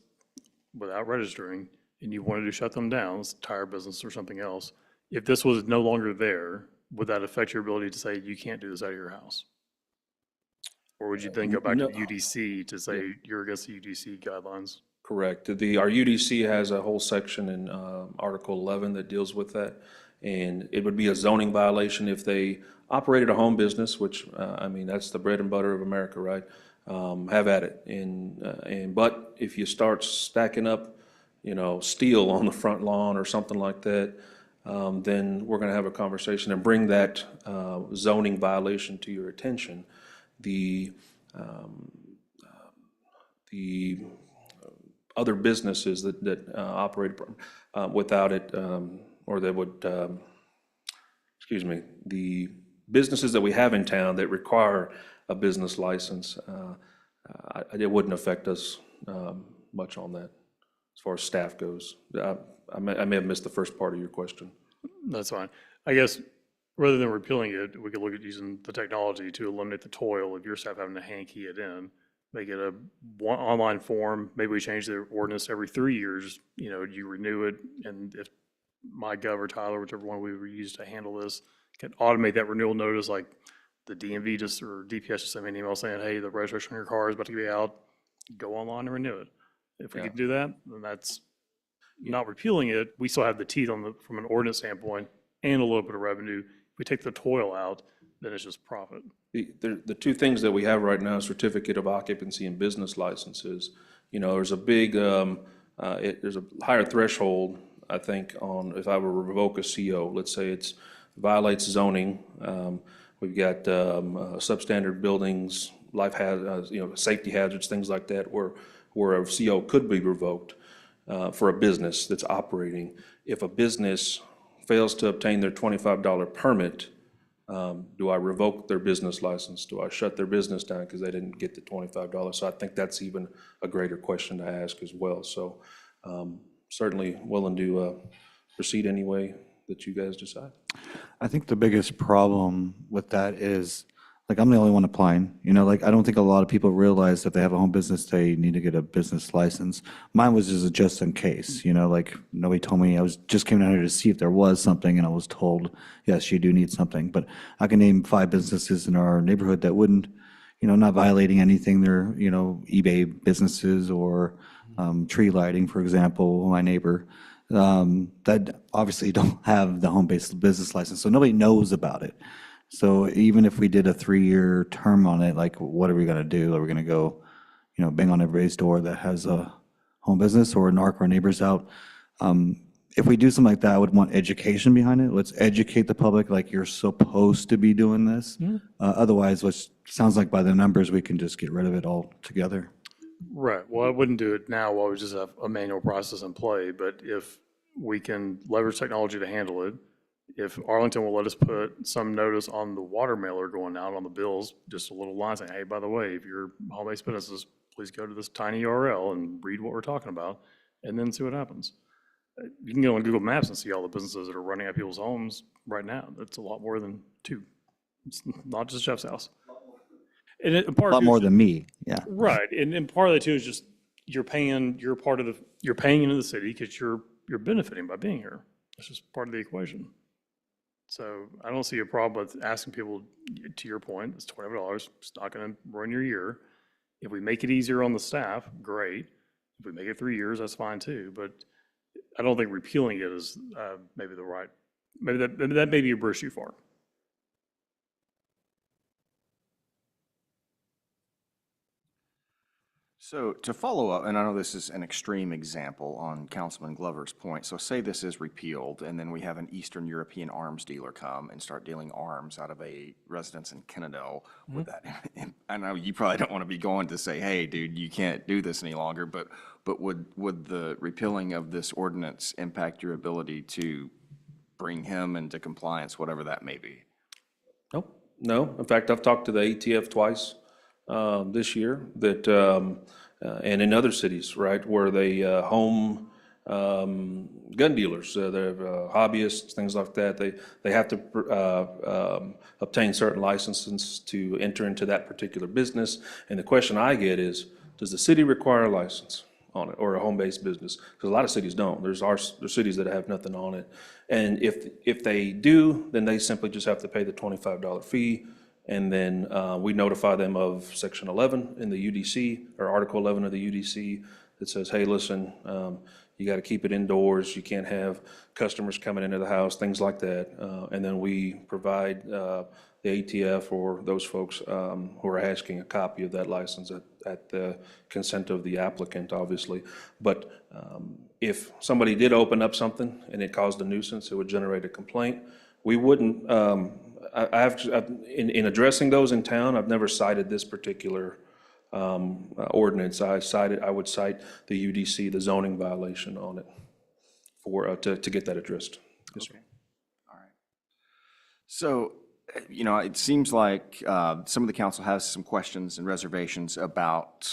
without registering and you wanted to shut them down, it's a tire business or something else, if this was no longer there, would that affect your ability to say you can't do this out of your house? Or would you then go back to the UDC to say you're against the UDC guidelines? Correct. Our UDC has a whole section in Article 11 that deals with that. And it would be a zoning violation if they operated a home business, which, I mean, that's the bread and butter of America, right? Have at it. But if you start stacking up, you know, steel on the front lawn or something like that, then we're going to have a conversation and bring that zoning violation to your attention. The other businesses that operate without it, or that would, excuse me, the businesses that we have in town that require a business license, it wouldn't affect us much on that as far as staff goes. I may have missed the first part of your question. That's fine. I guess rather than repealing it, we could look at using the technology to eliminate the toil of your staff having to hand key it in, make it a one online form. Maybe we change the ordinance every 3 years, you renew it, and if MyGov or Tyler, whichever one we use to handle this, can automate that renewal notice, like the DMV or DPS just sent me an email saying, hey, the registration on your car is about to be out, go online and renew it. If we could do that, then that's not repealing it. We still have the teeth from an ordinance standpoint and a little bit of revenue. If we take the toil out, then it's just profit. The two things that we have right now, certificate of occupancy and business licenses, there's a big, there's a higher threshold, I think, on if I were to revoke a CO, let's say it violates zoning. We've got substandard buildings, life hazards, safety hazards, things like that, where a CO could be revoked for a business that's operating. If a business fails to obtain their $25 permit, do I revoke their business license? Do I shut their business down because they didn't get the $25? So I think that's even a greater question to ask as well. So certainly willing to proceed any way that you guys decide. I think the biggest problem with that is, like, I'm the only one applying, I don't think a lot of people realize that they have a home business, they need to get a business license. Mine was just in case, nobody told me. I just came down here to see if there was something, and I was told, yes, you do need something. But I can name 5 businesses in our neighborhood that wouldn't, not violating anything. They're, eBay businesses or tree lighting, for example, my neighbor, that obviously don't have the home-based business license, so nobody knows about it. So even if we did a 3-year term on it, like, what are we gonna do? Are we gonna go, bang on everybody's door that has a home business or narc our neighbors out? If we do something like that, I would want education behind it. Let's educate the public, like, you're supposed to be doing this. Otherwise, which sounds like by the numbers, we can just get rid of it altogether. Right. Well, I wouldn't do it now while we just have a manual process in play, but if we can leverage technology to handle it, if Arlington will let us put some notice on the water mailer going out on the bills, just a little line saying, hey, by the way, if you're home-based businesses, please go to this tiny URL and read what we're talking about, and then see what happens. You can go on Google Maps and see all the businesses that are running at people's homes right now. That's a lot more than 2. It's not just Jeff's house. And A lot more than me, yeah. Right, and part of that too is just you're paying into the city because you're benefiting by being here. That's just part of the equation. So I don't see a problem with asking people, to your point, it's $20. It's not going to ruin your year. If we make it easier on the staff, great. If we make it 3 years, that's fine too. But I don't think repealing it is maybe the right. Maybe that may be a bridge too far. So to follow up, and I know this is an extreme example on Councilman Glover's point, so say this is repealed, and then we have an Eastern European arms dealer come and start dealing arms out of a residence in Kennedale. Would that, I know you probably don't want to be going to say, hey, dude, you can't do this any longer, but would the repealing of this ordinance impact your ability to bring him into compliance, whatever that may be? No. In fact, I've talked to the ATF twice this year that, and in other cities, right, where they home gun dealers, they're hobbyists, things like that. They have to obtain certain licenses to enter into that particular business. And the question I get is, does the city require a license on it, or a home-based business? Because a lot of cities don't. There's cities that have nothing on it. And if they do, then they simply just have to pay the $25 fee. And then we notify them of Section 11 in the UDC, or Article 11 of the UDC, that says, hey, listen, you got to keep it indoors. You can't have customers coming into the house, things like that. And then we provide the ATF or those folks who are asking a copy of that license at the consent of the applicant, obviously. But if somebody did open up something and it caused a nuisance, it would generate a complaint. We wouldn't, in addressing those in town, I've never cited this particular ordinance. I would cite the UDC, the zoning violation on it, for to get that addressed. Yes, sir. All right. So you know, it seems like some of the council has some questions and reservations about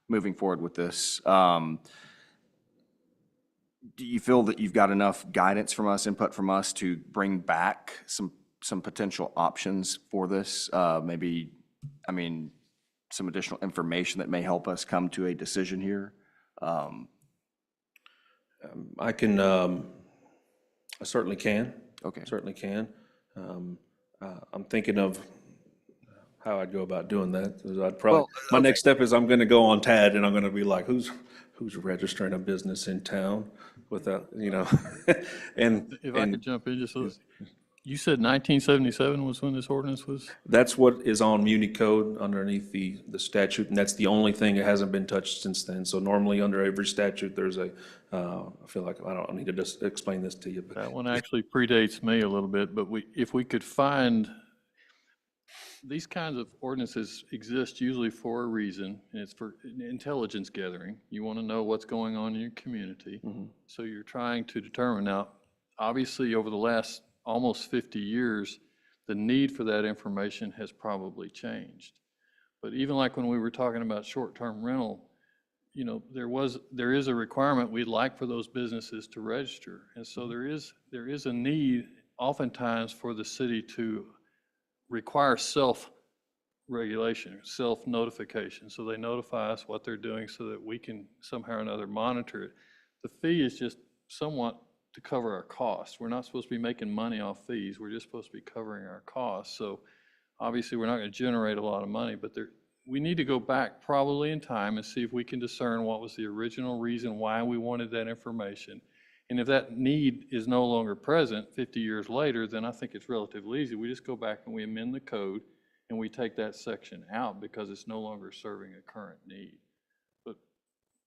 moving forward with this. Do you feel that you've got enough guidance from us, input from us to bring back some potential options for this? Maybe, I mean, some additional information that may help us come to a decision here? I can, I certainly can. Okay. Certainly can. I'm thinking of how I'd go about doing that. I'd probably, my next step is I'm going to go on TAD and I'm going to be like, who's registering a business in town without, you know, and. If I could jump in just a little. You said 1977 was when this ordinance was? That's what is on Muni Code underneath the statute, and that's the only thing that hasn't been touched since then. So normally, under every statute, there's a, I feel like I don't need to just explain this to you. But That one actually predates me a little bit, but if we could find, these kinds of ordinances exist usually for a reason, and it's for intelligence gathering. You want to know what's going on in your community. So you're trying to determine. Now, obviously, over the last almost 50 years, the need for that information has probably changed. But even like when we were talking about short-term rental, you know, there is a requirement we'd like for those businesses to register. And so there is a need oftentimes for the city to require self-regulation, self-notification. So they notify us what they're doing so that we can somehow or another monitor it. The fee is just somewhat to cover our costs. We're not supposed to be making money off fees. We're just supposed to be covering our costs. So obviously we're not going to generate a lot of money, but we need to go back probably in time and see if we can discern what was the original reason why we wanted that information. And if that need is no longer present 50 years later, then I think it's relatively easy. We just go back and we amend the code and we take that section out because it's no longer serving a current need. But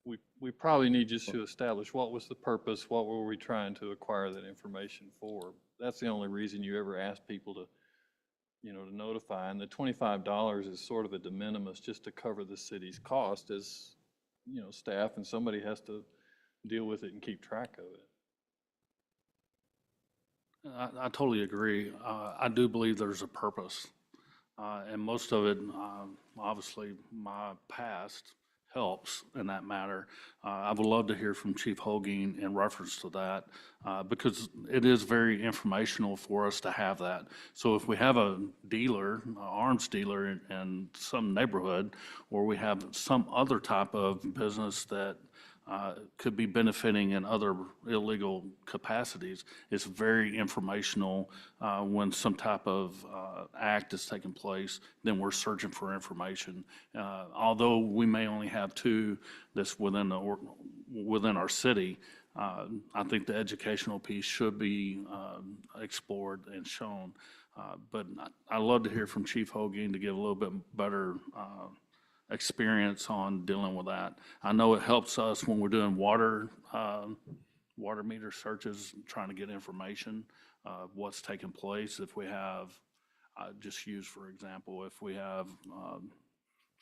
we probably need just to establish what was the purpose, what were we trying to acquire that information for. That's the only reason you ever ask people to, you know, to notify. And the $25 is sort of a de minimis just to cover the city's cost as, you know, staff, and somebody has to deal with it and keep track of it. I totally agree. I do believe there's a purpose. And most of it, obviously, my past helps in that matter. I would love to hear from Chief Holguin in reference to that because it is very informational for us to have that. So if we have a dealer, an arms dealer in some neighborhood, or we have some other type of business that could be benefiting in other illegal capacities, it's very informational when some type of act is taking place, then we're searching for information. Although we may only have two that's within our city, I think the educational piece should be explored and shown. But I'd love to hear from Chief Holguin to give a little bit better experience on dealing with that. I know it helps us when we're doing water meter searches, trying to get information of what's taking place. If we have, just use for example, if we have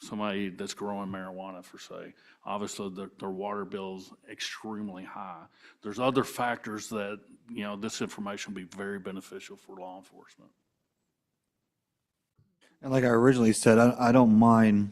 somebody that's growing marijuana, for say, obviously their water bill's extremely high. There's other factors that, you know, this information will be very beneficial for law enforcement. And like I originally said, I don't mind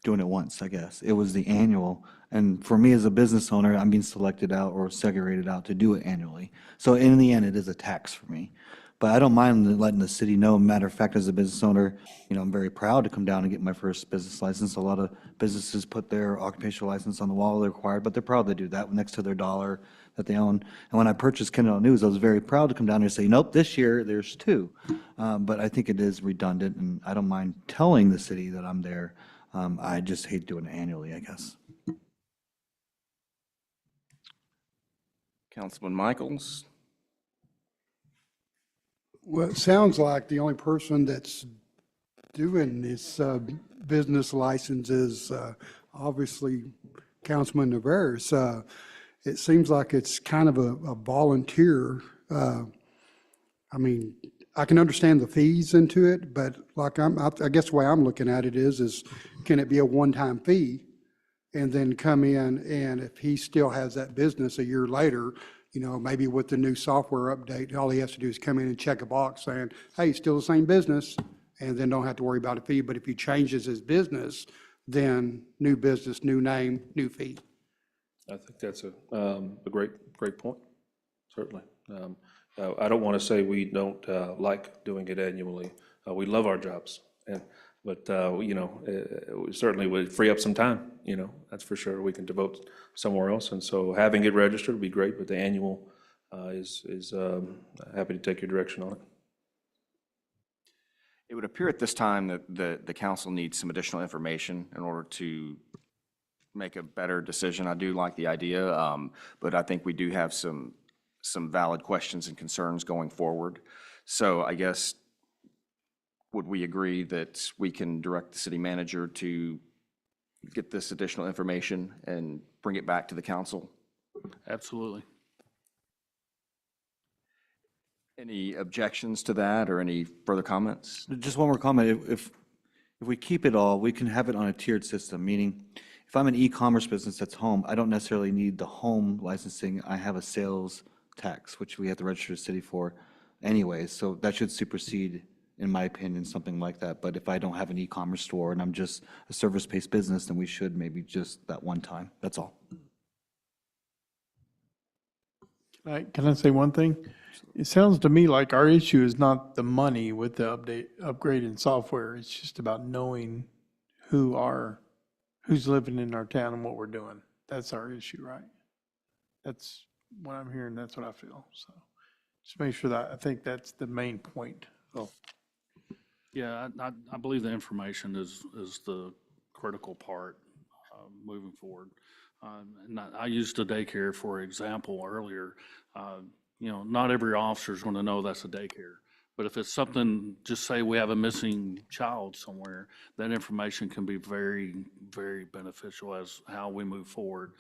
doing it once, I guess. It was the annual. And for me as a business owner, I'm being selected out or segregated out to do it annually. So in the end, it is a tax for me. But I don't mind letting the city know. Matter of fact, as a business owner, you know, I'm very proud to come down and get my first business license. A lot of businesses put their occupational license on the wall, they're required, but they're proud to do that next to their dollar that they own. And when I purchased Kendall News, I was very proud to come down here and say, nope, this year there's two. But I think it is redundant, and I don't mind telling the city that I'm there. I just hate doing it annually, I guess. Councilman Michaels? Well, it sounds like the only person that's doing this business license is obviously Councilman Navarez. It seems like it's kind of a volunteer. I mean, I can understand the fees into it, but like I guess the way I'm looking at it is can it be a one-time fee and then come in, and if he still has that business a year later, You know, maybe with the new software update, all he has to do is come in and check a box saying, hey, still the same business, and then don't have to worry about a fee. But if he changes his business, then new business, new name, new fee. I think that's a great point, certainly. I don't want to say we don't like doing it annually. We love our jobs, but we certainly would free up some time, that's for sure. We can devote somewhere else, and so having it registered would be great, but the annual is happy to take your direction on it. It would appear at this time that the council needs some additional information in order to make a better decision. I do like the idea, but I think we do have some valid questions and concerns going forward. So I guess, would we agree that we can direct the city manager to get this additional information and bring it back to the council? Absolutely. Any objections to that or any further comments? Just one more comment. If we keep it all, we can have it on a tiered system, meaning if I'm an e-commerce business that's home, I don't necessarily need the home licensing. I have a sales tax, which we have to register the city for anyways. So that should supersede, in my opinion, something like that. But if I don't have an e-commerce store and I'm just a service-based business, then we should maybe just that one time. That's all. Can I say one thing? It sounds to me like our issue is not the money with the upgrade in software. It's just about knowing who's living in our town and what we're doing. That's our issue, right? That's what I'm hearing. That's what I feel. So just make sure that, I think that's the main point. Oh, Yeah, I believe the information is the critical part moving forward. And I used a daycare for example earlier. Not every officer is going to know that's a daycare. But if it's something, just say we have a missing child somewhere, that information can be very, very beneficial as how we move forward.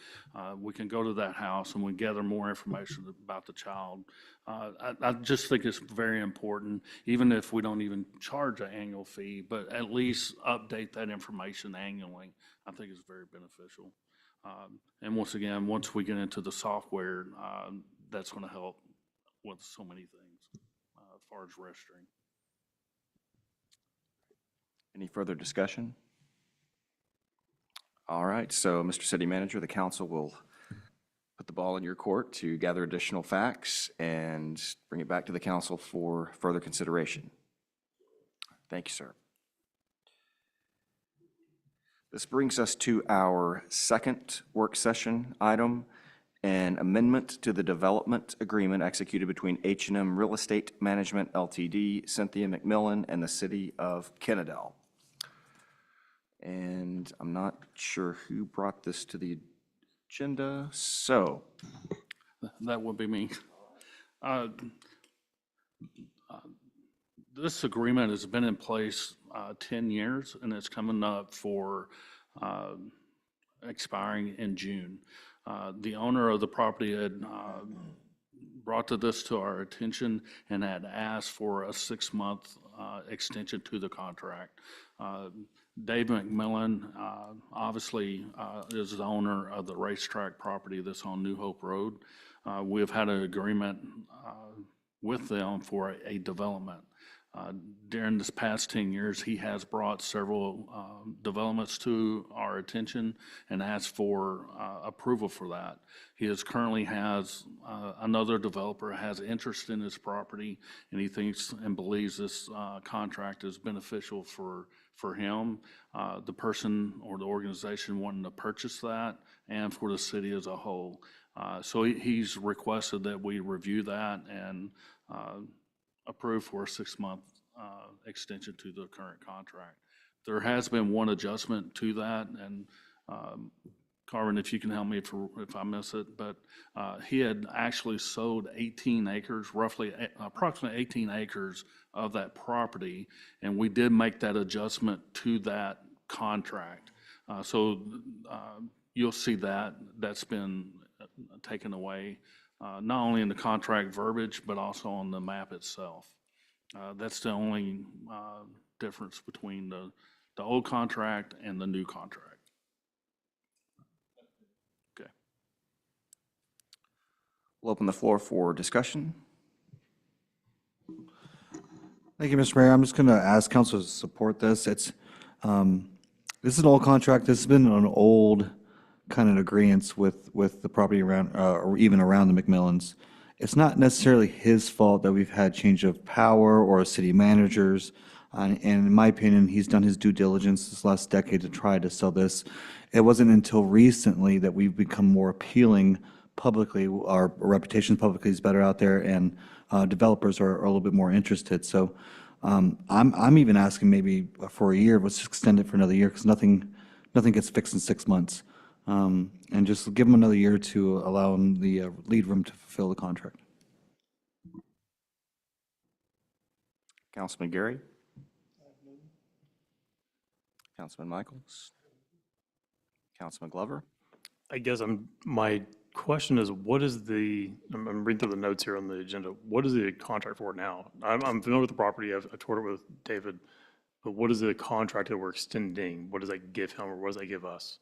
We can go to that house and we gather more information about the child. I just think it's very important, even if we don't even charge an annual fee, but at least update that information annually. I think it's very beneficial. And once again, once we get into the software, that's going to help with so many things. As far as registering. Any further discussion? All right, so Mr. City Manager, the council will put the ball in your court to gather additional facts and bring it back to the council for further consideration. Thank you, sir. This brings us to our second work session item, an amendment to the development agreement executed between H&M Real Estate Management LTD, Cynthia McMillan, and the City of Kennedale. And I'm not sure who brought this to the agenda, so. That would be me. This agreement has been in place 10 years, and it's coming up for expiring in June. The owner of the property had brought this to our attention and had asked for a 6-month extension to the contract. Dave McMillan obviously is the owner of the racetrack property that's on New Hope Road. We've had an agreement with them for a development. During this past 10 years, he has brought several developments to our attention and asked for approval for that. He currently has another developer has interest in his property, and he thinks and believes this contract is beneficial for him, the person or the organization wanting to purchase that, and for the city as a whole. So he's requested that we review that and approve for a 6-month extension to the current contract. There has been one adjustment to that, and Carmen, if you can help me if I miss it, but he had actually sold 18 acres, approximately 18 acres of that property, and we did make that adjustment to that contract. So you'll see that's been taken away, not only in the contract verbiage, but also on the map itself. That's the only difference between the old contract and the new contract. Okay. We'll open the floor for discussion. Thank you, Mr. Mayor. I'm just going to ask council to support this. This is an old contract. This has been an old kind of agreement with the property around, or even around the McMillans. It's not necessarily his fault that we've had change of power or city managers. And in my opinion, he's done his due diligence this last decade to try to sell this. It wasn't until recently that we've become more appealing publicly. Our reputation publicly is better out there, and developers are a little bit more interested. So I'm even asking maybe for a year, let's extend it for another year, because nothing gets fixed in 6 months. And just give them another year to allow them the lead room to fulfill the contract. Councilman Gary? Councilman Michaels? Councilman Glover? I guess my question is, what is I'm reading through the notes here on the agenda. What is the contract for now? I'm familiar with the property. I've toured it with David. But what is the contract that we're extending? What does that give him, or what does that give us?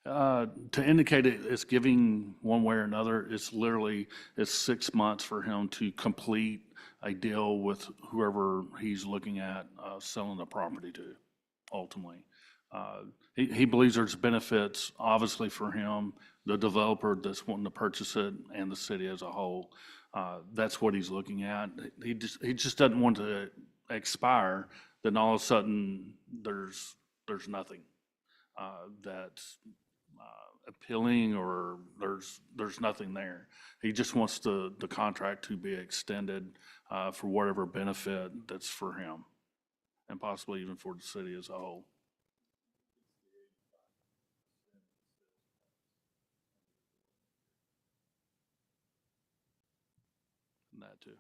To indicate it's giving one way or another, it's 6 months for him to complete a deal with whoever he's looking at selling the property to, ultimately. He believes there's benefits, obviously, for him, the developer that's wanting to purchase it, and the city as a whole. That's what he's looking at. He just doesn't want to expire, then all of a sudden, there's nothing that's appealing, or there's nothing there. He just wants the contract to be extended for whatever benefit that's for him, and possibly even for the city as a whole. And that too.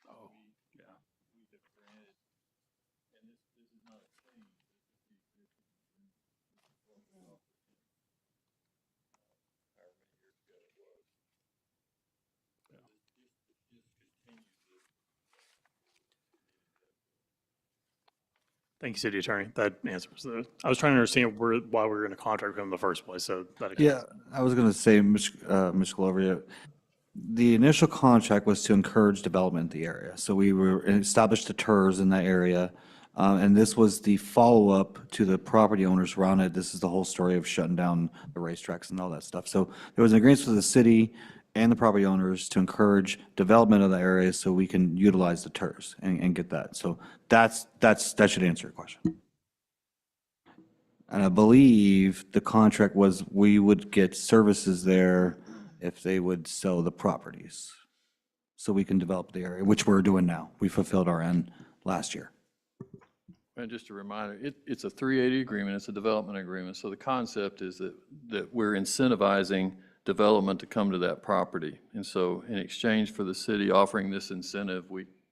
Oh, yeah. Thank you, City Attorney. That answers I was trying to understand why we were in a contract with him in the first place, so that. Yeah, I was going to say, Mr. Glover, the initial contract was to encourage development in the area. So we established the TERS in that area, and this was the follow-up to the property owners around it. This is the whole story of shutting down the racetracks and all that stuff. So there was an agreement with the city and the property owners to encourage development of the area so we can utilize the TERS and get that. So that should answer your question. And I believe the contract was we would get services there if they would sell the properties. So we can develop the area, which we're doing now. We fulfilled our end last year. And just a reminder, it's a 380 agreement, it's a development agreement. So the concept is that we're incentivizing development to come to that property. And so in exchange for the city offering this incentive,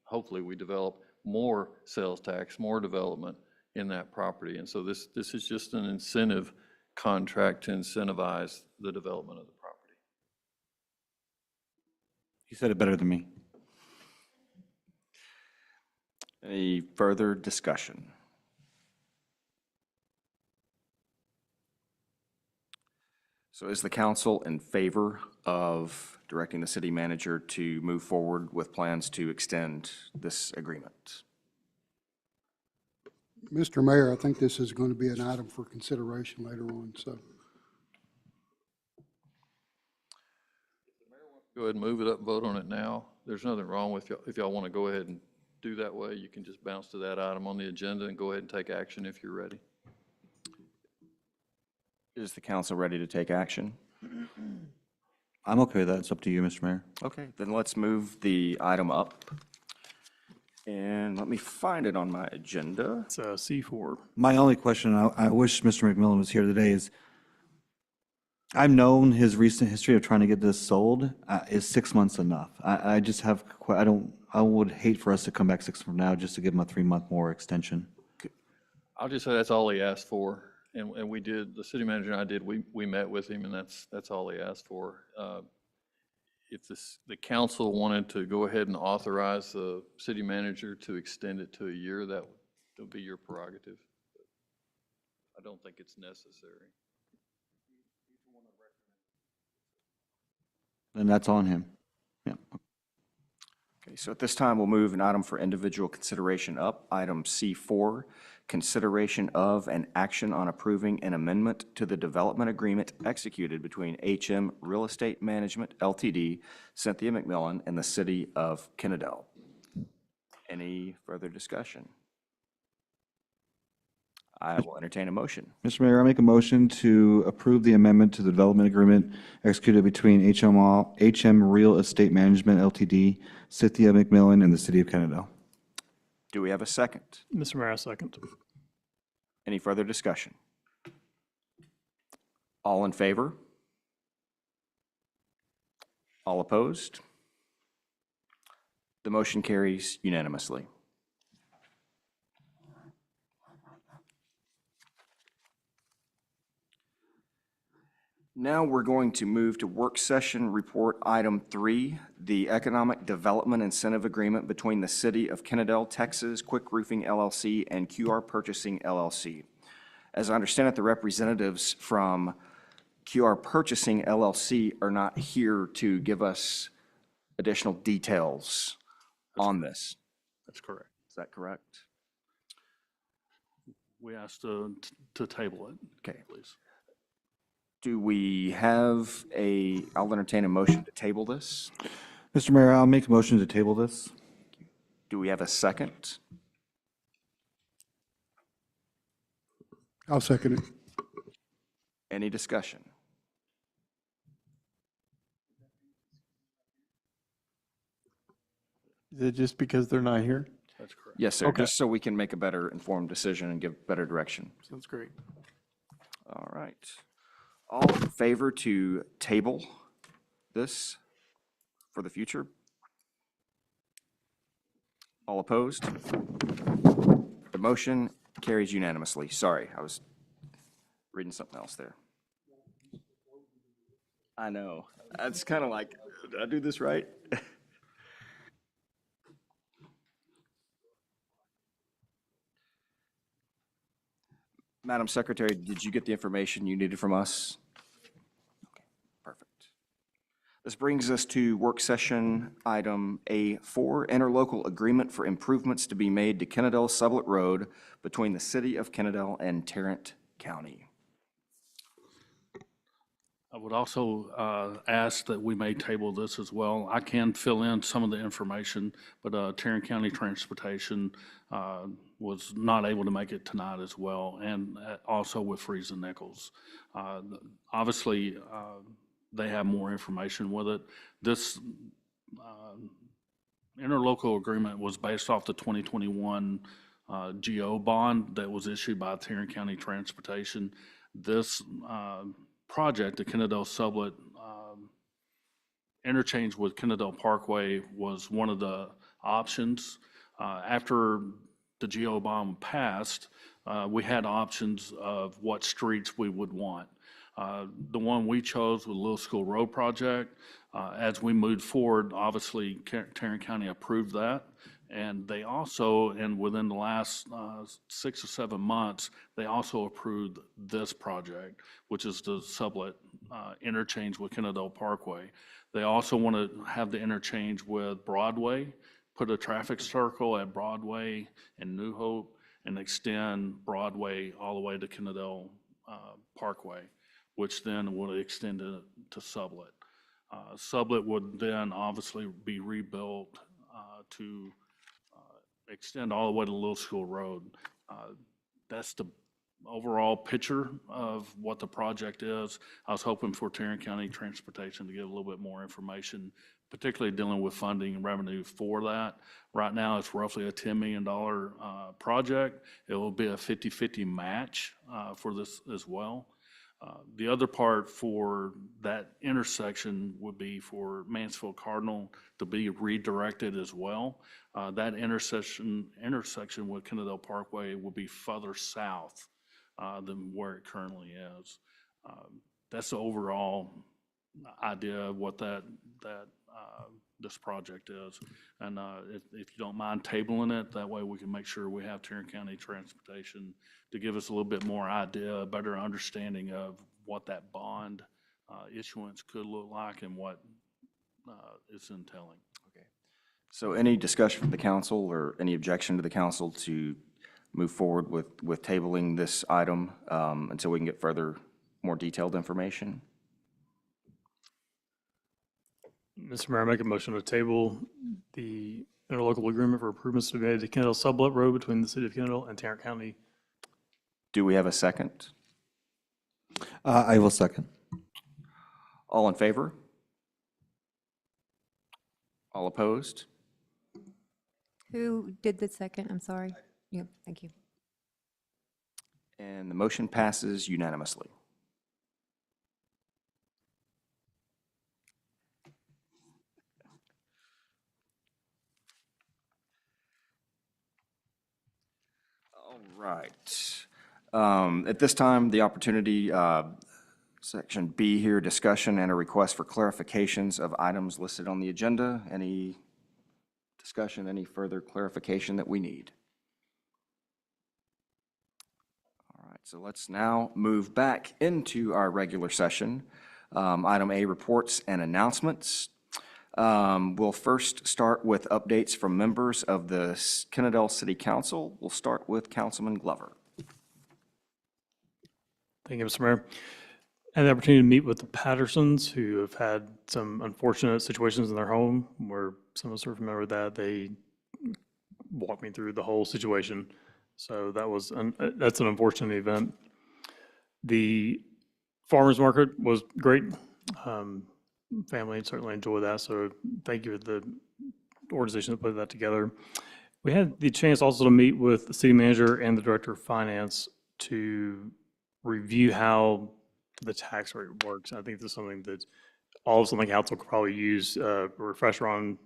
hopefully we develop more sales tax, more development in that property. And so this is just an incentive contract to incentivize the development of the property. You said it better than me. Any further discussion? So is the council in favor of directing the city manager to move forward with plans to extend this agreement? Mr. Mayor, I think this is going to be an item for consideration later on, so. Go ahead and move it up and vote on it now. There's nothing wrong with if y'all want to go ahead and do that way. You can just bounce to that item on the agenda and go ahead and take action if you're ready. Is the council ready to take action? I'm okay with that. It's up to you, Mr. Mayor. Okay, then let's move the item up. And let me find it on my agenda. It's C4. My only question, I wish Mr. McMillan was here today, is I've known his recent history of trying to get this sold. Is 6 months enough? I just have, I would hate for us to come back 6 months from now just to give him a 3-month more extension. I'll just say that's all he asked for. And we did, the city manager and I did, we met with him, and that's all he asked for. if the council wanted to go ahead and authorize the city manager to extend it to a year, that would be your prerogative. I don't think it's necessary. And that's on him. Yeah. Okay, so at this time, we'll move an item for individual consideration up. Item C4, consideration of and action on approving an amendment to the development agreement executed between HM Real Estate Management LTD, Cynthia McMillan, and the City of Kennedale. Any further discussion? I will entertain a motion. Mr. Mayor, I make a motion to approve the amendment to the development agreement executed between HM Real Estate Management LTD, Cynthia McMillan, and the City of Kennedale. Do we have a second? Mr. Mayor, I second. Any further discussion? All in favor? All opposed? The motion carries unanimously. Now we're going to move to work session report item 3, the Economic Development Incentive Agreement between the City of Kennedale, Texas, Quick Roofing LLC, and QR Purchasing LLC. As I understand it, the representatives from QR Purchasing LLC are not here to give us additional details on this. That's correct. Is that correct? We asked to table it. Okay. Please. Do we have I'll entertain a motion to table this. Mr. Mayor, I'll make a motion to table this. Do we have a second? I'll second it. Any discussion? Is it just because they're not here? That's correct. Yes, sir, Okay. just so we can make a better informed decision and give better direction. Sounds great. All right. All in favor to table this for the future? All opposed? The motion carries unanimously. Sorry, I was reading something else there. I know. That's kind of like, did I do this right? Madam Secretary, did you get the information you needed from us? Okay, perfect. This brings us to work session item A4, interlocal agreement for improvements to be made to Kennedale Sublette Road between the City of Kennedale and Tarrant County. I would also ask that we may table this as well. I can fill in some of the information, but Tarrant County Transportation was not able to make it tonight as well, and also with Freeze and Nichols. Obviously, they have more information with it. This interlocal agreement was based off the 2021 GO bond that was issued by Tarrant County Transportation. This project, the Kennedale Sublette interchange with Kennedale Parkway, was one of the options. After the GO bond passed, we had options of what streets we would want. The one we chose was Little School Road project. As we moved forward, obviously Tarrant County approved that. And they also, and within the last 6 or 7 months, they also approved this project, which is the Sublette interchange with Kennedale Parkway. They also want to have the interchange with Broadway, put a traffic circle at Broadway and New Hope, and extend Broadway all the way to Kennedale Parkway, which then would extend it to Sublette. Sublette would then obviously be rebuilt to extend all the way to Little School Road. That's the overall picture of what the project is. I was hoping for Tarrant County Transportation to give a little bit more information, particularly dealing with funding and revenue for that. Right now, it's roughly a $10 million project. It will be a 50-50 match for this as well. The other part for that intersection would be for Mansfield Cardinal to be redirected as well. That intersection with Kennedale Parkway will be further south than where it currently is. That's the overall idea of what that this project is. And if you don't mind tabling it, that way we can make sure we have Tarrant County Transportation to give us a little bit more idea, a better understanding of what that bond issuance could look like and what it's entailing. So any discussion from the council or any objection to the council to move forward with tabling this item until we can get further, more detailed information? Mr. Mayor, I make a motion to table the interlocal agreement for improvements to be made to Kendall Sublet Road between the city of Kendall and Tarrant County. Do we have a second? I will second. All in favor? All opposed? Who did the second? I'm sorry. Yeah, thank you. And the motion passes unanimously. All right. At this time, the opportunity, section B here, discussion and a request for clarifications of items listed on the agenda. Any discussion, any further clarification that we need? All right, so let's now move back into our regular session. Item A, reports and announcements. We'll first start with updates from members of the Kennedale City Council. We'll start with Councilman Glover. Thank you, Mr. Mayor. I had the opportunity to meet with the Pattersons, who have had some unfortunate situations in their home, where some of us are familiar with that. They walked me through the whole situation. So that was that's an unfortunate event. The farmers market was great. Family certainly enjoyed that. So thank you to the organization that put that together. We had the chance also to meet with the city manager and the director of finance to review how the tax rate works. I think this is something that all of us on the council could probably use a refresher on.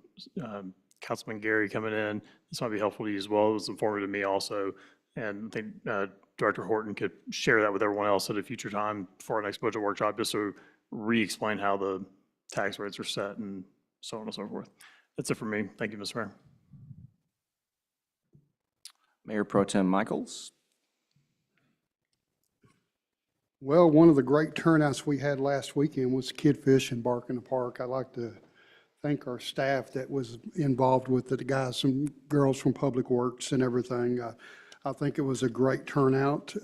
Councilman Gary coming in, this might be helpful to you as well. It was informative to me also. And I think Director Horton could share that with everyone else at a future time for our next budget workshop, just to re-explain how the tax rates are set and so on and so forth. That's it for me. Thank you, Mr. Mayor. Mayor Pro Tem Michaels. Well, one of the great turnouts we had last weekend was Kid Fish and Bark in the Park. I'd like to thank our staff that was involved with it, the guys and girls from Public Works and everything. I think it was a great turnout.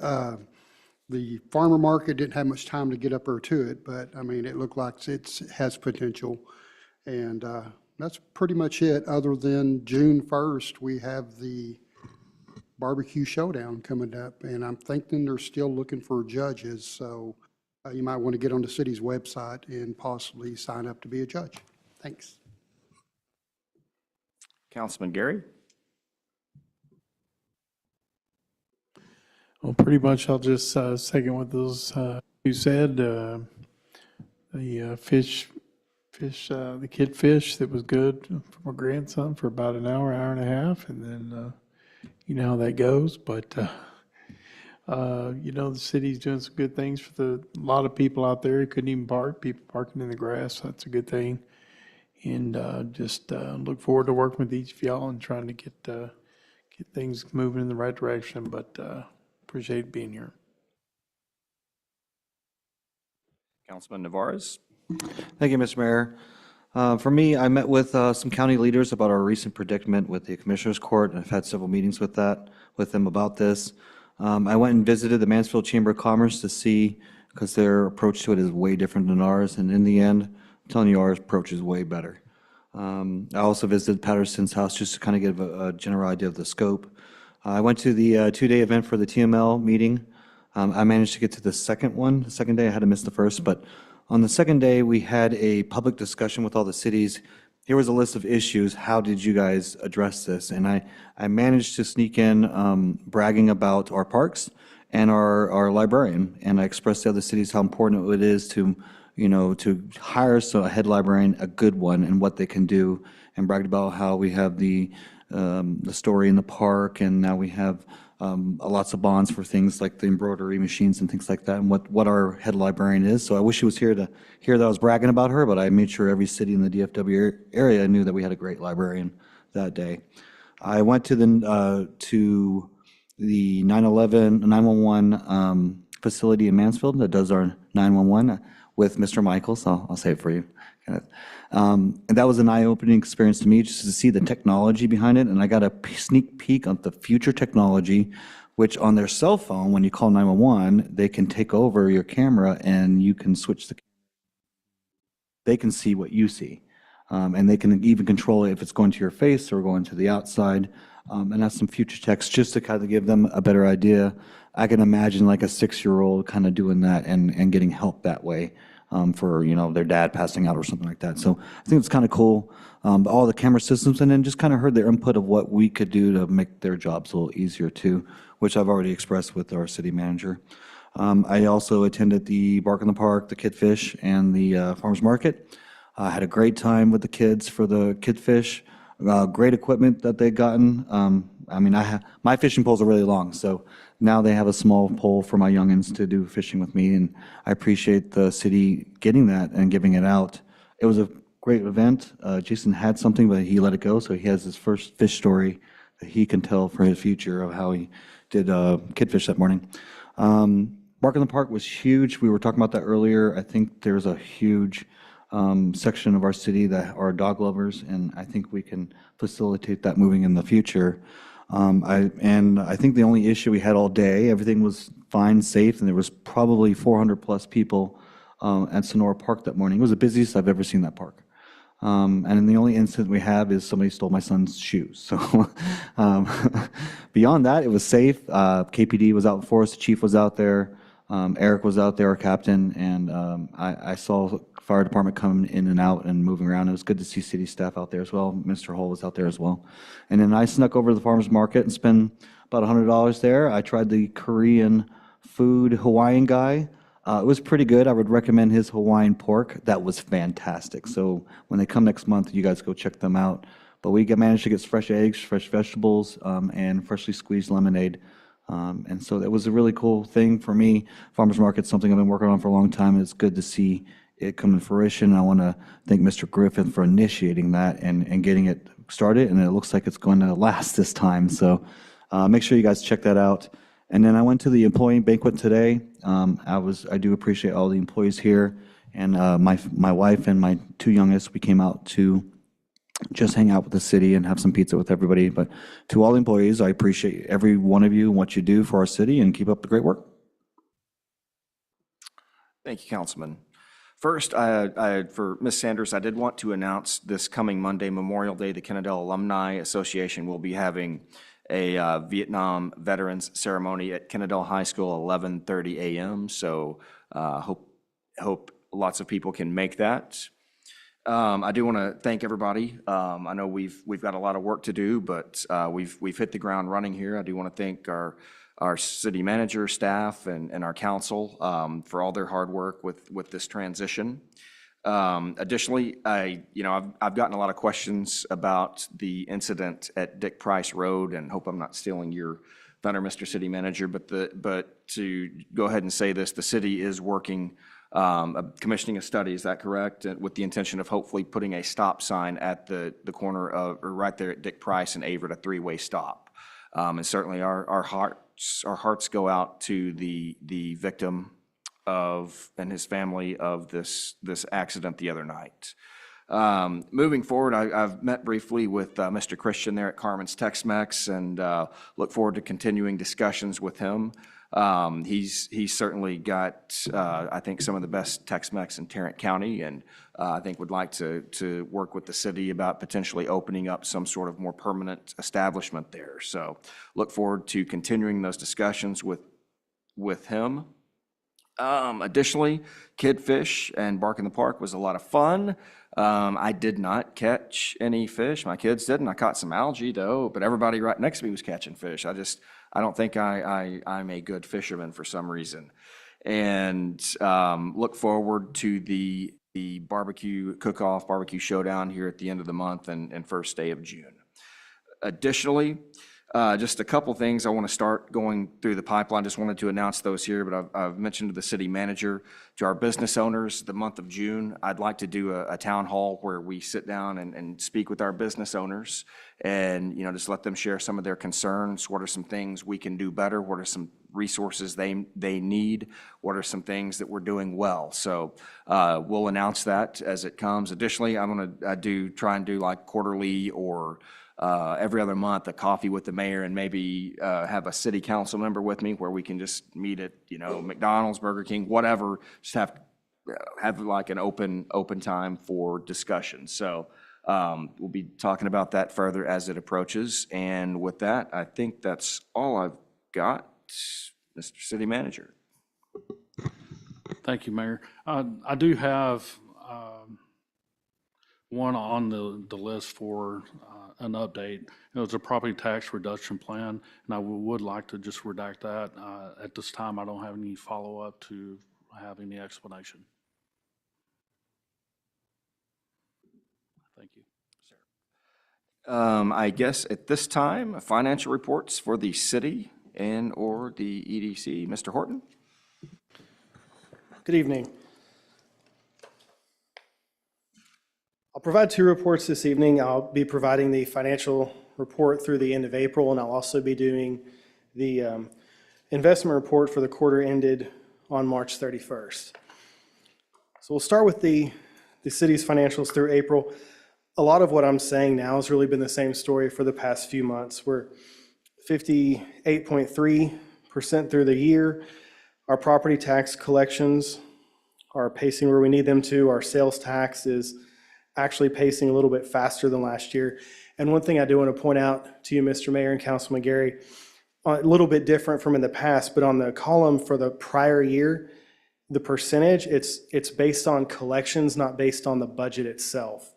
The farmer market didn't have much time to get up there to it, but I mean, it looked like it has potential. And that's pretty much it, other than June 1st, we have the barbecue showdown coming up, and I'm thinking they're still looking for judges, so you might want to get on the city's website and possibly sign up to be a judge. Thanks. Councilman Gary. Well, pretty much I'll just second what those you said. The the kid fish that was good for my grandson for about an hour, hour and a half, and then you know how that goes. But you know, the city's doing some good things for a lot of people out there who couldn't even park. People parking in the grass, so that's a good thing. And just look forward to working with each of y'all and trying to get things moving in the right direction. But appreciate being here. Councilman Navarez. Thank you, Mr. Mayor. For me, I met with some county leaders about our recent predicament with the Commissioners Court, and I've had several meetings with them about this. I went and visited the Mansfield Chamber of Commerce to see, because their approach to it is way different than ours, and in the end, I'm telling you, our approach is way better. I also visited Patterson's house just to kind of give a general idea of the scope. I went to the two-day event for the TML meeting. I managed to get to the second one. The second day, I had to miss the first, but on the second day, we had a public discussion with all the cities. Here was a list of issues. How did you guys address this? And I managed to sneak in bragging about our parks and our librarian. And I expressed to other cities how important it is to, you know, to hire a head librarian, a good one, and what they can do. And bragged about how we have the story in the park, and now we have lots of bonds for things like the embroidery machines and things like that, and what our head librarian is. So I wish she was here to hear that I was bragging about her, but I made sure every city in the DFW area knew that we had a great librarian that day. I went to the 911 facility in Mansfield that does our 911 with Mr. Michaels. I'll say it for you. And that was an eye-opening experience to me, just to see the technology behind it. And I got a sneak peek on the future technology, which on their cell phone, when you call 911, they can take over your camera and you can switch they can see what you see. And they can even control it if it's going to your face or going to the outside. And that's some future techs just to kind of give them a better idea. I can imagine like a 6-year-old kind of doing that and getting help that way. For, their dad passing out or something like that. So I think it's kind of cool, all the camera systems, and then just kind of heard their input of what we could do to make their jobs a little easier too, which I've already expressed with our city manager. I also attended the Bark in the Park, the Kid Fish, and the Farmers Market. I had a great time with the kids for the Kid Fish. Great equipment that they've gotten. My fishing poles are really long, so now they have a small pole for my youngins to do fishing with me, and I appreciate the city getting that and giving it out. It was a great event. Jason had something, but he let it go, so he has his first fish story that he can tell for his future of how he did Kid Fish that morning. Bark in the Park was huge. We were talking about that earlier. I think there's a huge section of our city that are dog lovers, and I think we can facilitate that moving in the future. I think the only issue we had all day, everything was fine, safe, and there was probably 400+ people at Sonora Park that morning. It was the busiest I've ever seen that park. And the only incident we have is somebody stole my son's shoes. So beyond that, it was safe. KPD was out for us. The chief was out there. Eric was out there, our captain, and I saw fire department coming in and out and moving around. It was good to see city staff out there as well. Mr. Hull was out there as well. And then I snuck over to the farmer's market and spent about $100 there. I tried the Korean food Hawaiian guy. It was pretty good. I would recommend his Hawaiian pork. That was fantastic. So when they come next month, you guys go check them out. But we managed to get fresh eggs, fresh vegetables, and freshly squeezed lemonade. And so that was a really cool thing for me. Farmers Market's something I've been working on for a long time, and it's good to see it come to fruition. I want to thank Mr. Griffin for initiating that and getting it started, and it looks like it's going to last this time. So make sure you guys check that out. And then I went to the employee banquet today. I do appreciate all the employees here, and my wife and my 2 youngest, we came out to just hang out with the city and have some pizza with everybody. But to all the employees, I appreciate every one of you and what you do for our city, and keep up the great work. Thank you, Councilman. First, for Ms. Sanders, I did want to announce this coming Monday, Memorial Day, the Kennedale Alumni Association will be having a Vietnam Veterans Ceremony at Kennedale High School, 11:30 a.m. So hope lots of people can make that. I do want to thank everybody. I know we've got a lot of work to do, but we've hit the ground running here. I do want to thank our city manager, staff, and our council for all their hard work with this transition. Additionally, I've gotten a lot of questions about the incident at Dick Price Road, and hope I'm not stealing your thunder, Mr. City Manager, but to go ahead and say this, the city is working, commissioning a study, is that correct? With the intention of hopefully putting a stop sign at the corner of, or right there at Dick Price and Averett, a 3-way stop. And certainly our hearts go out to the victim and his family of this accident the other night. Moving forward, I've met briefly with Mr. Christian there at Carmen's Tex-Mex, and look forward to continuing discussions with him. He's certainly got, I think, some of the best Tex-Mex in Tarrant County, and I think would like to work with the city about potentially opening up some sort of more permanent establishment there. So look forward to continuing those discussions with him. Additionally, Kid Fish and Bark in the Park was a lot of fun. I did not catch any fish. My kids didn't. I caught some algae though, but everybody right next to me was catching fish. I don't think I'm a good fisherman for some reason. And look forward to the barbecue cook-off, barbecue showdown here at the end of the month and first day of June. Additionally, Just a couple things. I want to start going through the pipeline. Just wanted to announce those here, but I've mentioned to the city manager, to our business owners, the month of June, I'd like to do a town hall where we sit down and speak with our business owners and, you know, just let them share some of their concerns. What are some things we can do better? What are some resources they need? What are some things that we're doing well? So we'll announce that as it comes. Additionally, I'm going to try and do like quarterly or every other month, a coffee with the mayor and maybe have a city council member with me where we can just meet at, you know, McDonald's, Burger King, whatever, just have like an open time for discussion. So we'll be talking about that further as it approaches. And with that, I think that's all I've got, Mr. City Manager. Thank you, Mayor. I do have one on the list for an update. It's a property tax reduction plan, and I would like to just redact that. At this time, I don't have any follow-up to have any explanation. Thank you. I guess at this time, financial reports for the city and or the EDC. Mr. Horton? Good evening. I'll provide two reports this evening. I'll be providing the financial report through the end of April, and I'll also be doing the investment report for the quarter ended on March 31st. So we'll start with the city's financials through April. A lot of what I'm saying now has really been the same story for the past few months. We're 58.3% through the year. Our property tax collections are pacing where we need them to. Our sales tax is actually pacing a little bit faster than last year. And one thing I do want to point out to you, Mr. Mayor and Councilman Gary, a little bit different from in the past, but on the column for the prior year, the percentage, it's based on collections, not based on the budget itself.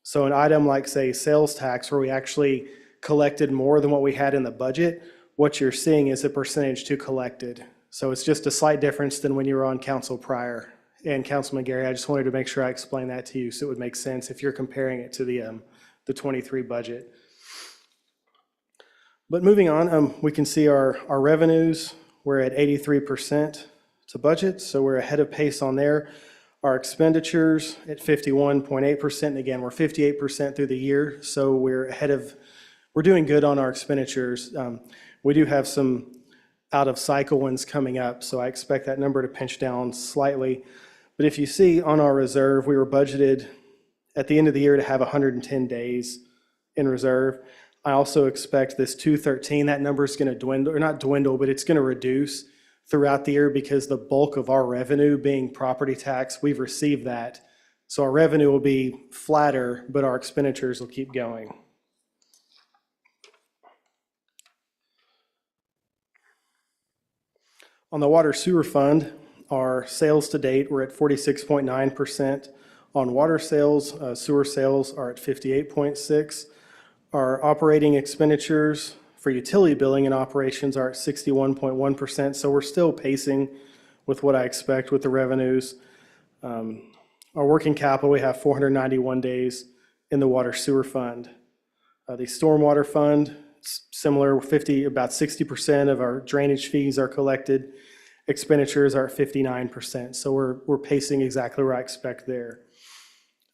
So an item like, say, sales tax, where we actually collected more than what we had in the budget, what you're seeing is a percentage to collected. So it's just a slight difference than when you were on council prior. And Councilman Gary, I just wanted to make sure I explained that to you so it would make sense if you're comparing it to the 23 budget. But moving on, we can see our revenues, we're at 83% to budget, so we're ahead of pace on there. Our expenditures at 51.8%, and again, we're 58% through the year, so we're doing good on our expenditures. We do have some out of cycle ones coming up, so I expect that number to pinch down slightly. But if you see on our reserve, we were budgeted at the end of the year to have 110 days in reserve. I also expect this 213, that number is going to dwindle, or not dwindle, but it's going to reduce throughout the year because the bulk of our revenue being property tax, we've received that. So our revenue will be flatter, but our expenditures will keep going. On the water sewer fund, our sales to date, we're at 46.9%. On water sales, sewer sales are at 58.6%. Our operating expenditures for utility billing and operations are at 61.1%. So we're still pacing with what I expect with the revenues. Our working capital, we have 491 days in the water sewer fund. The stormwater fund, similar, about 60% of our drainage fees are collected. Expenditures are at 59%, so we're pacing exactly where I expect there.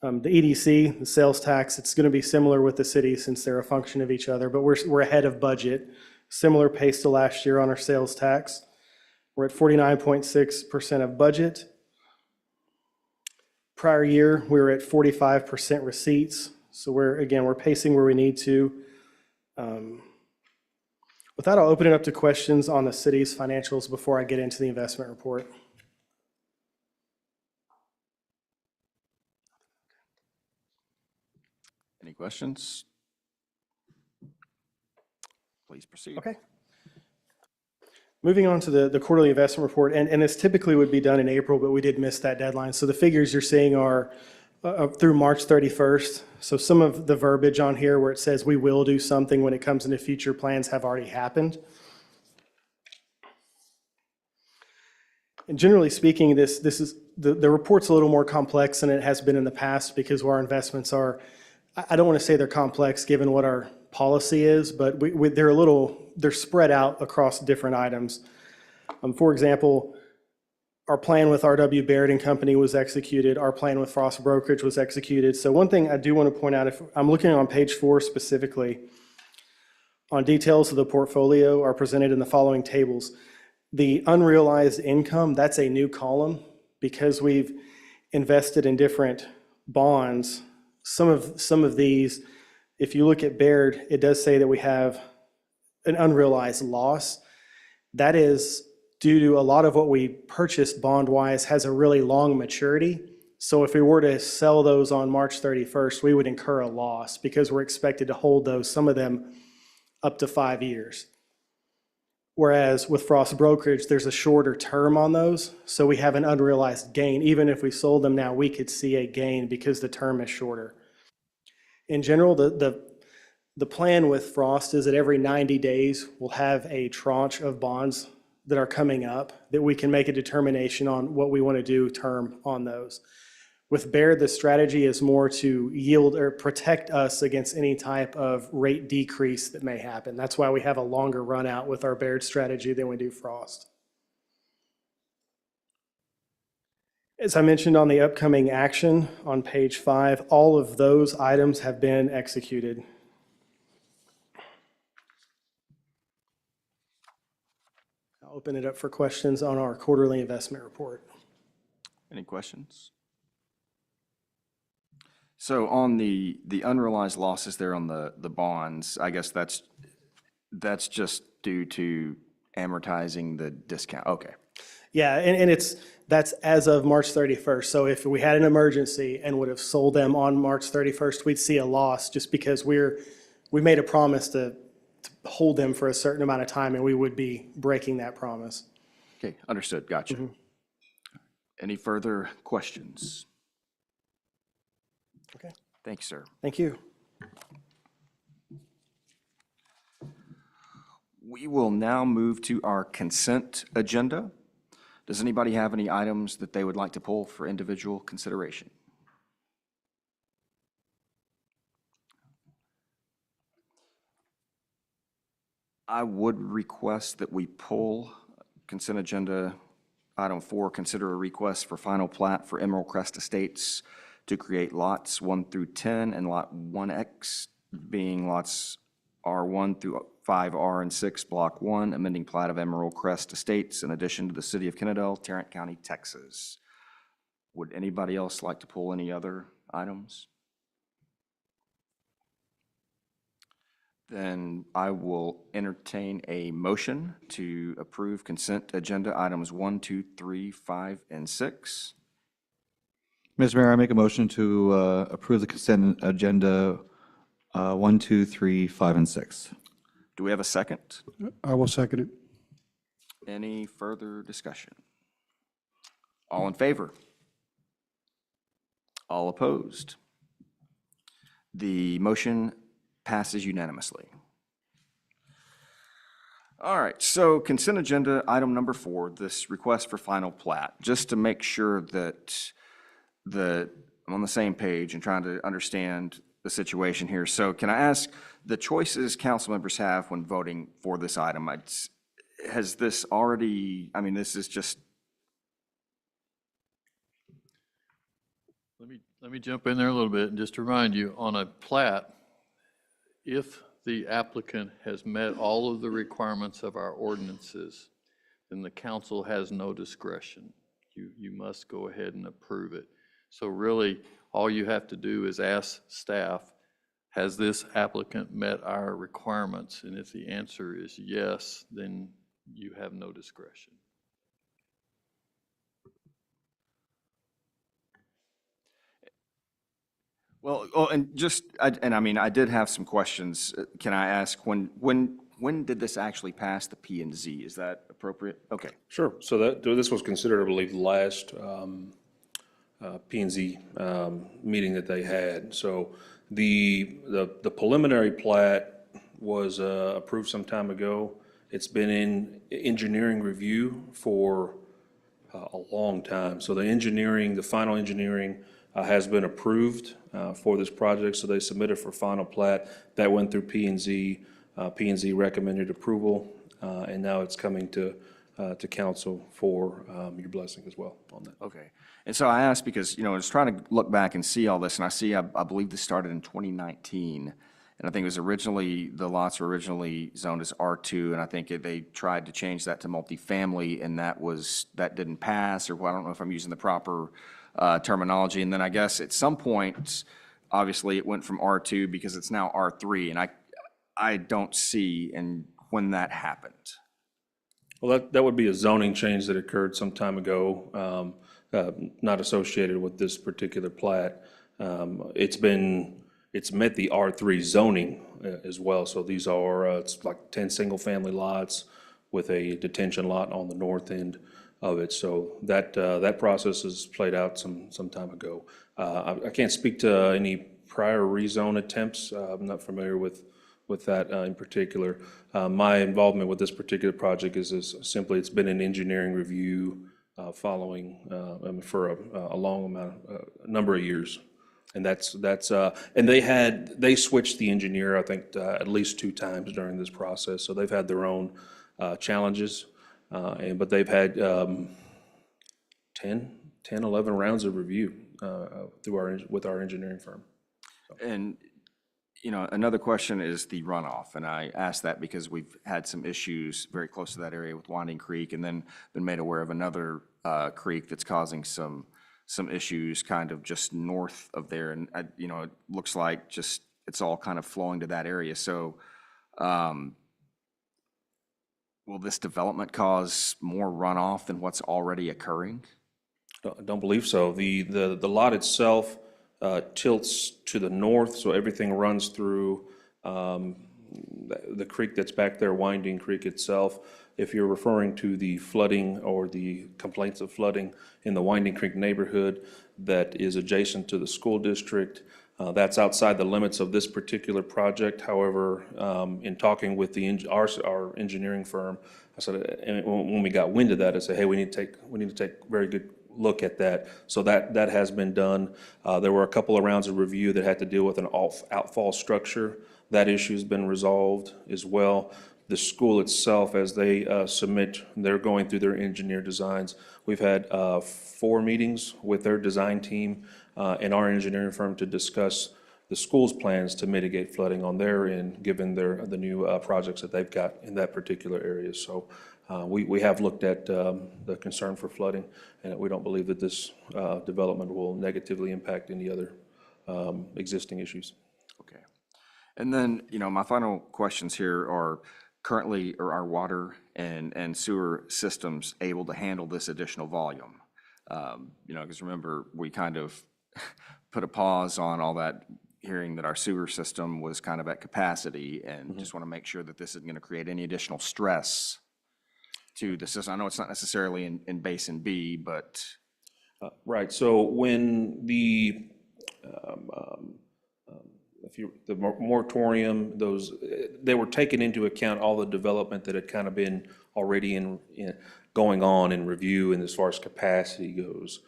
The EDC, the sales tax, it's going to be similar with the city since they're a function of each other, but we're ahead of budget. Similar pace to last year on our sales tax. We're at 49.6% of budget. Prior year, we were at 45% receipts, so we're pacing where we need to. With that, I'll open it up to questions on the city's financials before I get into the investment report. Any questions? Please proceed. Okay. Moving on to the quarterly investment report, and this typically would be done in April, but we did miss that deadline. So the figures you're seeing are through March 31st. So some of the verbiage on here where it says we will do something when it comes into future plans have already happened. And generally speaking, this is the report's a little more complex than it has been in the past because our investments are, I don't want to say they're complex given what our policy is, but they're spread out across different items. For example, our plan with R.W. Baird and Company was executed. Our plan with Frost Brokerage was executed. So one thing I do want to point out, if I'm looking on page 4 specifically, on details of the portfolio are presented in the following tables. The unrealized income, that's a new column because we've invested in different bonds. Some of these, if you look at Baird, it does say that we have an unrealized loss. That is due to a lot of what we purchased bond-wise has a really long maturity. So if we were to sell those on March 31st, we would incur a loss because we're expected to hold those, some of them, up to 5 years. Whereas with Frost Brokerage, there's a shorter term on those, so we have an unrealized gain. Even if we sold them now, we could see a gain because the term is shorter. In general, the plan with Frost is that every 90 days, we'll have a tranche of bonds that are coming up that we can make a determination on what we want to do term on those. With Baird, the strategy is more to yield or protect us against any type of rate decrease that may happen. That's why we have a longer run out with our Baird strategy than we do Frost. As I mentioned on the upcoming action on page 5, all of those items have been executed. I'll open it up for questions on our quarterly investment report. Any questions? So on the unrealized losses there on the bonds, I guess that's just due to amortizing the discount. Okay. Yeah, and that's as of March 31st. So if we had an emergency and would have sold them on March 31st, we'd see a loss just because we made a promise to hold them for a certain amount of time, and we would be breaking that promise. Okay, understood. Gotcha. Any further questions? Okay. Thank you, sir. Thank you. We will now move to our consent agenda. Does anybody have any items that they would like to pull for individual consideration? I would request that we pull consent agenda item 4, consider a request for final plat for Emerald Crest Estates to create lots 1 through 10 and lot 1X being lots R1 through 5R and 6, Block 1, amending plat of Emerald Crest Estates in addition to the city of Kennedale, Tarrant County, Texas. Would anybody else like to pull any other items? Then I will entertain a motion to approve consent agenda items 1, 2, 3, 5, and 6. Mr. Mayor, I make a motion to approve the consent agenda 1, 2, 3, 5, and 6. Do we have a second? I will second it. Any further discussion? All in favor? All opposed? The motion passes unanimously. All right, so consent agenda item number 4, this request for final plat, just to make sure that I'm on the same page and trying to understand the situation here. So can I ask the choices council members have when voting for this item? Has this already, I mean, this is just. Let me jump in there a little bit and just to remind you, on a plat, if the applicant has met all of the requirements of our ordinances, then the council has no discretion. You must go ahead and approve it. So really, all you have to do is ask staff, has this applicant met our requirements? And if the answer is yes, then you have no discretion. Well, and just, I mean, I did have some questions. Can I ask, when did this actually pass the P and Z? Is that appropriate? Okay. Sure. So this was considered, I believe, the last P and Z meeting that they had. So the preliminary plat was approved some time ago. It's been in engineering review for a long time. So the final engineering has been approved for this project, so they submitted for final plat. That went through P and Z. P and Z recommended approval, and now it's coming to council for your blessing as well on that. Okay. And so I asked because, I was trying to look back and see all this, and I see, I believe this started in 2019. And I think it was originally, the lots were originally zoned as R2, and I think they tried to change that to multifamily, and that didn't pass, or well, I don't know if I'm using the proper terminology. And then I guess at some point, obviously, it went from R2 because it's now R3, and I don't see when that happened. Well, that would be a zoning change that occurred some time ago, not associated with this particular plat. It's met the R3 zoning as well, so these are, it's like 10 single-family lots with a detention lot on the north end of it, so that process has played out some time ago. I can't speak to any prior rezone attempts. I'm not familiar with that in particular. My involvement with this particular project is simply, it's been an engineering review following for a long number of years. And and they switched the engineer, I think, at least 2 times during this process. So they've had their own challenges, but they've had 10, 11 rounds of review with our engineering firm. And, another question is the runoff, and I asked that because we've had some issues very close to that area with Winding Creek, and then been made aware of another creek that's causing some issues kind of just north of there, and, it looks like just, it's all kind of flowing to that area. So, will this development cause more runoff than what's already occurring? I don't believe so. The lot itself tilts to the north, so everything runs through the creek that's back there, Winding Creek itself. If you're referring to the flooding or the complaints of flooding in the Winding Creek neighborhood that is adjacent to the school district, that's outside the limits of this particular project. However, in talking with our engineering firm, I said, and when we got wind of that, I said, hey, we need to take very good look at that. So that has been done. There were a couple of rounds of review that had to deal with an outfall structure. That issue's been resolved as well. The school itself, as they submit, they're going through their engineer designs. We've had 4 meetings with their design team and our engineering firm to discuss the school's plans to mitigate flooding on their end, given the new projects that they've got in that particular area. So we have looked at the concern for flooding, and we don't believe that this development will negatively impact any other existing issues. Okay. And then, my final questions here are, currently, are our water and sewer systems able to handle this additional volume? Because remember, we kind of put a pause on all that, hearing that our sewer system was kind of at capacity, and just want to make sure that this isn't going to create any additional stress to the system. I know it's not necessarily in Basin B, but. Right, so when the moratorium, they were taking into account all the development that had kind of been already going on in review, and as far as capacity goes.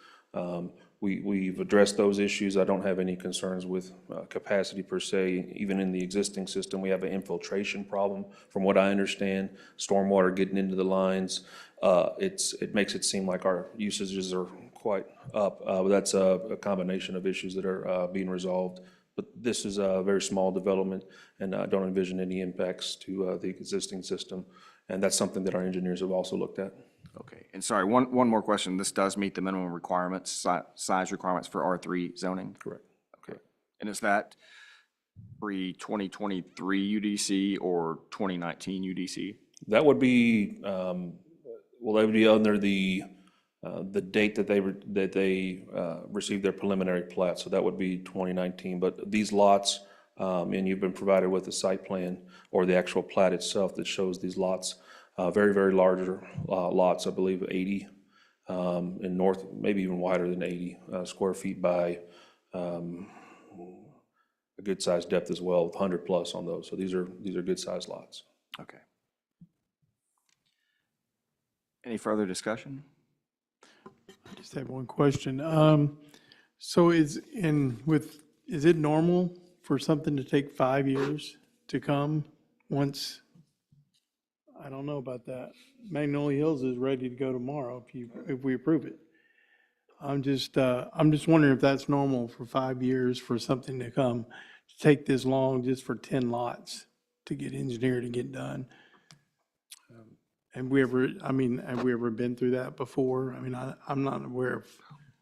We've addressed those issues. I don't have any concerns with capacity per se. Even in the existing system, we have an infiltration problem, from what I understand, stormwater getting into the lines. It makes it seem like our usages are quite up. But that's a combination of issues that are being resolved. But this is a very small development, and I don't envision any impacts to the existing system. And that's something that our engineers have also looked at. Okay, and sorry, one more question. This does meet the minimum requirements, size requirements for R3 zoning? Correct. Okay, and is that pre-2023 UDC or 2019 UDC? That would be, that would be under the date that they received their preliminary plat, so that would be 2019. But these lots, and you've been provided with the site plan or the actual plat itself that shows these lots, very, very larger lots, I believe 80 in north, maybe even wider than 80 square feet by a good sized depth as well, with 100 plus on those. So these are good sized lots. Okay. Any further discussion? I just have one question. So is it normal for something to take 5 years to come once? I don't know about that. Magnolia Hills is ready to go tomorrow if we approve it. I'm just wondering if that's normal for 5 years for something to come, to take this long just for 10 lots to get engineered and get done. Have we ever been through that before? I mean, I'm not aware of.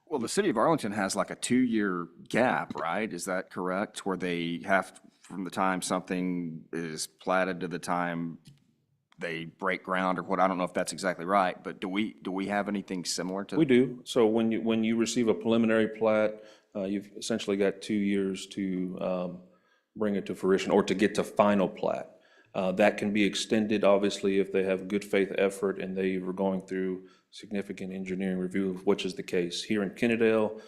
Well, the city of Arlington has like a 2-year gap, right? Is that correct? Where they have, from the time something is platted to the time they break ground or what? I don't know if that's exactly right, but do we have anything similar to? We do. So when you receive a preliminary plat, you've essentially got 2 years to bring it to fruition or to get to final plat. That can be extended, obviously, if they have good faith effort and they were going through significant engineering review, which is the case. Here in Kennedale,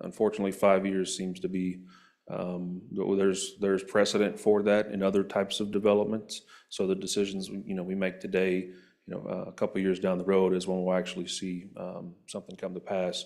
unfortunately, 5 years seems to be, there's precedent for that in other types of developments. So the decisions, we make today, a couple of years down the road is when we'll actually see something come to pass.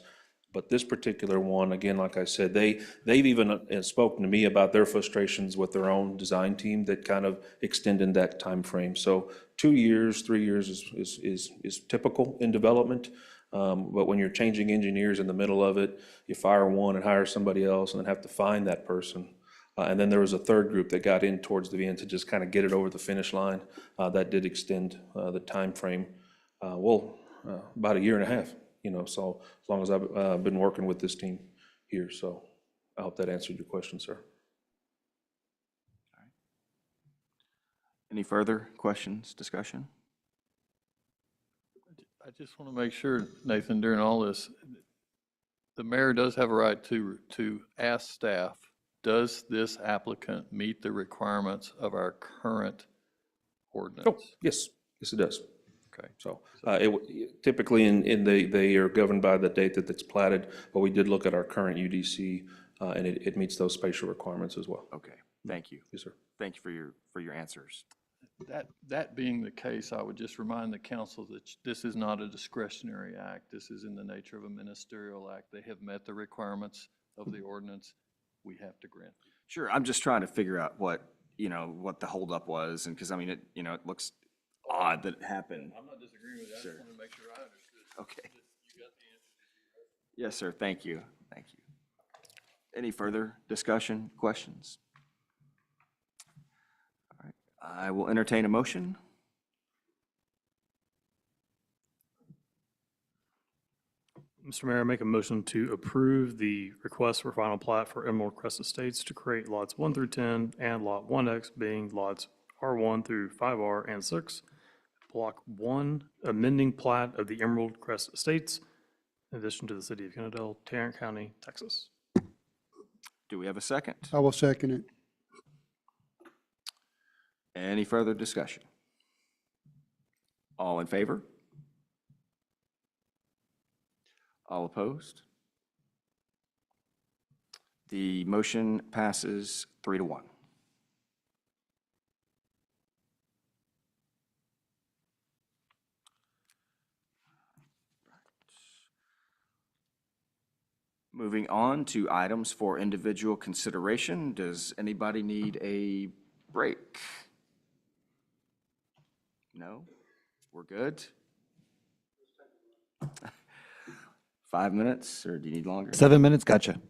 But this particular one, again, like I said, they've even spoken to me about their frustrations with their own design team that kind of extended that time frame. So 2 years, 3 years is typical in development. But when you're changing engineers in the middle of it, you fire one and hire somebody else and then have to find that person. And then there was a third group that got in towards the end to just kind of get it over the finish line. That did extend the time frame, about a year and a half. So as long as I've been working with this team here, so I hope that answered your question, sir. Any further questions, discussion? I just want to make sure, Nathan, during all this, the mayor does have a right to ask staff, does this applicant meet the requirements of our current ordinance? Oh, yes, it does. Okay. So typically they are governed by the date that it's platted, but we did look at our current UDC and it meets those spatial requirements as well. Okay, thank you. Yes, sir. Thank you for your answers. That being the case, I would just remind the council that this is not a discretionary act. This is in the nature of a ministerial act. They have met the requirements of the ordinance. We have to grant. Sure, I'm just trying to figure out what the holdup was, and because it looks odd that it happened. I'm not disagreeing with you. I just want to make sure I understood. Okay. You got the answer. Yes, sir, thank you. Any further discussion, questions? All right, I will entertain a motion. Mr. Mayor, I make a motion to approve the request for final plat for Emerald Crest Estates to create lots 1 through 10 and lot 1X being lots R1 through 5R and 6. Block 1, amending plat of the Emerald Crest Estates, in addition to the city of Kennedale, Tarrant County, Texas. Do we have a second? I will second it. Any further discussion? All in favor? All opposed? The motion passes 3-1. Moving on to items for individual consideration. Does anybody need a break? No? We're good? 5 minutes, or do you need longer? 7 minutes, gotcha.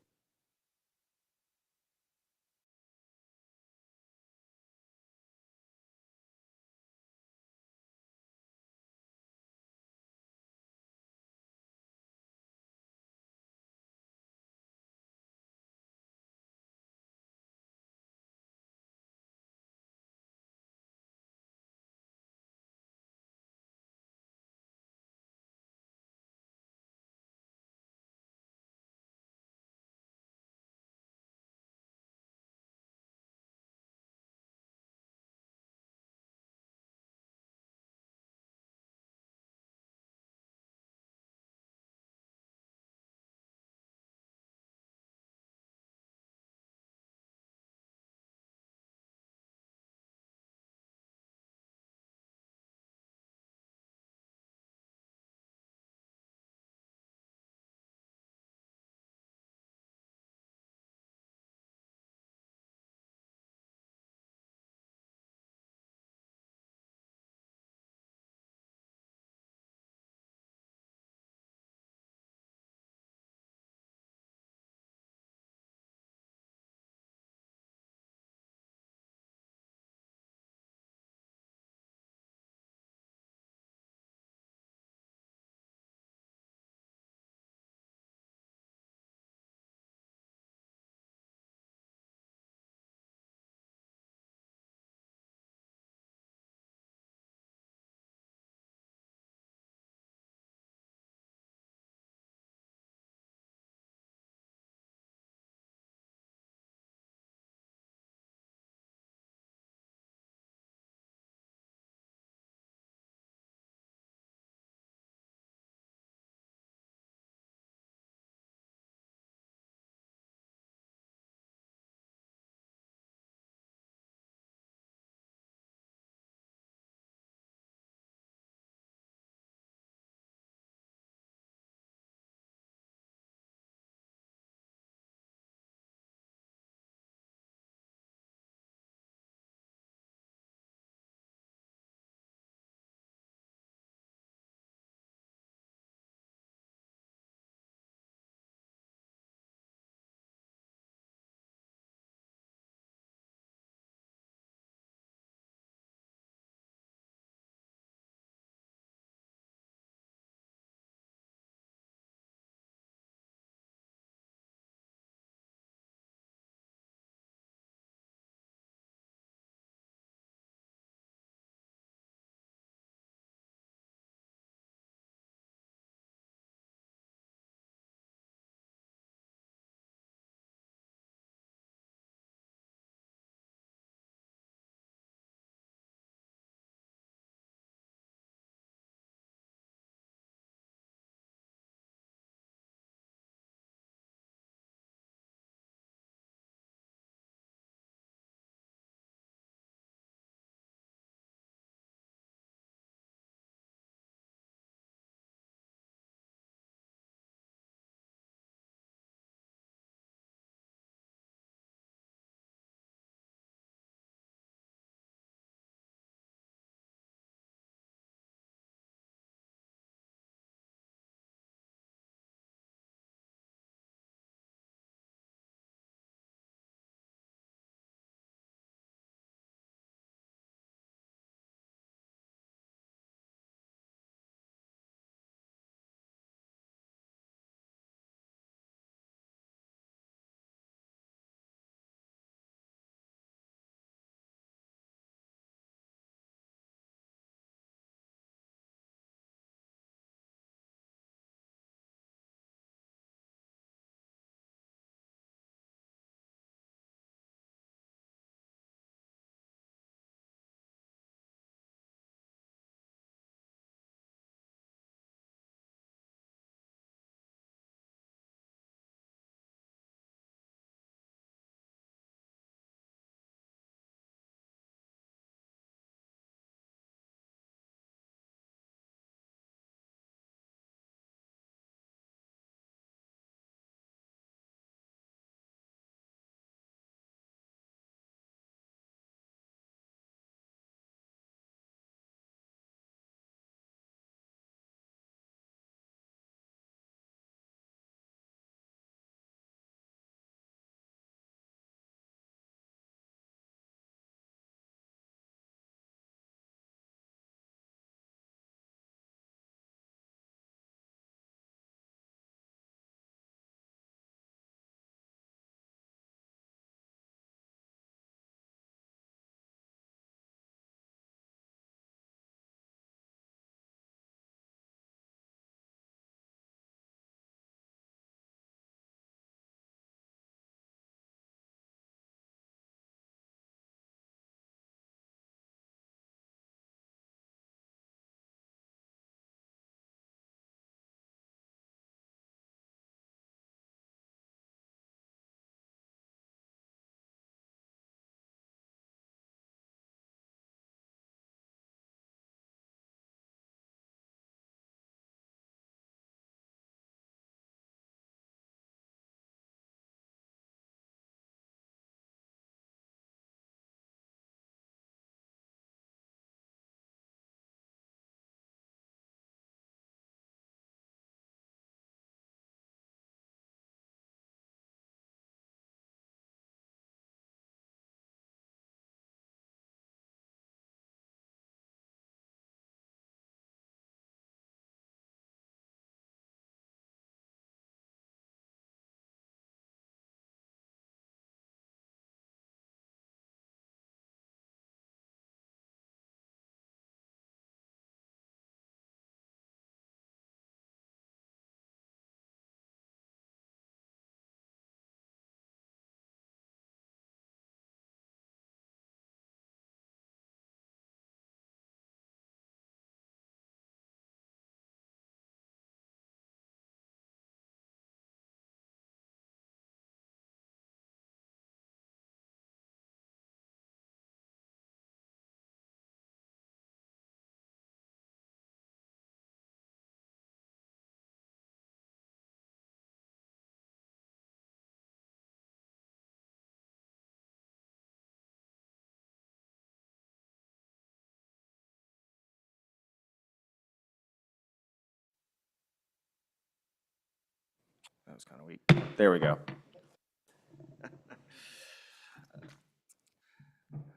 That was kind of weak. There we go.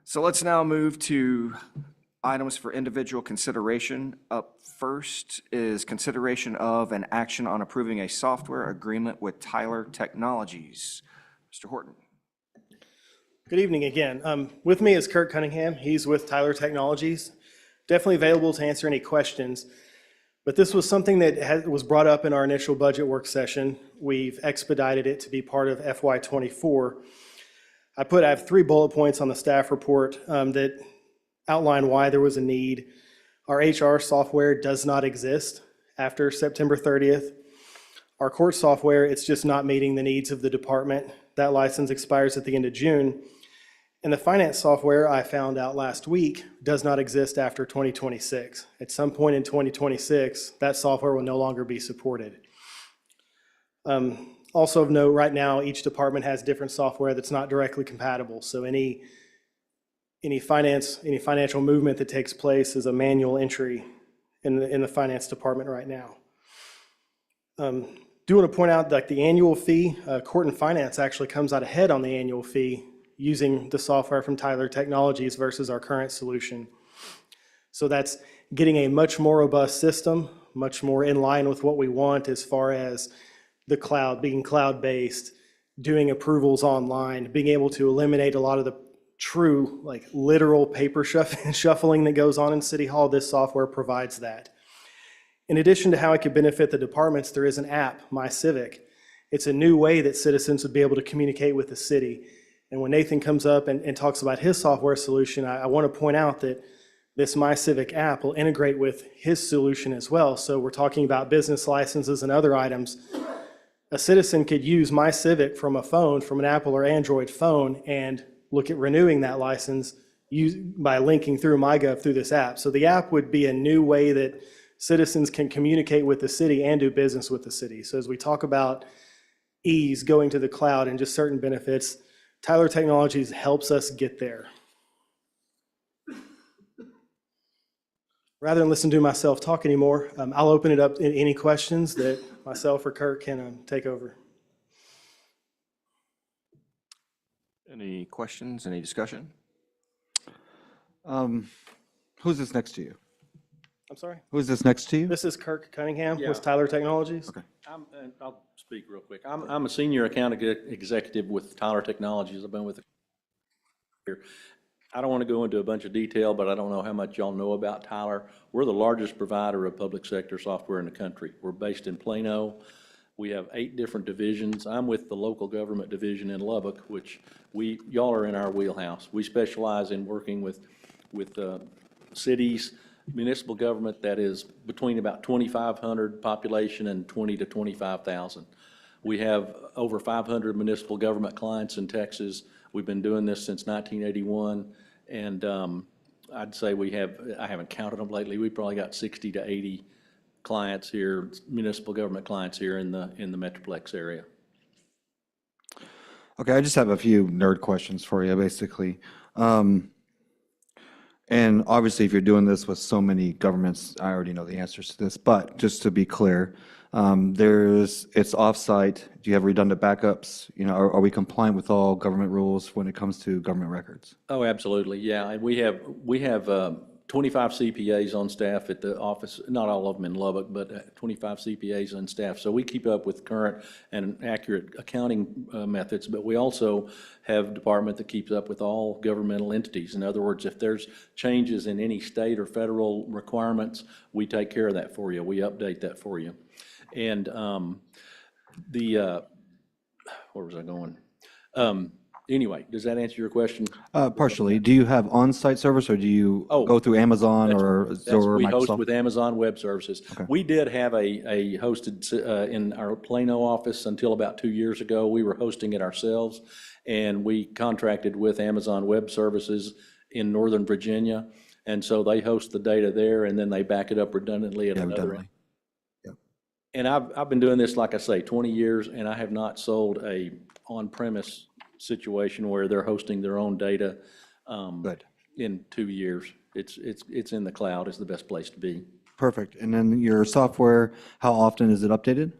So let's now move to items for individual consideration. Up first is consideration of an action on approving a software agreement with Tyler Technologies. Mr. Horton. Good evening again. With me is Kirk Cunningham. He's with Tyler Technologies. Definitely available to answer any questions. But this was something that was brought up in our initial budget work session. We've expedited it to be part of FY24. I have 3 bullet points on the staff report that outline why there was a need. Our HR software does not exist after September 30th. Our court software, it's just not meeting the needs of the department. That license expires at the end of June. And the finance software, I found out last week, does not exist after 2026. At some point in 2026, that software will no longer be supported. Also of note, right now, each department has different software that's not directly compatible. So any financial movement that takes place is a manual entry in the finance department right now. Do want to point out that the annual fee, court and finance actually comes out ahead on the annual fee using the software from Tyler Technologies versus our current solution. So that's getting a much more robust system, much more in line with what we want as far as the cloud, being cloud-based, doing approvals online, being able to eliminate a lot of the true, like literal paper shuffling that goes on in City Hall. This software provides that. In addition to how it could benefit the departments, there is an app, My Civic. It's a new way that citizens would be able to communicate with the city. And when Nathan comes up and talks about his software solution, I want to point out that this My Civic app will integrate with his solution as well. So we're talking about business licenses and other items. A citizen could use My Civic from a phone, from an Apple or Android phone, and look at renewing that license by linking through MyGov through this app. So the app would be a new way that citizens can communicate with the city and do business with the city. So as we talk about ease, going to the cloud, and just certain benefits, Tyler Technologies helps us get there. Rather than listen to myself talk anymore, I'll open it up in any questions that myself or Kirk can take over. Any questions, any discussion? Who's this next to you? I'm sorry? Who's this next to you? This is Kirk Cunningham Yeah. with Tyler Technologies. Okay. And I'll speak real quick. I'm a senior account executive with Tyler Technologies. I've been with here. I don't want to go into a bunch of detail, but I don't know how much y'all know about Tyler. We're the largest provider of public sector software in the country. We're based in Plano. We have 8 different divisions. I'm with the local government division in Lubbock, which y'all are in our wheelhouse. We specialize in working with cities, municipal government that is between about 2,500 population and 20 to 25,000. We have over 500 municipal government clients in Texas. We've been doing this since 1981, and I'd say I haven't counted them lately, we probably got 60 to 80 clients here, municipal government clients here in the Metroplex area. Okay, I just have a few nerd questions for you, basically. And obviously, if you're doing this with so many governments, I already know the answers to this, but just to be clear, it's offsite. Do you have redundant backups? You know, are we compliant with all government rules when it comes to government records? Oh, absolutely, yeah. And we have 25 CPAs on staff at the office, not all of them in Lubbock, but 25 CPAs on staff. So we keep up with current and accurate accounting methods, but we also have a department that keeps up with all governmental entities. In other words, if there's changes in any state or federal requirements, we take care of that for you. We update that for you. And where was I going? Anyway, does that answer your question? Partially. Do you have on-site service, or do you go through Amazon or Azure or We host Microsoft? with Amazon Web Services. We did have a hosted in our Plano office until about 2 years ago. We were hosting it ourselves, and we contracted with Amazon Web Services in Northern Virginia. And so they host the data there, and then they back it up redundantly at another end. And I've been doing this, like I say, 20 years, and I have not sold a on-premise situation where they're hosting their own data in 2 years. It's in the cloud is the best place to be. Perfect. And then your software, how often is it updated?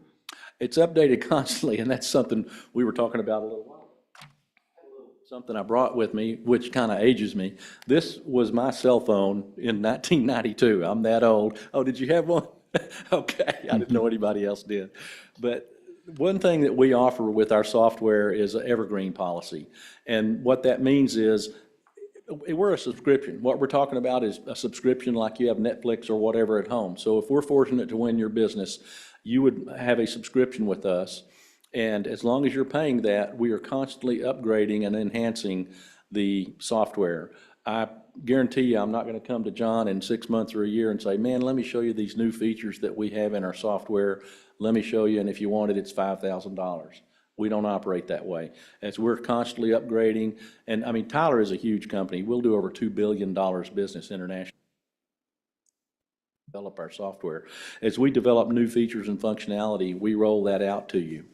It's updated constantly, and that's something we were talking about a little while ago. Something I brought with me, which kind of ages me. This was my cell phone in 1992. I'm that old. Oh, did you have one? Okay, I didn't know anybody else did. But one thing that we offer with our software is an evergreen policy. And what that means is we're a subscription. What we're talking about is a subscription like you have Netflix or whatever at home. So if we're fortunate to win your business, you would have a subscription with us. And as long as you're paying that, we are constantly upgrading and enhancing the software. I guarantee you, I'm not going to come to John in 6 months or a year and say, man, let me show you these new features that we have in our software. Let me show you, and if you want it, it's $5,000. We don't operate that way. As we're constantly upgrading, and I mean, Tyler is a huge company. We'll do over $2 billion business internationally. Develop our software. As we develop new features and functionality, we roll that out to you.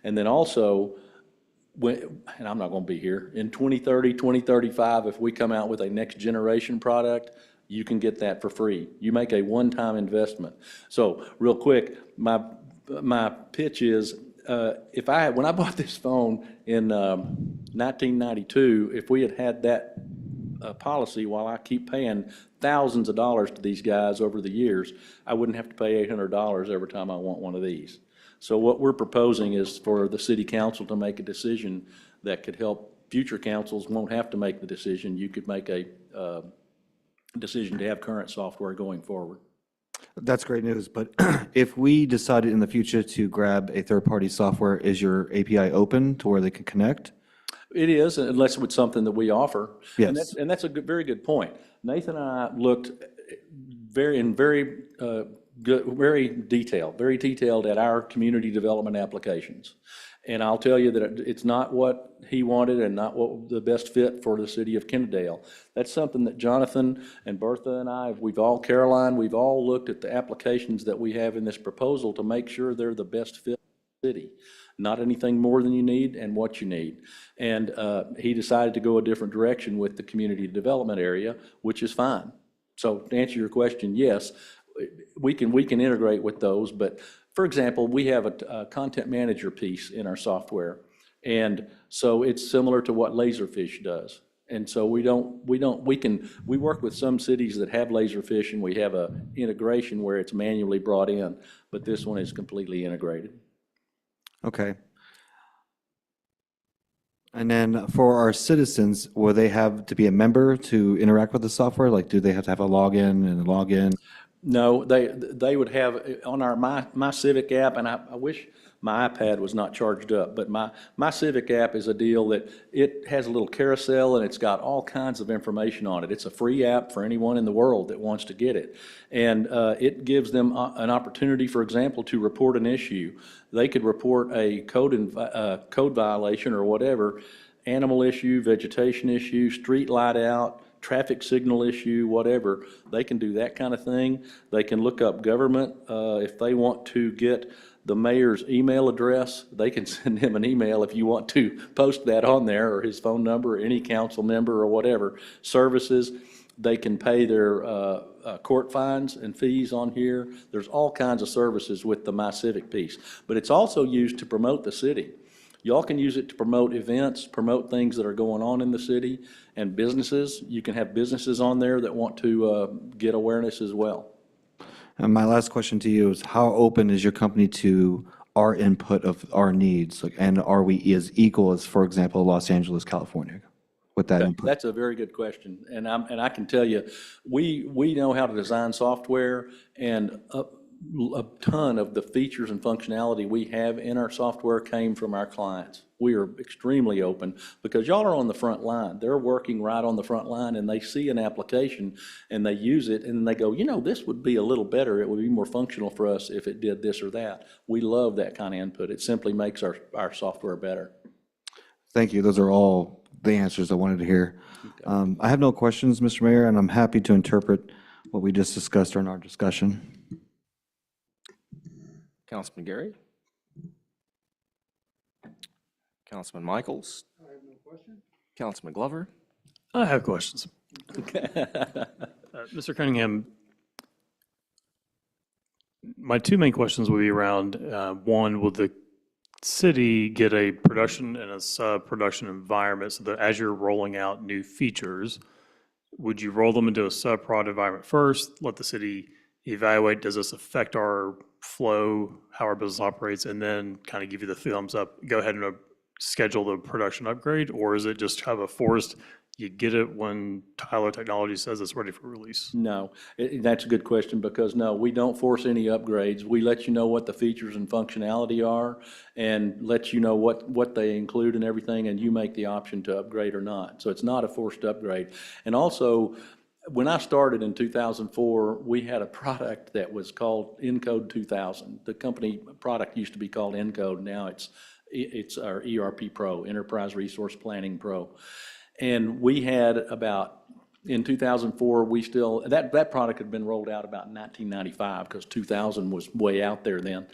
And then also, and I'm not going to be here, in 2030, 2035, if we come out with a next generation product, you can get that for free. You make a one-time investment. So real quick, my pitch is, when I bought this phone in 1992, if we had that policy, while I keep paying thousands of dollars to these guys over the years, I wouldn't have to pay $800 every time I want one of these. So what we're proposing is for the city council to make a decision that could help future councils won't have to make the decision. You could make a decision to have current software going forward. That's great news, but if we decided in the future to grab a third-party software, is your API open to where they can connect? It is, unless it's something that we offer. Yes. And that's a very good point. Nathan and I looked very detailed at our community development applications. And I'll tell you that it's not what he wanted and not what the best fit for the city of Kennedale. That's something that Jonathan and Bertha and I, Caroline, we've all looked at the applications that we have in this proposal to make sure they're the best fit for the city. Not anything more than you need and what you need. And he decided to go a different direction with the community development area, which is fine. So to answer your question, yes, we can integrate with those, but for example, we have a content manager piece in our software, and so it's similar to what Laserfish does. And so we work with some cities that have Laserfish, and we have a integration where it's manually brought in, but this one is completely integrated. Okay. And then for our citizens, will they have to be a member to interact with the software? Like, do they have to have a login and a login? No, they would have on our My Civic app, and I wish my iPad was not charged up, but my Civic app is a deal that it has a little carousel and it's got all kinds of information on it. It's a free app for anyone in the world that wants to get it. And it gives them an opportunity, for example, to report an issue. They could report a code violation or whatever, animal issue, vegetation issue, street light out, traffic signal issue, whatever. They can do that kind of thing. They can look up government. If they want to get the mayor's email address, they can send him an email if you want to post that on there, or his phone number, or any council member or whatever. Services, they can pay their court fines and fees on here. There's all kinds of services with the My Civic piece. But it's also used to promote the city. Y'all can use it to promote events, promote things that are going on in the city, and businesses. You can have businesses on there that want to get awareness as well. And my last question to you is, how open is your company to our input of our needs? Like, and are we as equal as, for example, Los Angeles, California, with that input? That's a very good question. And I can tell you, we know how to design software, and a ton of the features and functionality we have in our software came from our clients. We are extremely open because y'all are on the front line. They're working right on the front line, and they see an application and they use it and they go, you know, this would be a little better. It would be more functional for us if it did this or that. We love that kind of input. It simply makes our software better. Thank you. Those are all the answers I wanted to hear. Okay. I have no questions, Mr. Mayor, and I'm happy to interpret what we just discussed during our discussion. Councilman Gary? Councilman Michaels? I have no question. Councilman Glover? I have questions. Mr. Cunningham, my two main questions will be around, one, will the city get a production and a sub-production environment so that as you're rolling out new features, would you roll them into a sub-prod environment first, let the city evaluate, does this affect our flow, how our business operates, and then kind of give you the thumbs up, go ahead and schedule the production upgrade? Or is it just kind of a forced, you get it when Tyler Technology says it's ready for release? No, that's a good question, because no, we don't force any upgrades. We let you know what the features and functionality are and let you know what they include and everything, and you make the option to upgrade or not. So it's not a forced upgrade. And also, when I started in 2004, we had a product that was called Encode 2000. The company product used to be called Encode. Now it's our ERP Pro, Enterprise Resource Planning Pro. And we had about, in 2004, we still, that product had been rolled out about 1995, because 2000 was way out there then.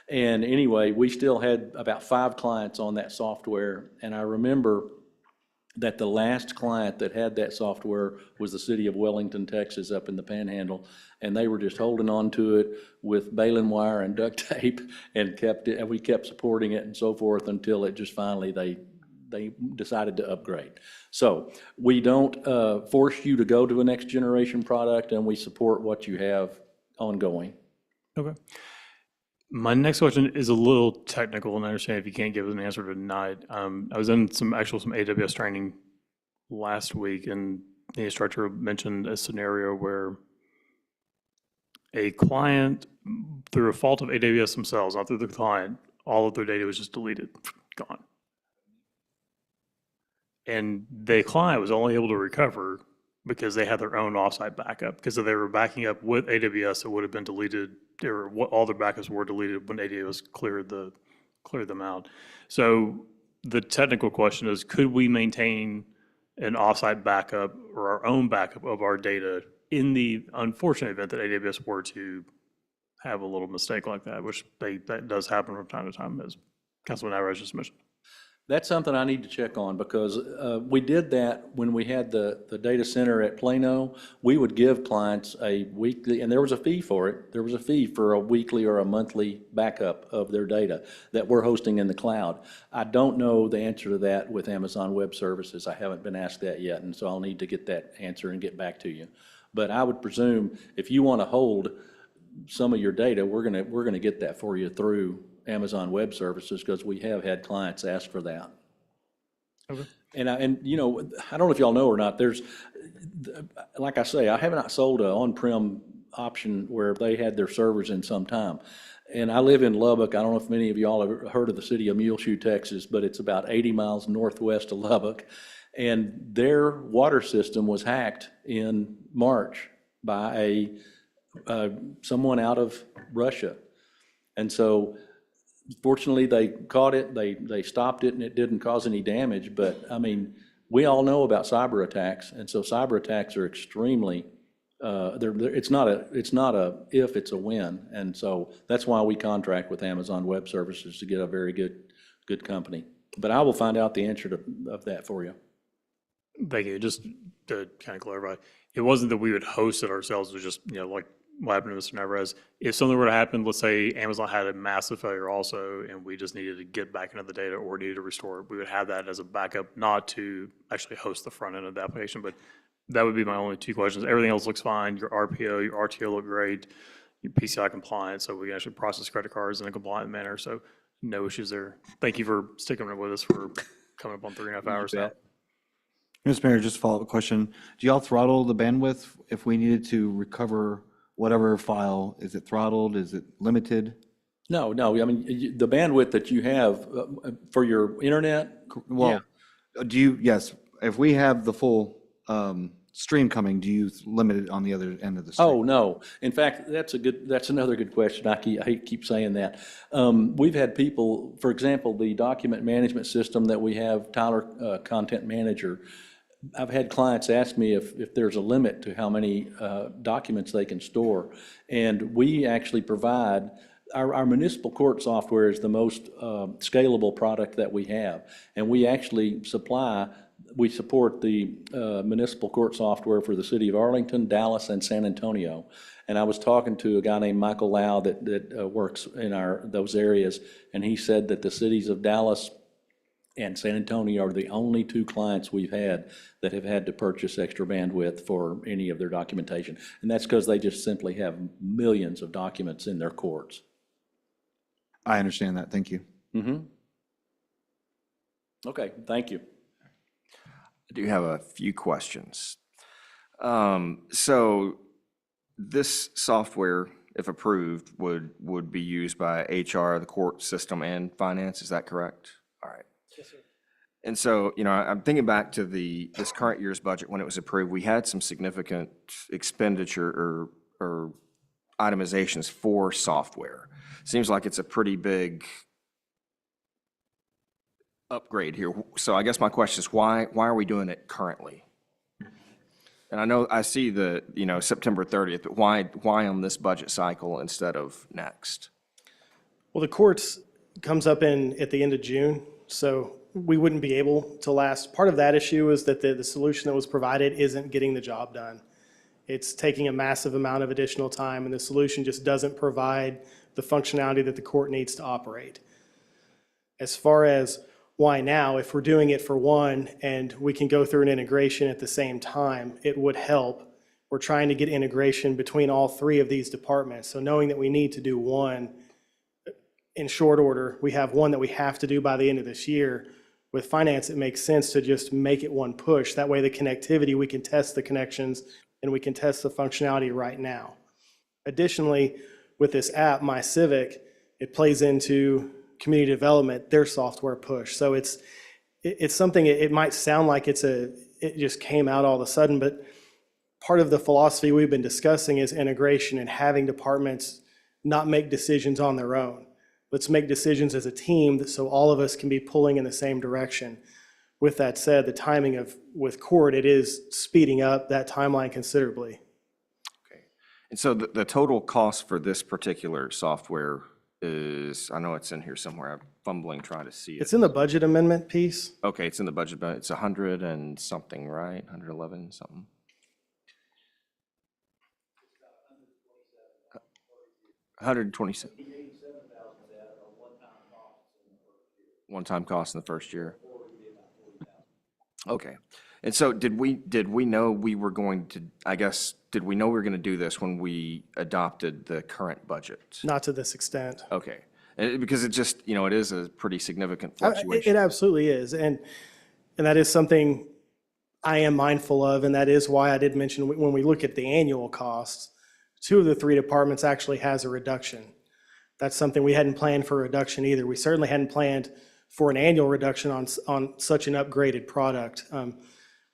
And anyway, we still had about 5 clients on that software. And I remember that the last client that had that software was the city of Wellington, Texas, up in the Panhandle. And they were just holding on to it with baling wire and duct tape, and we kept supporting it and so forth until it just finally, they decided to upgrade. So we don't force you to go to a next generation product, and we support what you have ongoing. Okay. My next question is a little technical, and I understand if you can't give an answer tonight. I was in some AWS training last week, and the instructor mentioned a scenario where a client, through a fault of AWS themselves, not through the client, all of their data was just deleted, gone. And the client was only able to recover because they had their own offsite backup. Because if they were backing up with AWS, it would have been deleted, or all their backups were deleted when AWS cleared them out. So the technical question is, could we maintain an offsite backup or our own backup of our data in the unfortunate event that AWS were to have a little mistake like that, which that does happen from time to time, as Councilman Alvarez just mentioned? That's something I need to check on, because we did that when we had the data center at Plano. We would give clients a weekly, and there was a fee for it. There was a fee for a weekly or a monthly backup of their data that we're hosting in the cloud. I don't know the answer to that with Amazon Web Services. I haven't been asked that yet, and so I'll need to get that answer and get back to you. But I would presume if you want to hold some of your data, we're gonna get that for you through Amazon Web Services, because we have had clients ask for that. Okay. And you know, I don't know if y'all know or not, there's, like I say, I have not sold an on-prem option where they had their servers in some time. And I live in Lubbock. I don't know if many of y'all have heard of the city of Muleshoe, Texas, but it's about 80 miles northwest of Lubbock. And their water system was hacked in March by someone out of Russia. And so fortunately, they caught it, they stopped it, and it didn't cause any damage. But I mean, we all know about cyber attacks, and so cyber attacks are extremely, it's not a if, it's a when. And so that's why we contract with Amazon Web Services, to get a very good company. But I will find out the answer of that for you. Thank you. Just to kind of clarify, it wasn't that we would host it ourselves. It was just, like what happened to Mr. Neverez. If something were to happen, let's say Amazon had a massive failure also, and we just needed to get back into the data or needed to restore it, we would have that as a backup, not to actually host the front end of the application. But that would be my only 2 questions. Everything else looks fine. Your RPO, your RTO look great. Your PCI compliant, so we can actually process credit cards in a compliant manner. So no issues there. Thank you for sticking with us for coming up on 3.5 hours now. Mr. Mayor, just a follow-up question. Do y'all throttle the bandwidth if we needed to recover whatever file? Is it throttled? Is it limited? No. I mean, the bandwidth that you have for your internet. Well, yes, if we have the full stream coming, do you limit it on the other end of the stream? Oh, no. In fact, that's another good question. I keep saying that. We've had people, for example, the document management system that we have, Tyler Content Manager. I've had clients ask me if there's a limit to how many documents they can store. And we actually provide, our municipal court software is the most scalable product that we have. And we actually supply We support the municipal court software for the city of Arlington, Dallas, and San Antonio. And I was talking to a guy named Michael Lau that works in those areas, and he said that the cities of Dallas and San Antonio are the only two clients we've had that have had to purchase extra bandwidth for any of their documentation. And that's because they just simply have millions of documents in their courts. I understand that. Thank you. Okay, thank you. I do have a few questions. So this software, if approved, would be used by HR, the court system, and finance, is that correct? All right. Yes, sir. And so, you know, I'm thinking back to this current year's budget when it was approved, we had some significant expenditure or itemizations for software. Seems like it's a pretty big upgrade here. So I guess my question is why are we doing it currently? And I know I see the, you know, September 30th, but why on this budget cycle instead of next? Well, the courts comes up at the end of June, so we wouldn't be able to last. Part of that issue is that the solution that was provided isn't getting the job done. It's taking a massive amount of additional time, and the solution just doesn't provide the functionality that the court needs to operate. As far as why now, if we're doing it for one and we can go through an integration at the same time, it would help. We're trying to get integration between all three of these departments. So knowing that we need to do one in short order, we have one that we have to do by the end of this year. With finance, it makes sense to just make it one push. That way the connectivity, we can test the connections and we can test the functionality right now. Additionally, with this app, My Civic, it plays into community development, their software push. So it's something, it might sound like it just came out all of a sudden, but part of the philosophy we've been discussing is integration and having departments not make decisions on their own. Let's make decisions as a team so all of us can be pulling in the same direction. With that said, the timing with court, it is speeding up that timeline considerably. Okay. And so the total cost for this particular software is, I know it's in here somewhere, I'm fumbling trying to see it. It's in the budget amendment piece. Okay, it's in the budget, but it's 100 and something, right? 111 something? $127. One-time cost in the first year. Okay. And so did we know we were going to, I guess, did we know we were going to do this when we adopted the current budget? Not to this extent. Okay. Because it just, you know, it is a pretty significant It fluctuation. absolutely is. And that is something I am mindful of, and that is why I did mention when we look at the annual costs, 2 of the 3 departments actually has a reduction. That's something we hadn't planned for a reduction either. We certainly hadn't planned for an annual reduction on such an upgraded product.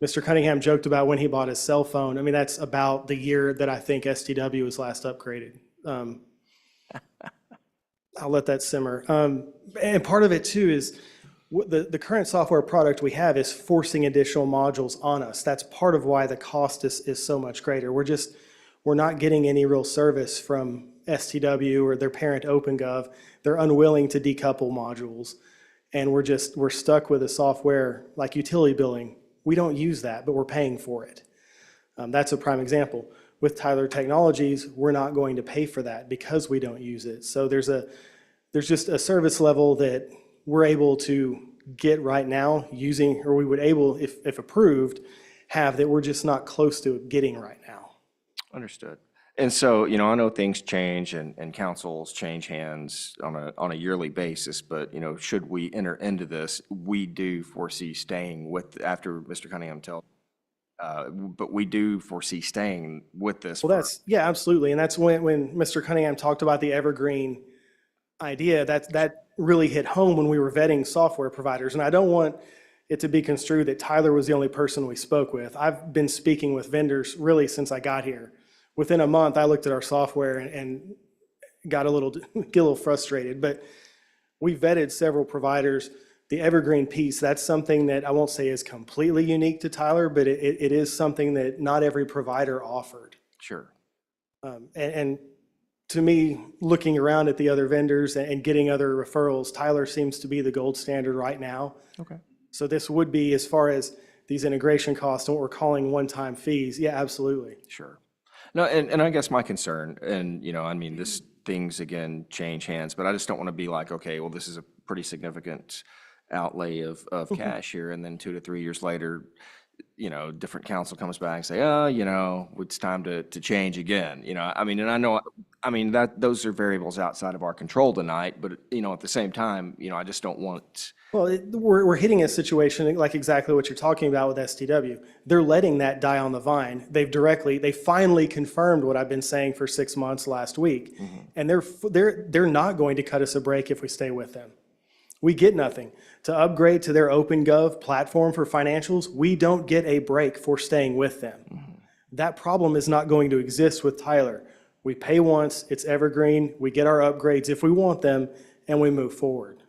Mr. Cunningham joked about when he bought his cell phone. I mean, that's about the year that I think STW was last upgraded. I'll let that simmer. And part of it too is the current software product we have is forcing additional modules on us. That's part of why the cost is so much greater. We're not getting any real service from STW or their parent OpenGov. They're unwilling to decouple modules. And we're stuck with a software like utility billing. We don't use that, but we're paying for it. That's a prime example. With Tyler Technologies, we're not going to pay for that because we don't use it. So there's just a service level that we're able to get right now using, or we would able, if approved, have that we're just not close to getting right now. Understood. And so, you know, I know things change and councils change hands on a yearly basis, but, you know, should we enter into this, we do foresee staying with, after Mr. Cunningham tells, but we do foresee staying with this. Well, yeah, absolutely. And that's when Mr. Cunningham talked about the evergreen idea, that really hit home when we were vetting software providers. And I don't want it to be construed that Tyler was the only person we spoke with. I've been speaking with vendors really since I got here. Within a month, I looked at our software and got a little frustrated, but we vetted several providers. The evergreen piece, that's something that I won't say is completely unique to Tyler, but it is something that not every provider offered. Sure. And to me, looking around at the other vendors and getting other referrals, Tyler seems to be the gold standard right now. Okay. So this would be, as far as these integration costs and what we're calling one-time fees, yeah, absolutely. Sure. No, and I guess my concern, and, you know, I mean, this, things again change hands, but I just don't want to be like, okay, well, this is a pretty significant outlay of cash here, and then 2 to 3 years later, you know, different council comes back and say, oh, you know, it's time to change again, you know, I mean, and I know, I mean, that, those are variables outside of our control tonight, but, you know, at the same time, you know, I just don't want. Well, we're hitting a situation like exactly what you're talking about with STW. They're letting that die on the vine. They finally confirmed what I've been saying for 6 months last week. And they're not going to cut us a break if we stay with them. We get nothing. To upgrade to their OpenGov platform for financials, we don't get a break for staying with them. That problem is not going to exist with Tyler. We pay once, it's evergreen, we get our upgrades if we want them, and we move forward.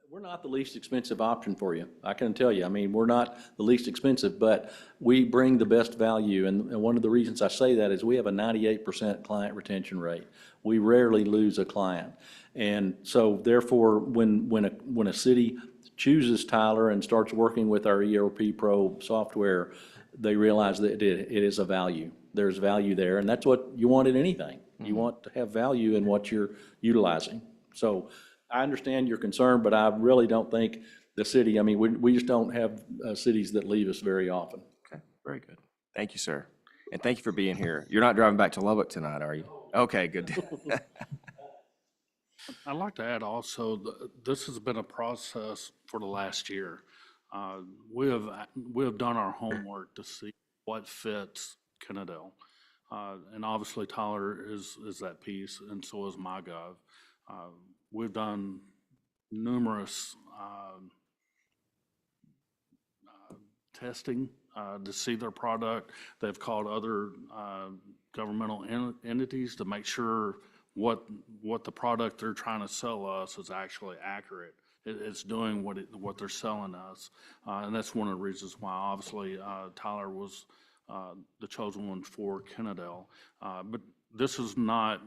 We're not the least expensive option for you. I can tell you. I mean, we're not the least expensive, but we bring the best value. And one of the reasons I say that is we have a 98% client retention rate. We rarely lose a client. And so therefore, when a city chooses Tyler and starts working with our ERP Pro software, they realize that it is a value. There's value there, and that's what you want in anything. You want to have value in what you're utilizing. So I understand your concern, but I really don't think the city, I mean, we just don't have cities that leave us very often. Okay, very good. Thank you, sir. And thank you for being here. You're not driving back to Lubbock tonight, are you? Okay, good. I'd like to add also, this has been a process for the last year. We have done our homework to see what fits Kennedale. And obviously Tyler is that piece, and so is MyGov. We've done numerous testing to see their product. They've called other governmental entities to make sure what the product they're trying to sell us is actually accurate. It's doing what they're selling us. And that's one of the reasons why obviously Tyler was the chosen one for Kennedale. But this is not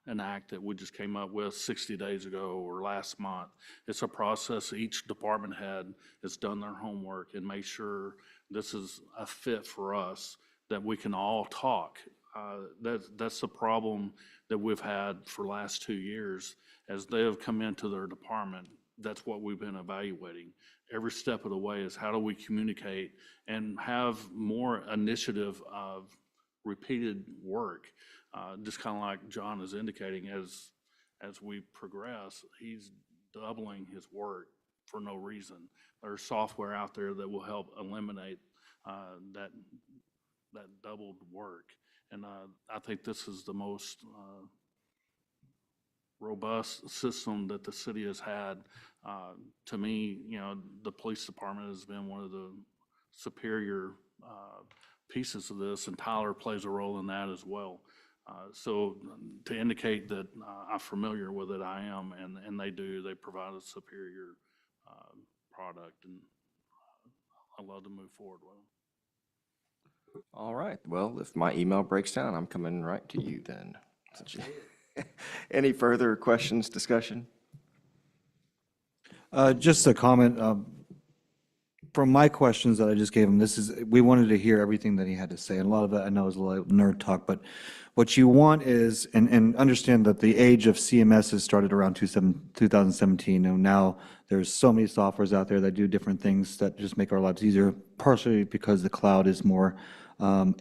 an act that we just came up with 60 days ago or last month. It's a process. Each department head has done their homework and made sure this is a fit for us, that we can all talk. That's the problem that we've had for the last 2 years. As they have come into their department, that's what we've been evaluating. Every step of the way is how do we communicate and have more initiative of repeated work. Just kind of like John is indicating, as we progress, he's doubling his work for no reason. There's software out there that will help eliminate that doubled work. And I think this is the most robust system that the city has had. To me, you know, the police department has been one of the superior pieces of this, and Tyler plays a role in that as well. So to indicate that I'm familiar with it, I am, and they provide a superior product, and I love to move forward with them. All right. Well, if my email breaks down, I'm coming right to you then. Any further questions, discussion? Just a comment. From my questions that I just gave him, we wanted to hear everything that he had to say. And a lot of that I know is a little nerd talk, but what you want is, and understand that the age of CMS has started around 2017. And now there's so many softwares out there that do different things that just make our lives easier, partially because the cloud is more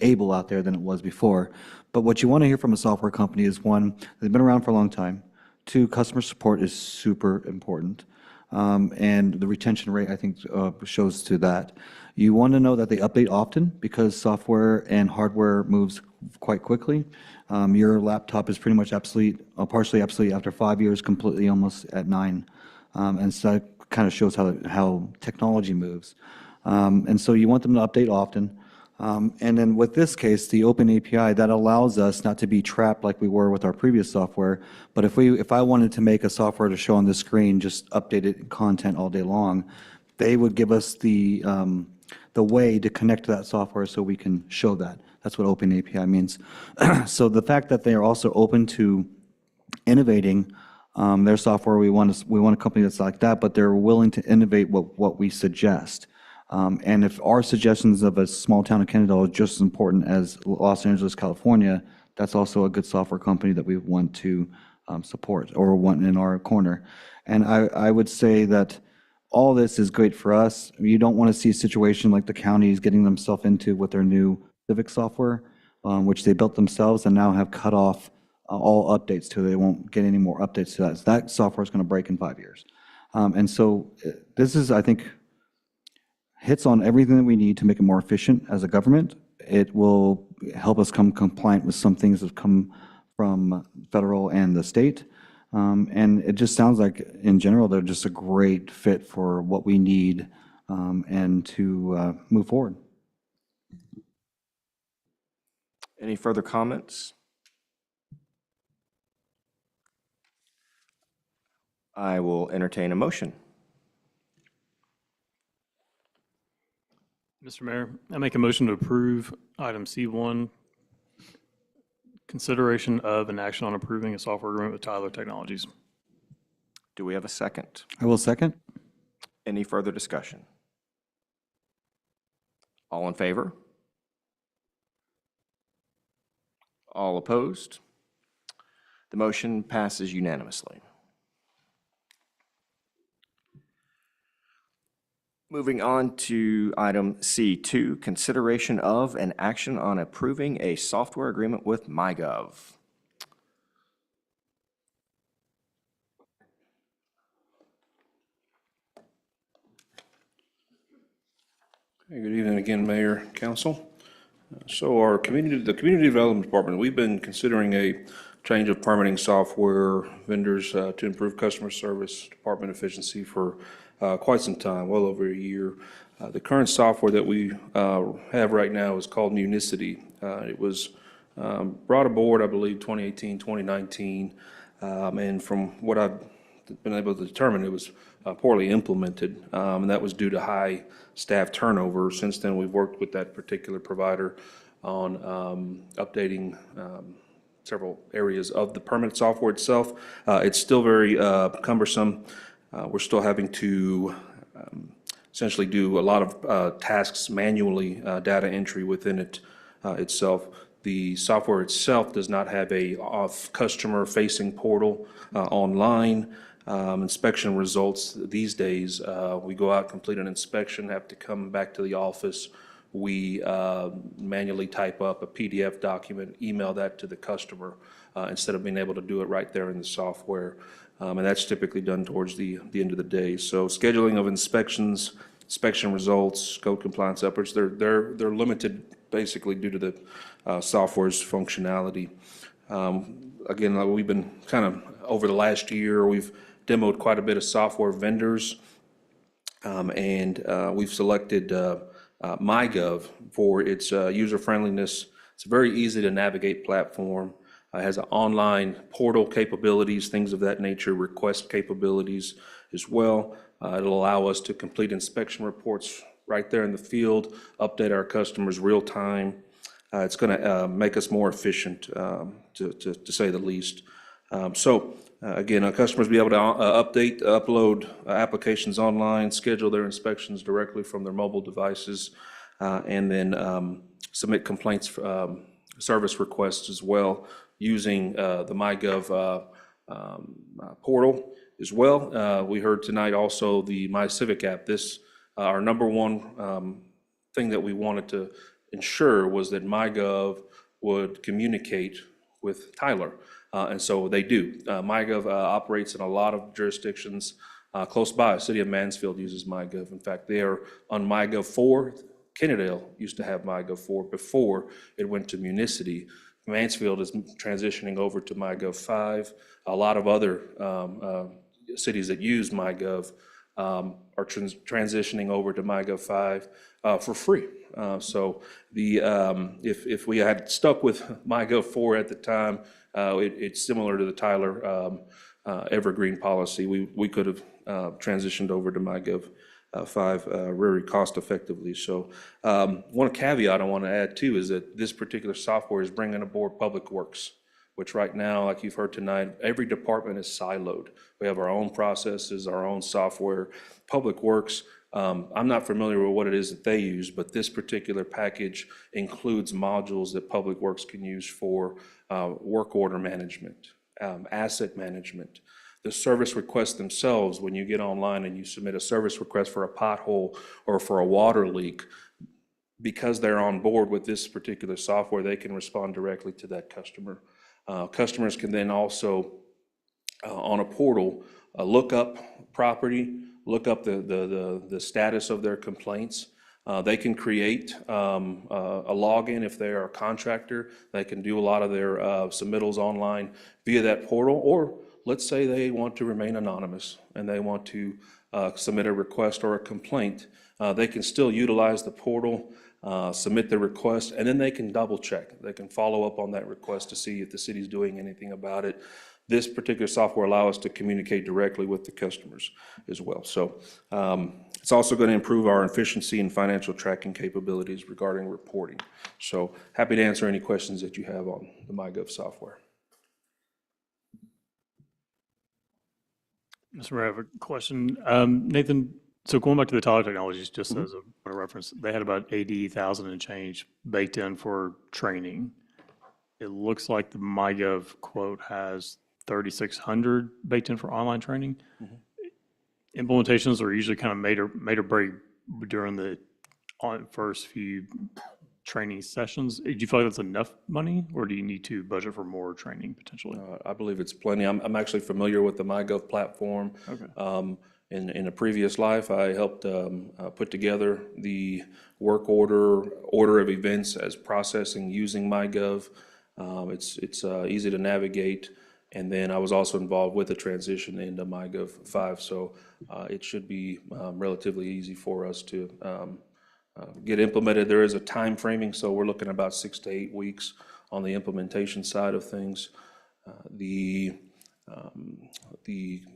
able out there than it was before. But what you want to hear from a software company is, one, they've been around for a long time. Two, customer support is super important. And the retention rate, I think, shows to that. You want to know that they update often, because software and hardware moves quite quickly. Your laptop is pretty much obsolete, partially obsolete after 5 years, completely almost at 9. And so that kind of shows how technology moves. And so you want them to update often. And then with this case, the open API, that allows us not to be trapped like we were with our previous software. But if I wanted to make a software to show on the screen, just updated content all day long, they would give us the way to connect to that software so we can show that. That's what open API means. So the fact that they are also open to innovating their software. We want a company that's like that, but they're willing to innovate what we suggest. And if our suggestions of a small town of Kennedale are just as important as Los Angeles, California, that's also a good software company that we want to support or want in our corner. And I would say that all this is great for us. You don't want to see a situation like the county is getting themselves into with their new civic software, which they built themselves and now have cut off all updates to it. They won't get any more updates to that. So that software is going to break in 5 years. And so this is, I think, hits on everything that we need to make it more efficient as a government. It will help us come compliant with some things that have come from federal and the state. And it just sounds like, in general, they're just a great fit for what we need and to move forward. Any further comments? I will entertain a motion. Mr. Mayor, I make a motion to approve item C1, consideration of an action on approving a software agreement with Tyler Technologies. Do we have a second? I will second. Any further discussion? All in favor? All opposed? The motion passes unanimously. Moving on to item C2, consideration of and action on approving a software agreement with MyGov. Hey, good evening again, Mayor, Council. So the Community Development Department, we've been considering a change of permitting software vendors to improve customer service, department efficiency for quite some time, well over a year. The current software that we have right now is called Municity. It was brought aboard, I believe, 2018, 2019, and from what I've been able to determine, it was poorly implemented, and that was due to high staff turnover. Since then, we've worked with that particular provider on updating several areas of the permit software itself. It's still very cumbersome. We're still having to essentially do a lot of tasks manually, data entry within it itself. The software itself does not have a customer-facing portal online. Inspection results these days, we go out, complete an inspection, have to come back to the office. We manually type up a PDF document, email that to the customer instead of being able to do it right there in the software. And that's typically done towards the end of the day. So scheduling of inspections, inspection results, code compliance efforts, they're limited basically due to the software's functionality. Again, we've been kind of, over the last year, we've demoed quite a bit of software vendors. And we've selected MyGov for its user friendliness. It's a very easy to navigate platform. It has an online portal capabilities, things of that nature, request capabilities as well. It'll allow us to complete inspection reports right there in the field, update our customers real time. It's going to make us more efficient, to say the least. Again, our customers will be able to upload applications online, schedule their inspections directly from their mobile devices, and then submit complaints, service requests as well, using the MyGov portal as well. We heard tonight also the MyCivic app. This, our number one thing that we wanted to ensure was that MyGov would communicate with Tyler. And so they do. MyGov operates in a lot of jurisdictions close by. City of Mansfield uses MyGov. In fact, they are on MyGov 4. Kennedale used to have MyGov 4 before it went to Municity. Mansfield is transitioning over to MyGov 5. A lot of other cities that use MyGov are transitioning over to MyGov 5 for free. So if we had stuck with MyGov 4 at the time, it's similar to the Tyler Evergreen policy. We could have transitioned over to MyGov 5 very cost effectively. So one caveat I want to add too is that this particular software is bringing aboard Public Works. which right now, like you've heard tonight, every department is siloed. We have our own processes, our own software. Public Works, I'm not familiar with what it is that they use, but this particular package includes modules that Public Works can use for work order management, asset management. The service requests themselves, when you get online and you submit a service request for a pothole or for a water leak, because they're on board with this particular software, they can respond directly to that customer. Customers can then also, on a portal, look up property, look up the status of their complaints. They can create a login if they are a contractor. They can do a lot of their submittals online via that portal, or let's say they want to remain anonymous and they want to submit a request or a complaint. They can still utilize the portal, submit the request, and then they can double check. They can follow up on that request to see if the city's doing anything about it. This particular software allows us to communicate directly with the customers as well. So it's also going to improve our efficiency and financial tracking capabilities regarding reporting. So happy to answer any questions that you have on the MyGov software. Mr. Mayor, I have a question. Nathan, so going back to the Tyler Technologies, just as a point of reference, they had about 80,000 and change baked in for training. It looks like the MyGov quote has 3,600 baked in for online training. Implementations are usually kind of made or break during the first few training sessions. Do you feel like that's enough money, or do you need to budget for more training potentially? I believe it's plenty. I'm actually familiar with the MyGov platform. Okay. In a previous life, I helped put together the work order of events as processing using MyGov. It's easy to navigate. And then I was also involved with the transition into MyGov 5, so it should be relatively easy for us to get implemented. There is a time framing, so we're looking at about 6 to 8 weeks on the implementation side of things. The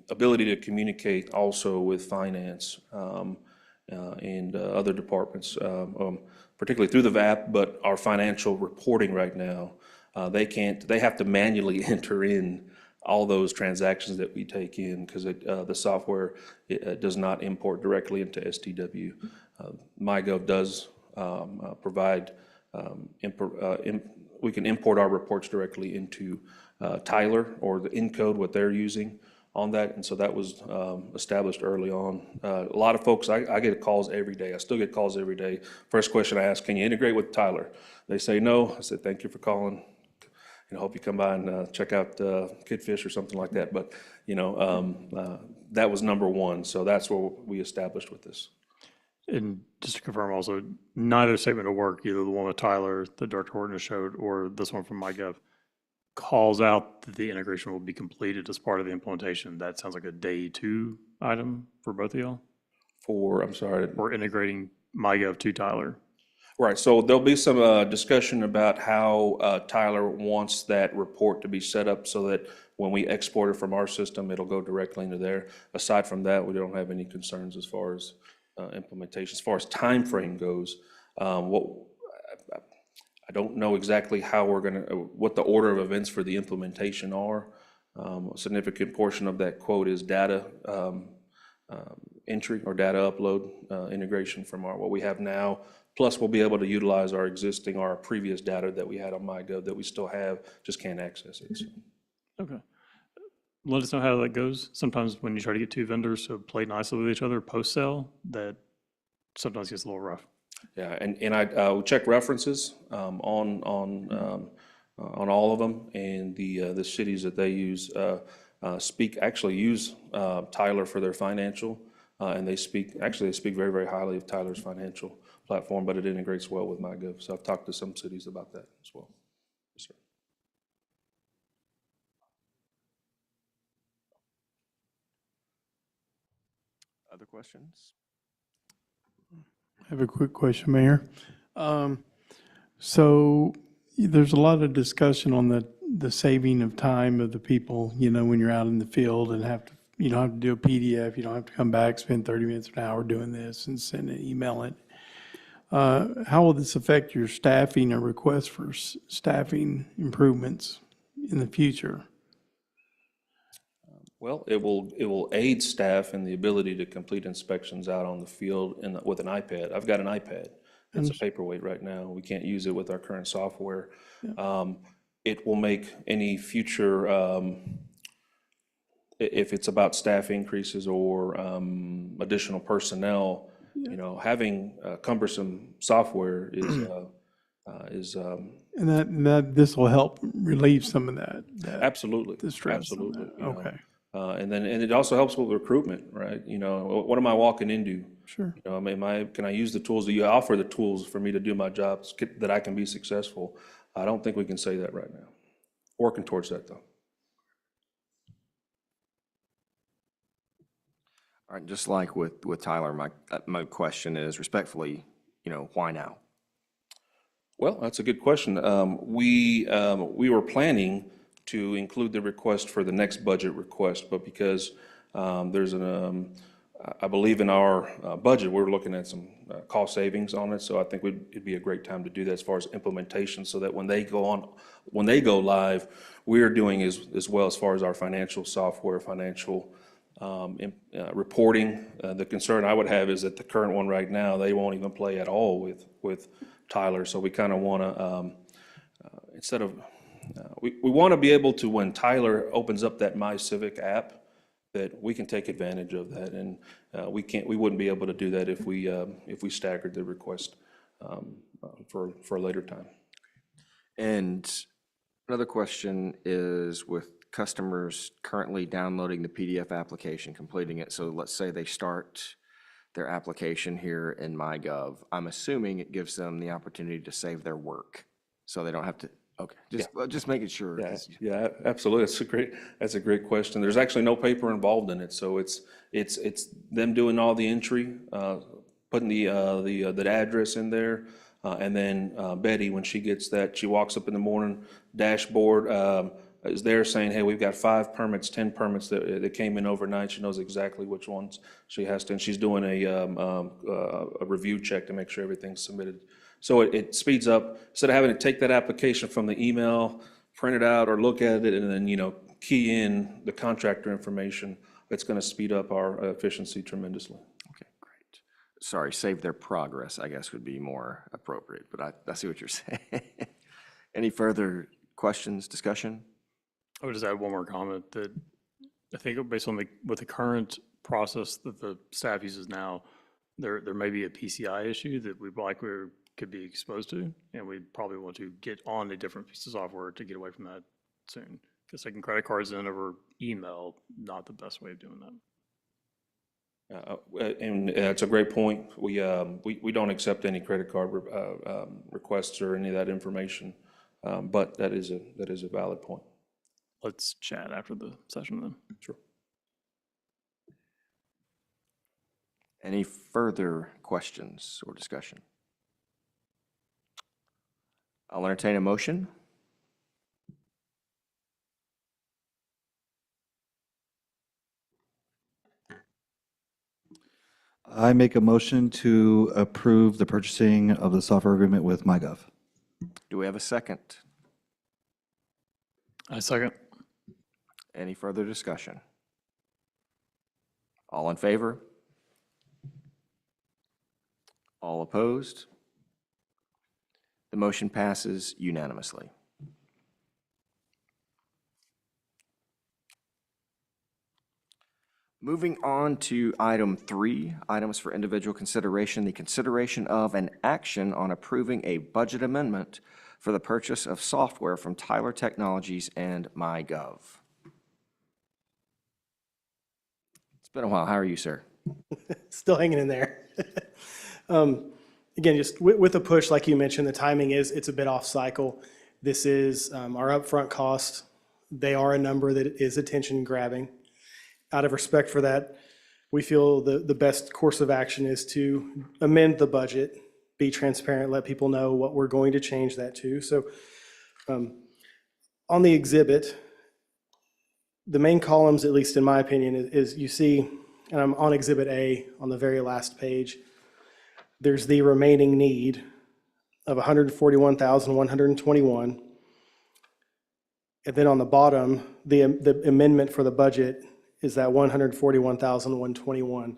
ability to communicate also with finance and other departments, particularly through the VAP, but our financial reporting right now, they have to manually enter in all those transactions that we take in because the software does not import directly into STW. MyGov does provide, we can import our reports directly into Tyler or the Encode, what they're using on that, and so that was established early on. A lot of folks, I get calls every day. I still get calls every day. First question I ask, can you integrate with Tyler? They say no. I said, thank you for calling. I hope you come by and check out Kidfish or something like that. But, that was number one. So that's what we established with this. And just to confirm also, neither statement of work, either the one with Tyler, the Director Horton has showed, or this one from MyGov, calls out that the integration will be completed as part of the implementation. That sounds like a day 2 item for both of y'all? I'm sorry. We're integrating MyGov to Tyler. Right, so there'll be some discussion about how Tyler wants that report to be set up so that when we export it from our system, it'll go directly into there. Aside from that, we don't have any concerns as far as implementation. As far as time frame goes, I don't know exactly how what the order of events for the implementation are. A significant portion of that quote is data entry or data upload integration from what we have now. Plus, we'll be able to utilize our previous data that we had on MyGov that we still have, just can't access it. So. Okay. Let us know how that goes. Sometimes when you try to get 2 vendors to play nicely with each other post-sale, that sometimes gets a little rough. Yeah, and I check references on all of them, and the cities that they use actually use Tyler for their financial, and they speak very, very highly of Tyler's financial platform, but it integrates well with MyGov. So I've talked to some cities about that as well. Yes, sir. Other questions? I have a quick question, Mayor. So there's a lot of discussion on the saving of time of the people, when you're out in the field and you don't have to do a PDF, you don't have to come back, spend 30 minutes, an hour doing this and send an email it. How will this affect your staffing or requests for staffing improvements in the future? Well, it will aid staff in the ability to complete inspections out on the field with an iPad. I've got an iPad. It's a paperweight right now. We can't use it with our current software. It will make any future, if it's about staff increases or additional personnel, having cumbersome software is And that this will help relieve some of that. absolutely, The stress on absolutely. that. Okay. And it also helps with recruitment, right? What am I walking into? Sure. Can I use the tools? Do you offer the tools for me to do my job that I can be successful? I don't think we can say that right now. Working towards that, though. All right, just like with Tyler, my question is respectfully, why now? Well, that's a good question. We were planning to include the request for the next budget request, but because there's I believe in our budget, we're looking at some cost savings on it, so I think it'd be a great time to do that as far as implementation, so that when they go live, we're doing as well as far as our financial software, financial reporting. The concern I would have is that the current one right now, they won't even play at all with Tyler, so we kind of want to, instead of, we want to be able to, when Tyler opens up that My Civic app, that we can take advantage of that, and we wouldn't be able to do that if we staggered the request for a later time. And another question is with customers currently downloading the PDF application, completing it. So let's say they start their application here in MyGov. I'm assuming it gives them the opportunity to save their work, so they don't have to. Okay, just making sure. Yeah, absolutely. That's a great question. There's actually no paper involved in it, so it's them doing all the entry, putting the address in there, and then Betty, when she gets that, she walks up in the morning, dashboard is there saying, hey, we've got 5 permits, 10 permits that came in overnight. She knows exactly which ones she has to, and she's doing a review check to make sure everything's submitted. So it speeds up, instead of having to take that application from the email, print it out or look at it, and then, key in the contractor information, it's going to speed up our efficiency tremendously. Okay, great. Sorry, save their progress, I guess, would be more appropriate, but I see what you're saying. Any further questions, discussion? I would just add one more comment that I think based on with the current process that the staff uses now, there may be a PCI issue that we could be exposed to, and we probably want to get on a different piece of software to get away from that soon. Because taking credit cards in over email, not the best way of doing that. And it's a great point. We don't accept any credit card requests or any of that information, but that is a valid point. Let's chat after the session then. Sure. Any further questions or discussion? I'll entertain a motion. I make a motion to approve the purchasing of the software agreement with MyGov. Do we have a second? I second. Any further discussion? All in favor? All opposed? The motion passes unanimously. Moving on to item 3, items for individual consideration, the consideration of an action on approving a budget amendment for the purchase of software from Tyler Technologies and MyGov. It's been a while. How are you, sir? Still hanging in there. Again, just with a push, like you mentioned, the timing it's a bit off cycle. This is our upfront cost. They are a number that is attention grabbing. Out of respect for that, we feel the best course of action is to amend the budget, be transparent, let people know what we're going to change that to. So on the exhibit, the main columns, at least in my opinion, is you see, and I'm on Exhibit A on the very last page, there's the remaining need of $141,121. And then on the bottom, the amendment for the budget is that 141,121.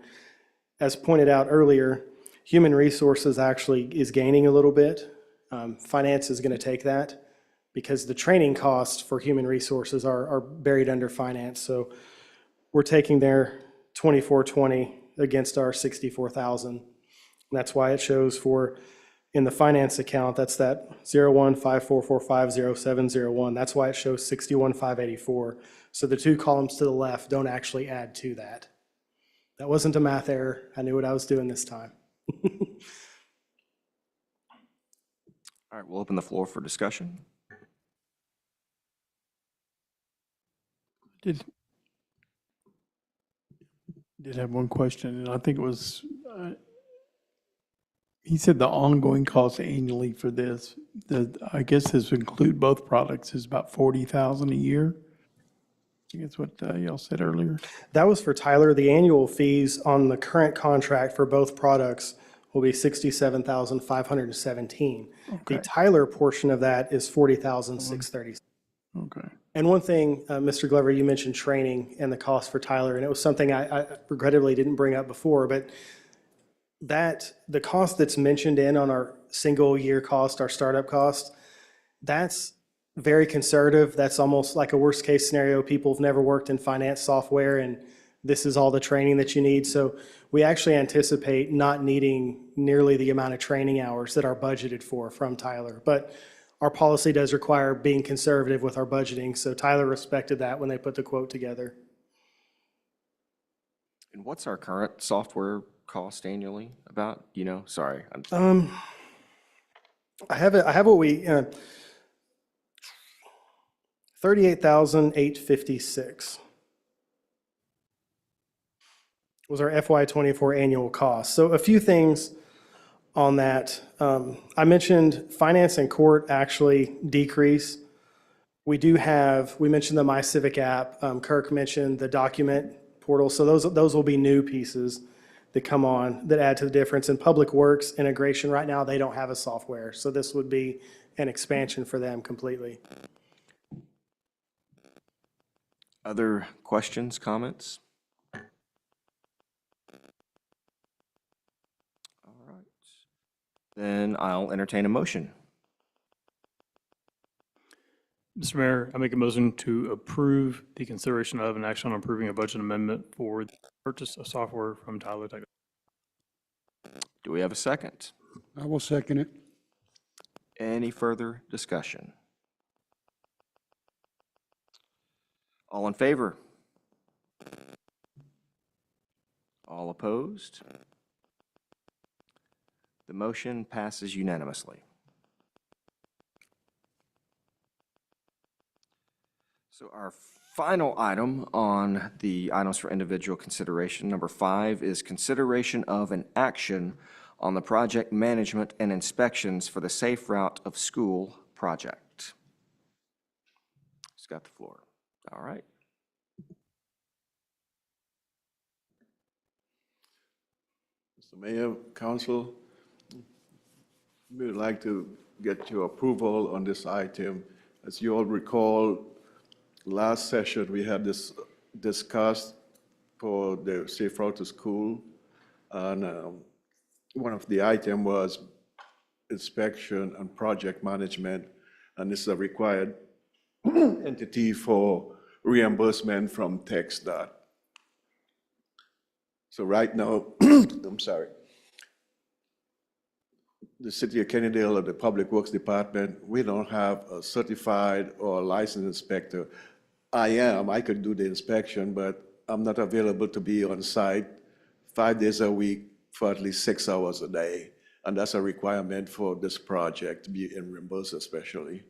As pointed out earlier, human resources actually is gaining a little bit. Finance is going to take that because the training costs for human resources are buried under finance. So we're taking their 2420 against our 64,000. And that's why it shows for, in the finance account, that's that 0154450701. That's why it shows 61,584. So the two columns to the left don't actually add to that. That wasn't a math error. I knew what I was doing this time. All right, we'll open the floor for discussion. Did have one question, and I think it was, he said the ongoing cost annually for this, I guess this would include both products, is about 40,000 a year. I think that's what y'all said earlier. That was for Tyler. The annual fees on the current contract for both products will be $67,517. Okay. The Tyler portion of that is $40,630. Okay. And one thing, Mr. Glover, you mentioned training and the cost for Tyler, and it was something I regrettably didn't bring up before, but that the cost that's mentioned in on our single year cost, our startup cost, that's very conservative. That's almost like a worst case scenario. People have never worked in finance software, and this is all the training that you need. So we actually anticipate not needing nearly the amount of training hours that are budgeted for from Tyler. But our policy does require being conservative with our budgeting, so Tyler respected that when they put the quote together. And what's our current software cost annually about? You know, sorry. I have what we, 38,856 was our FY24 annual cost. So a few things on that. I mentioned finance and court actually decrease. We mentioned the My Civic app. Kirk mentioned the document portal. So those will be new pieces that come on that add to the difference. In Public Works integration right now, they don't have a software. So this would be an expansion for them completely. Other questions, comments? All right. Then I'll entertain a motion. Mr. Mayor, I make a motion to approve the consideration of an action on approving a budget amendment for the purchase of software from Tyler Technologies. Do we have a second? I will second it. Any further discussion? All in favor? All opposed? The motion passes unanimously. So our final item on the items for individual consideration, number 5, is consideration of an action on the project management and inspections for the Safe Route of School project. Who's got the floor? All right. Mr. Mayor, Council, we would like to get your approval on this item. As you all recall, last session, we had this discussed for the Safe Route to School. And one of the item was inspection and project management. And this is a required entity for reimbursement from TxDOT. So right now, I'm sorry, the City of Kennedale or the Public Works Department, we don't have a certified or licensed inspector. I could do the inspection, but I'm not available to be on site 5 days a week for at least 6 hours a day. And that's a requirement for this project to be reimbursed especially.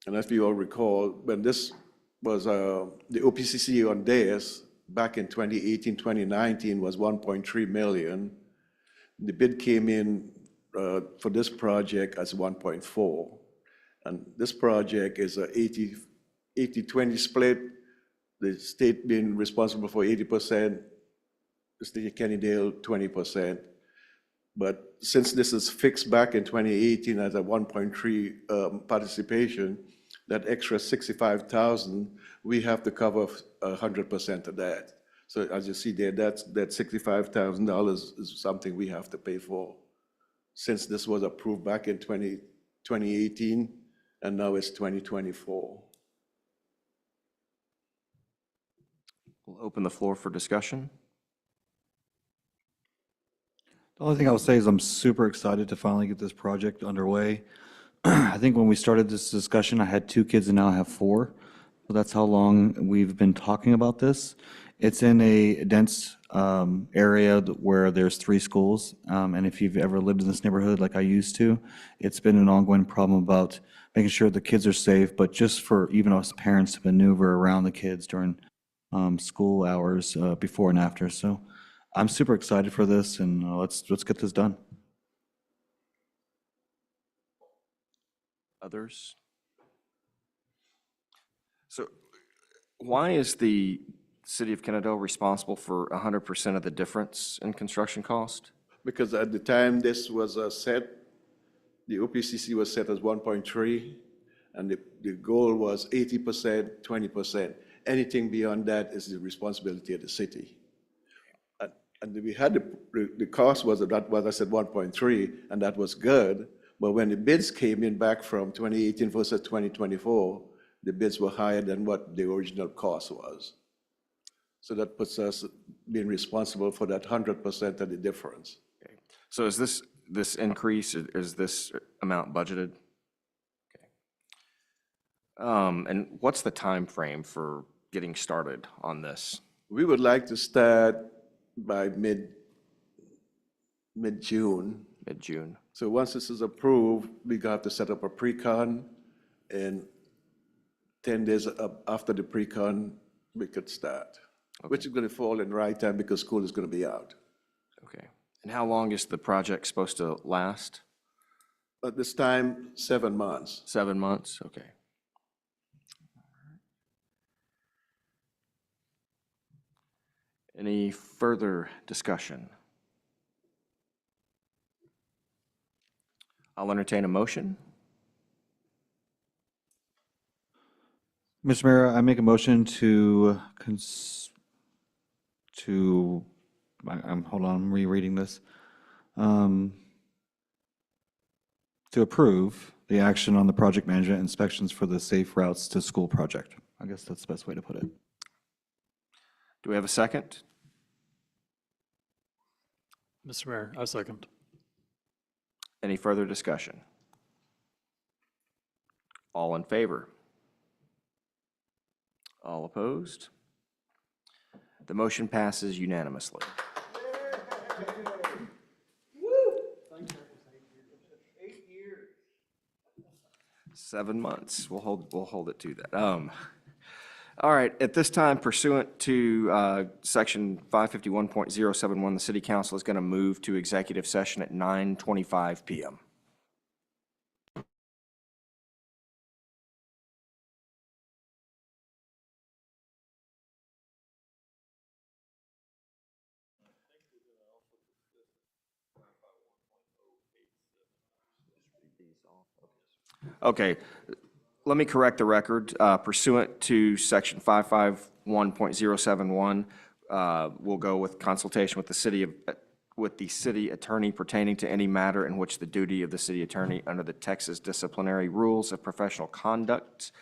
And if you all recall, when this was the OPCC on DAS back in 2018, 2019 was 1.3 million. The bid came in for this project as 1.4. And this project is a 80-20 split, the state being responsible for 80%, the City of Kennedale 20%. But since this is fixed back in 2018 as a 1.3 participation, that extra 65,000, we have to cover 100% of that. So as you see there, that $65,000 is something we have to pay for. Since this was approved back in 2018, and now it's 2024. We'll open the floor for discussion. The only thing I will say is I'm super excited to finally get this project underway. I think when we started this discussion, I had 2 kids and now I have 4. So that's how long we've been talking about this. It's in a dense area where there's 3 schools. And if you've ever lived in this neighborhood like I used to, it's been an ongoing problem about making sure the kids are safe, but just for even us parents to maneuver around the kids during school hours before and after. So I'm super excited for this, and let's get this done. Others? So why is the City of Kennedale responsible for 100% of the difference in construction cost? Because at the time this was set, the OPCC was set as 1.3, and the goal was 80%, 20%. Anything beyond that is the responsibility of the city. And we had the cost was that was I said 1.3, and that was good. But when the bids came in back from 2018 versus 2024, the bids were higher than what the original cost was. So that puts us being responsible for that 100% of the difference. Okay. So is this increase, is this amount budgeted? Okay. And what's the time frame for getting started on this? We would like to start by mid-June. Mid-June. So once this is approved, we have to set up a pre-con, and 10 days after the pre-con, we could start, which is going to fall in right time because school is going to be out. Okay. And how long is the project supposed to last? At this time, 7 months. 7 months? Okay. Any further discussion? I'll entertain a motion. Mr. Mayor, I make a motion to, hold on, I'm rereading this. To approve the action on the project management inspections for the Safe Routes to School project. I guess that's the best way to put it. Do we have a second? Mr. Mayor, I second. Any further discussion? All in favor? All opposed? The motion passes unanimously. 7 months. We'll hold it to that. All right, at this time, pursuant to Section 551.071, the City Council is going to move to executive session at 9:25 PM. Okay, let me correct the record. Pursuant to Section 551.071, we'll go with consultation with the city attorney pertaining to any matter in which the duty of the city attorney under the Texas disciplinary rules of professional conduct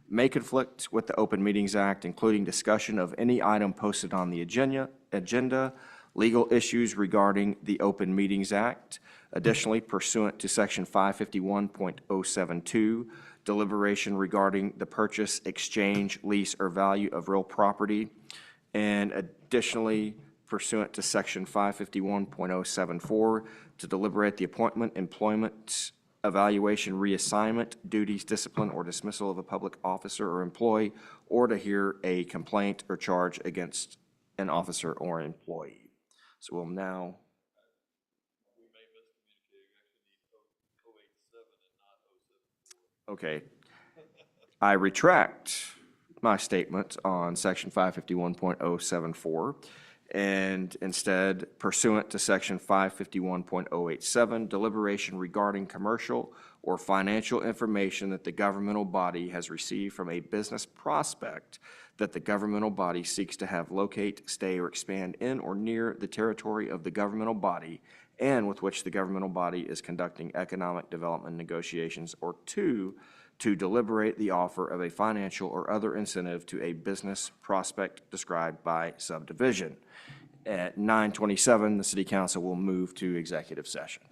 may conflict with the Open Meetings Act, including discussion of any item posted on the agenda, legal issues regarding the Open Meetings Act. Additionally, pursuant to Section 551.072, deliberation regarding the purchase, exchange, lease, or value of real property. And additionally, pursuant to Section 551.074, to deliberate the appointment, employment, evaluation, reassignment, duties, discipline, or dismissal of a public officer or employee, or to hear a complaint or charge against an officer or employee. So we'll now. Okay. I retract my statement on Section 551.074, And instead, pursuant to Section 551.087, deliberation regarding commercial or financial information that the governmental body has received from a business prospect that the governmental body seeks to have locate, stay, or expand in or near the territory of the governmental body and with which the governmental body is conducting economic development negotiations, or two, to deliberate the offer of a financial or other incentive to a business prospect described by subdivision. At 9:27, the city council will move to executive session.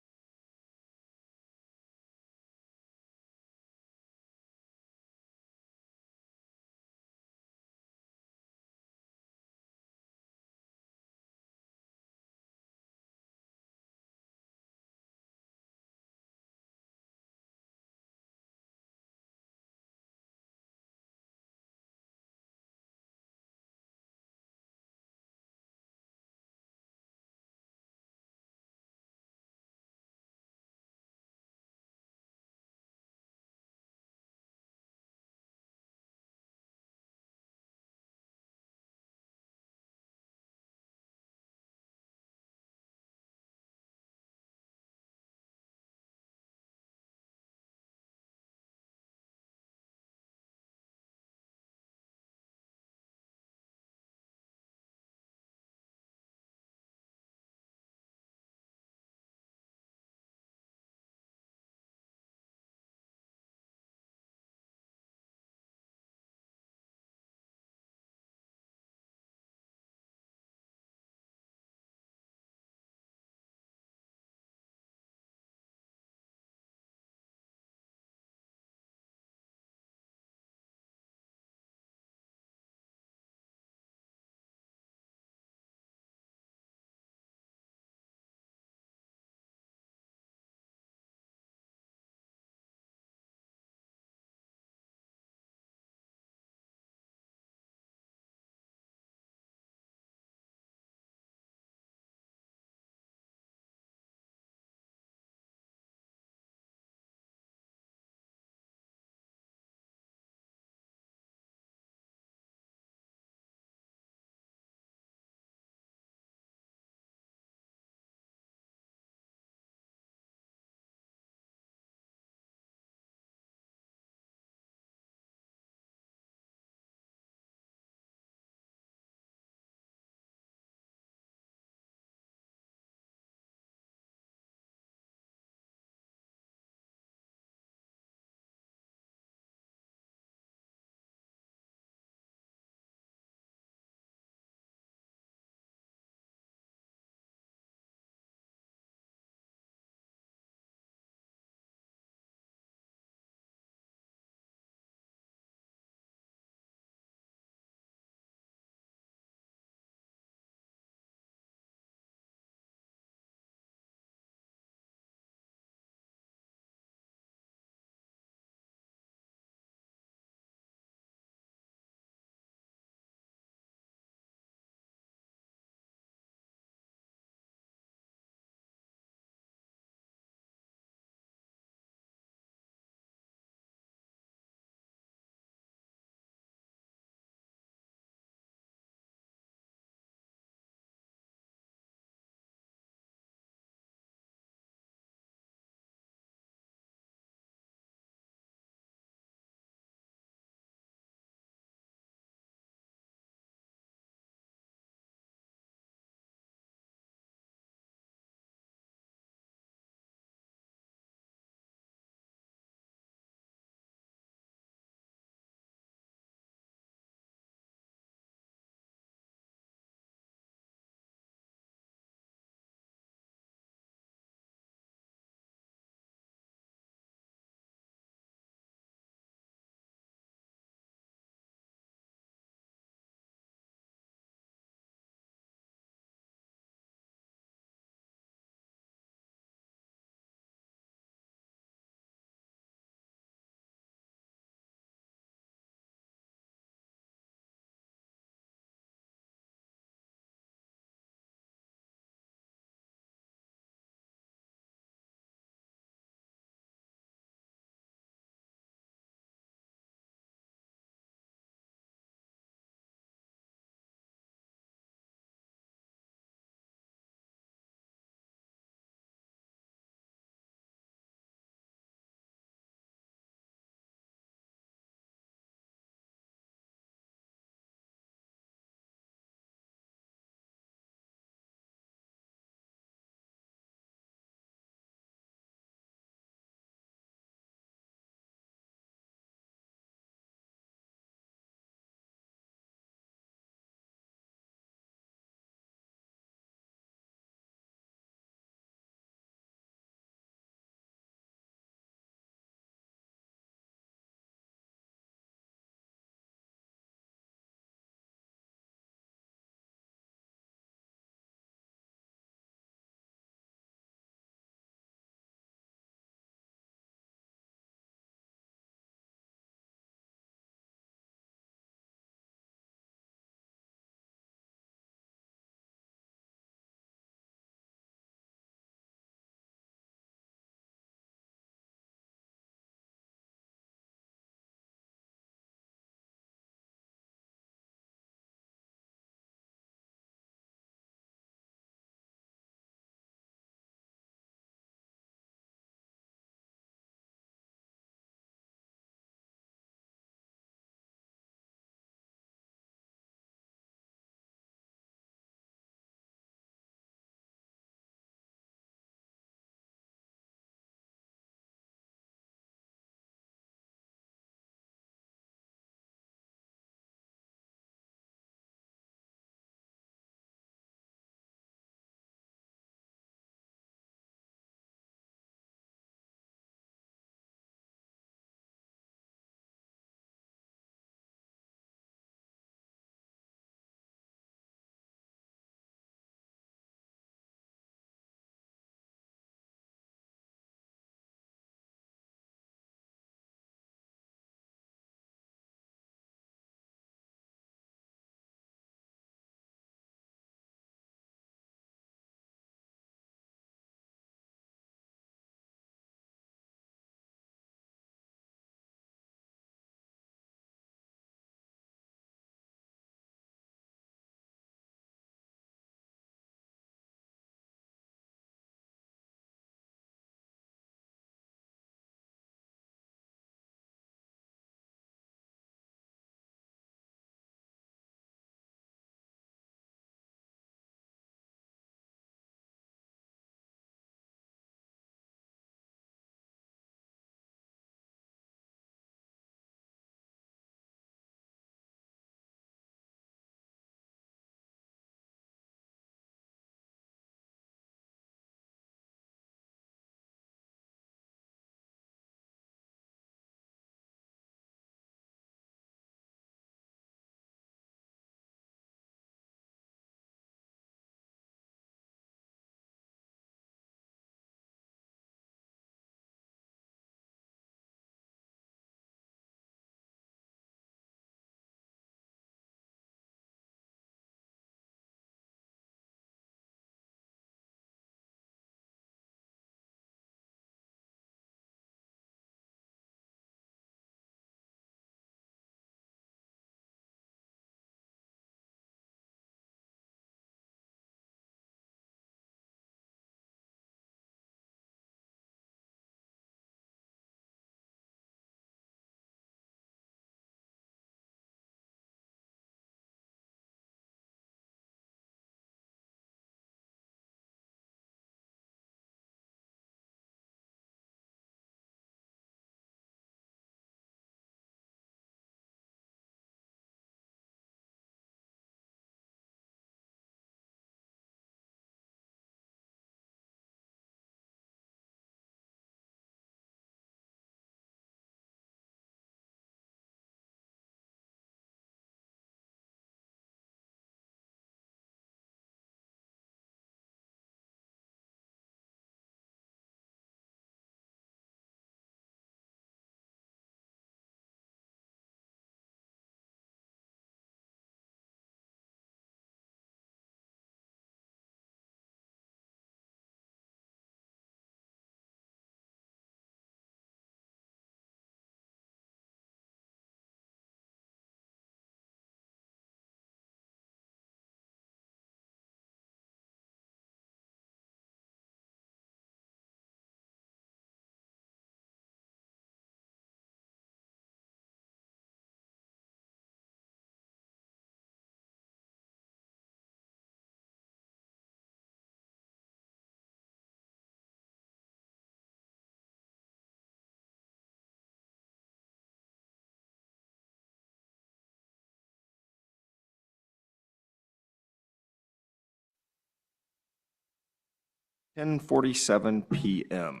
10:47 PM.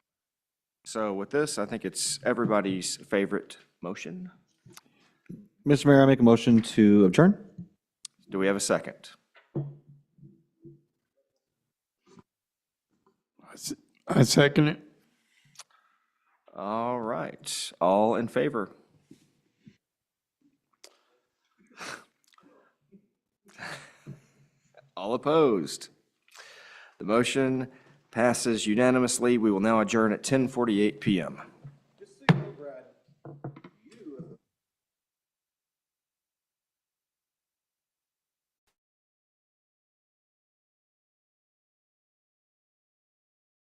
So with this, I think it's everybody's favorite motion. Mr. Mayor, I make a motion to adjourn. Do we have a second? I second it. All right, all in favor? All opposed? The motion passes unanimously. We will now adjourn at 10:48 PM.